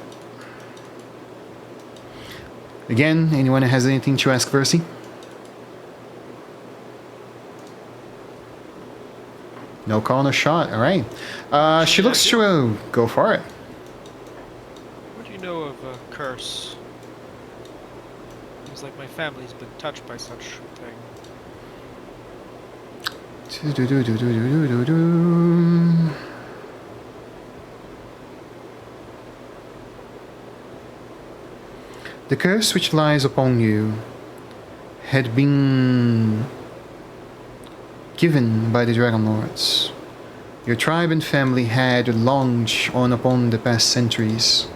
Again, anyone has anything to ask Versi? No call, no shot. All right. She looks to go for it. What do you know of a curse? Seems like my family's been touched by such thing. The curse which lies upon you had been given by the Dragonlords. Your tribe and family had long on upon the past centuries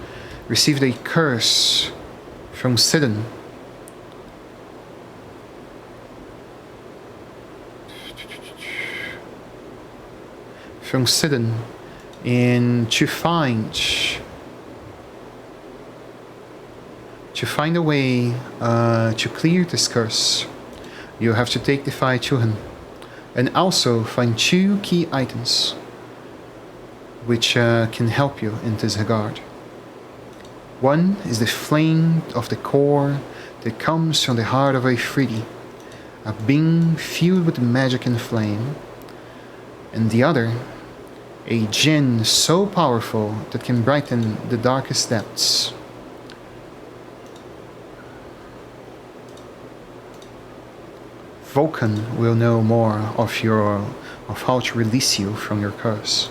received a curse from Sidon. From Sidon, and to find a way to clear this curse, you have to take the fight to him, and also find 2 key items which can help you in this regard. One is the flame of the core that comes from the heart of a Ifriti, a being filled with magic and flame, and the other, a djinn so powerful that can brighten the darkest depths. Vulcan will know more of how to release you from your curse.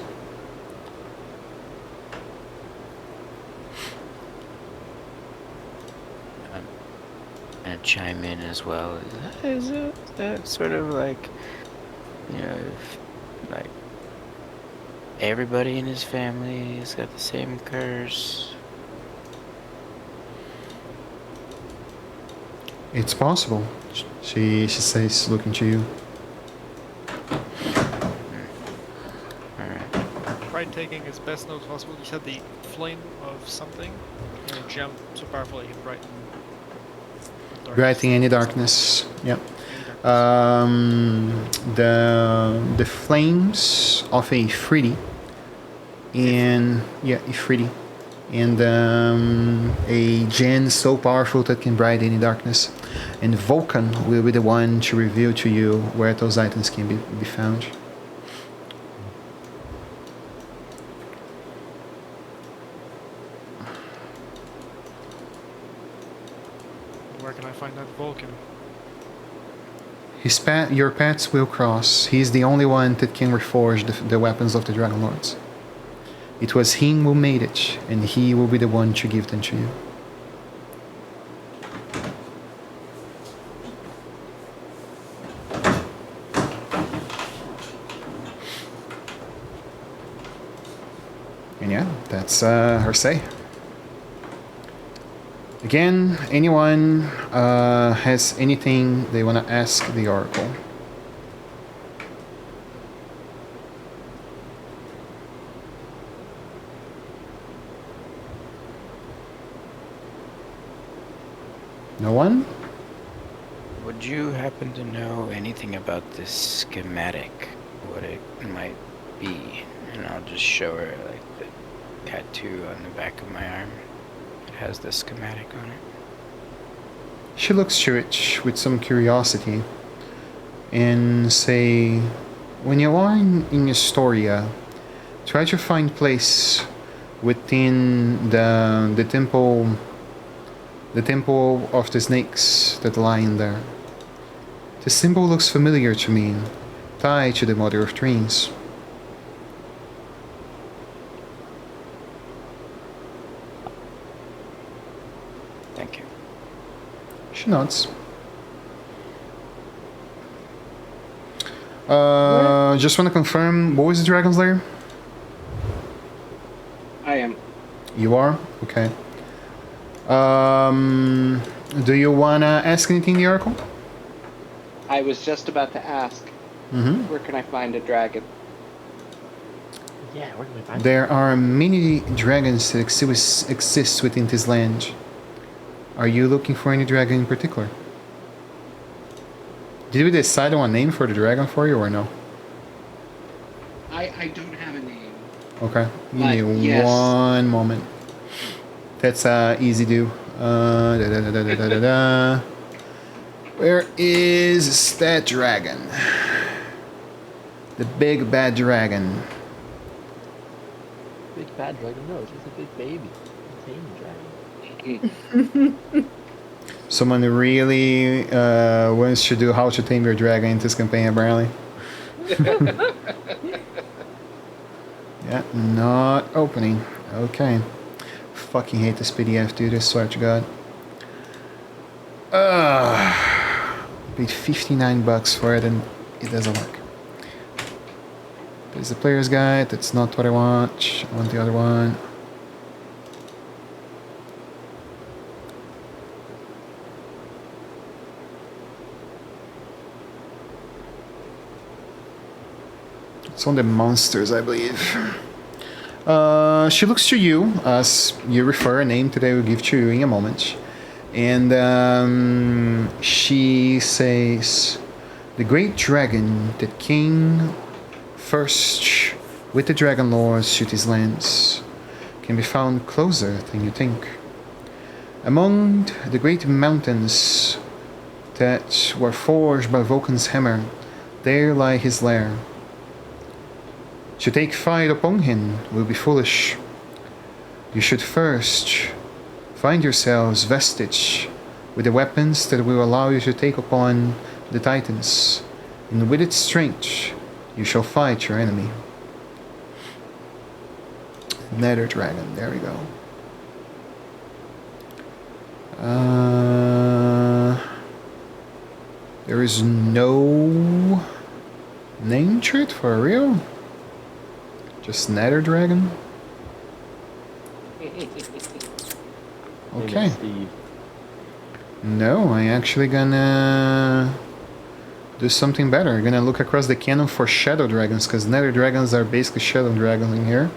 And chime in as well. Is that sort of like, like everybody in his family has got the same curse? It's possible, she says, looking to you. Alright. Pride taking as best notes possible. You said the flame of something? And a gem so powerful it can brighten darkness. Brighten any darkness. Yep. The flames of a Ifriti. And yeah, Ifriti. and a gen so powerful that can bright any darkness. And Vulcan will be the one to reveal to you where those items can be found. Where can I find that Vulcan? Your paths will cross. He's the only one that can reforge the weapons of the Dragonlords. It was him who made it, and he will be the one to give them to you. And yeah, that's her say. Again, anyone has anything they want to ask the Oracle? No one? Would you happen to know anything about this schematic? What it might be? And I'll just show her like the tattoo on the back of my arm. It has the schematic on it. She looks to it with some curiosity and say, when you are in Historia, try to find place within the temple of the snakes that lie in there. The symbol looks familiar to me, tied to the Mother of Dreams. Thank you. She nods. Just want to confirm, what was the Dragon's Lair? I am. You are? Okay. Do you want to ask anything, the Oracle? I was just about to ask, Mm-hmm. where can I find a dragon? Yeah, where can we find There are many dragons that exist within this land. Are you looking for any dragon in particular? Did we decide on a name for the dragon for you or no? I don't have a name. Okay. Give But me yes. one moment. That's easy do. Where is that dragon? The big bad dragon. Big bad dragon? No, it's just a big baby. A tame dragon. Someone really wants to do How to Tame Your Dragon in this campaign, apparently. Yeah, not opening. Okay. Fucking hate this PDF, dude. I swear to God. Paid $59 for it and it doesn't work. There's the player's guide. That's not what I want. I want the other one. It's on the monsters, I believe. She looks to you as you refer a name that I will give to you in a moment. And she says, the great dragon that came first with the Dragonlords to these lands can be found closer than you think. Among the great mountains that were forged by Vulcan's hammer, there lie his lair. To take fight upon him will be foolish. You should first find yourselves vested with the weapons that will allow you to take upon the Titans, and with its strength you shall fight your enemy. Nether Dragon, there we go. There is no name to it for real? Just Nether Dragon? Okay. Steve. No, I actually gonna do something better. I'm gonna look across the canon for Shadow Dragons, because Nether Dragons are basically Shadow Dragons in here.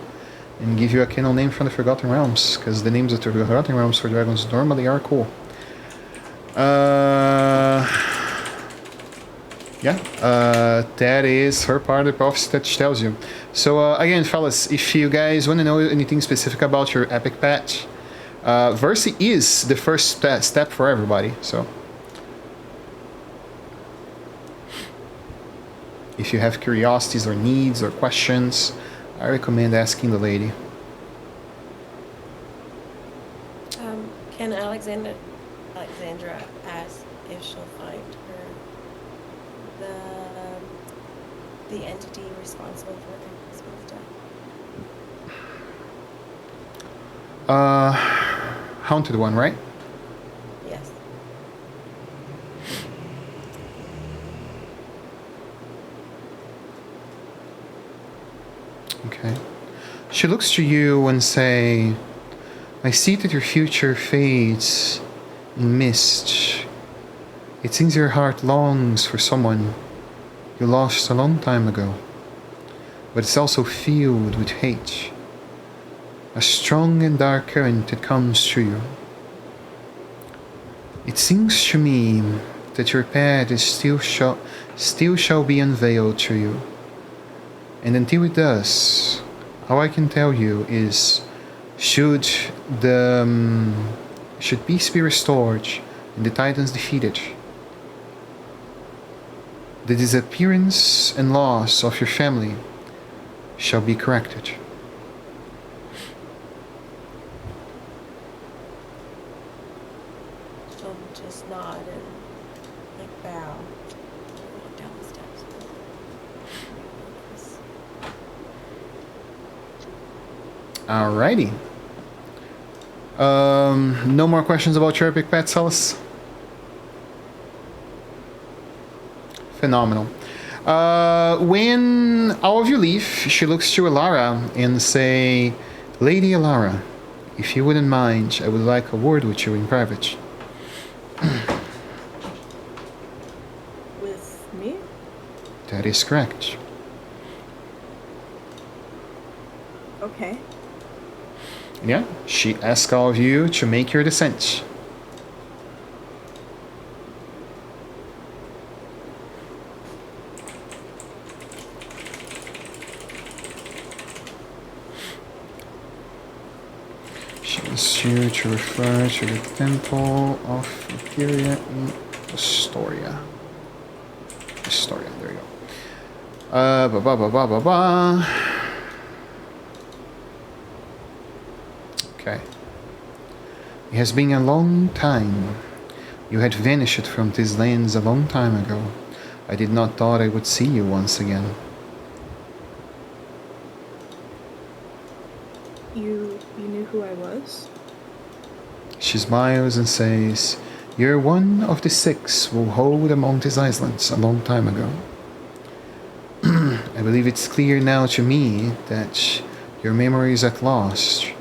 And give you a canon name from the Forgotten Realms, because the names of the Forgotten Realms for dragons normally are cool. Yeah, that is her part of the prophecy that she tells you. So again, fellas, if you guys want to know anything specific about your epic pet, Versi is the first step for everybody. So if you have curiosities or needs or questions, I recommend asking the lady. Can Alexandra ask if she'll find her the entity responsible for her husband's death? Haunted one, right? Yes. Okay. She looks to you and say, I see that your future fades in mist. It seems your heart longs for someone you lost a long time ago, but it's also filled with hate. A strong and dark current that comes through you. It seems to me that your path is still shall be unveiled to you. And until it does, all I can tell you is, should peace be restored and the Titans defeated, the disappearance and loss of your family shall be corrected. She'll just nod and like bow. Walk down the steps. Alrighty. No more questions about your epic pet, Celis? Phenomenal. When all of you leave, she looks to Alara and say, Lady Alara, if you wouldn't mind, I would like a word with you in private. With me? That is correct. Okay. Yeah, she asks all of you to make your descent. She asks you to refer to the Temple of Imperia in Astoria. Astoria, there you go. Okay. It has been a long time. You had vanished from these lands a long time ago. I did not thought I would see you once again. You knew who I was? She smiles and says, You're one of the 6 who hold among these islands a long time ago. I believe it's clear now to me that your memory is at lost.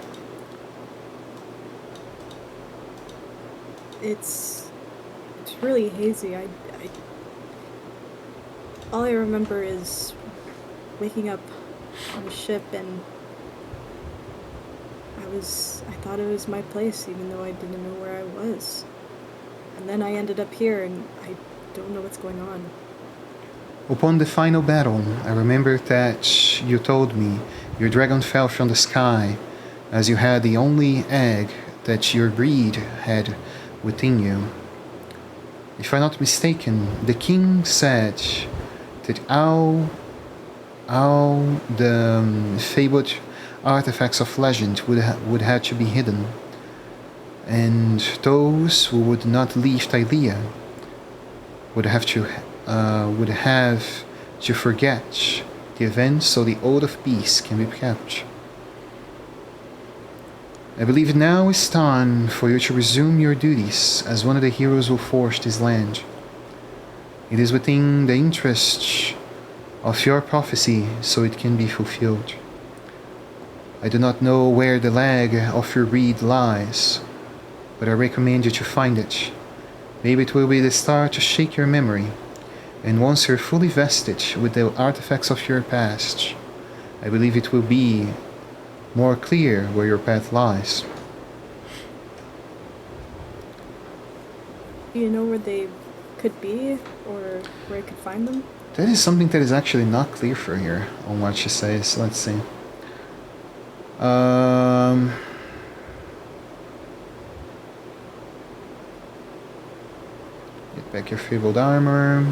It's really hazy. All I remember is waking up on a ship and I thought it was my place even though I didn't know where I was. And then I ended up here and I don't know what's going on. Upon the final battle, I remember that you told me your dragon fell from the sky as you had the only egg that your breed had within you. If I'm not mistaken, the king said that all the fabled artifacts of legend would have to be hidden, and those who would not leave Tylea would have to forget the events so the Oath of Peace can be kept. I believe now is time for you to resume your duties as one of the heroes who forged this land. It is within the interest of your prophecy so it can be fulfilled. I do not know where the leg of your breed lies, but I recommend you to find it. Maybe it will be the start to shake your memory, and once you're fully vested with the artifacts of your past, I believe it will be more clear where your path lies. Do you know where they've could be, or where I could find them? That is something that is actually not clear for here on what she says. Let's see. Get back your fabled armor.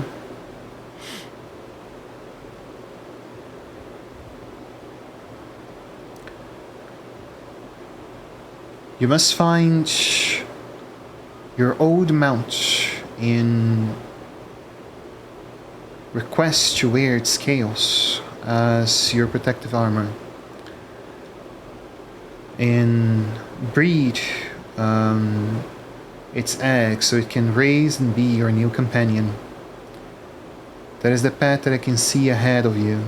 You must find your old mount in request to wear its scales as your protective armor. And breed its egg so it can raise and be your new companion. That is the path that I can see ahead of you.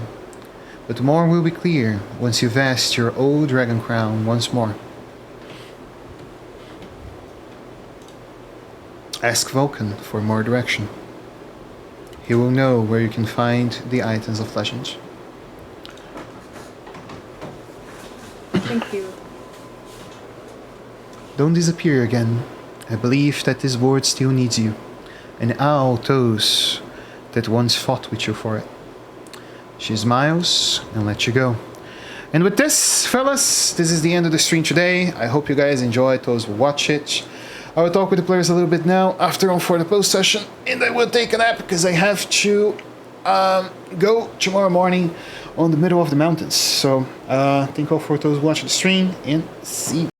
But more will be clear once you vest your old dragon crown once more. Ask Vulcan for more direction. He will know where you can find the items of legend. Thank you. Don't disappear again. I believe that this world still needs you, and all those that once fought with you for it. She smiles and lets you go. And with this, fellas, this is the end of the stream today. I hope you guys enjoyed. Those who watch it. I will talk with the players a little bit now after on for the post session, and I will take a nap because I have to go tomorrow morning on the middle of the mountains. So thank you all for those watching the stream, and see you.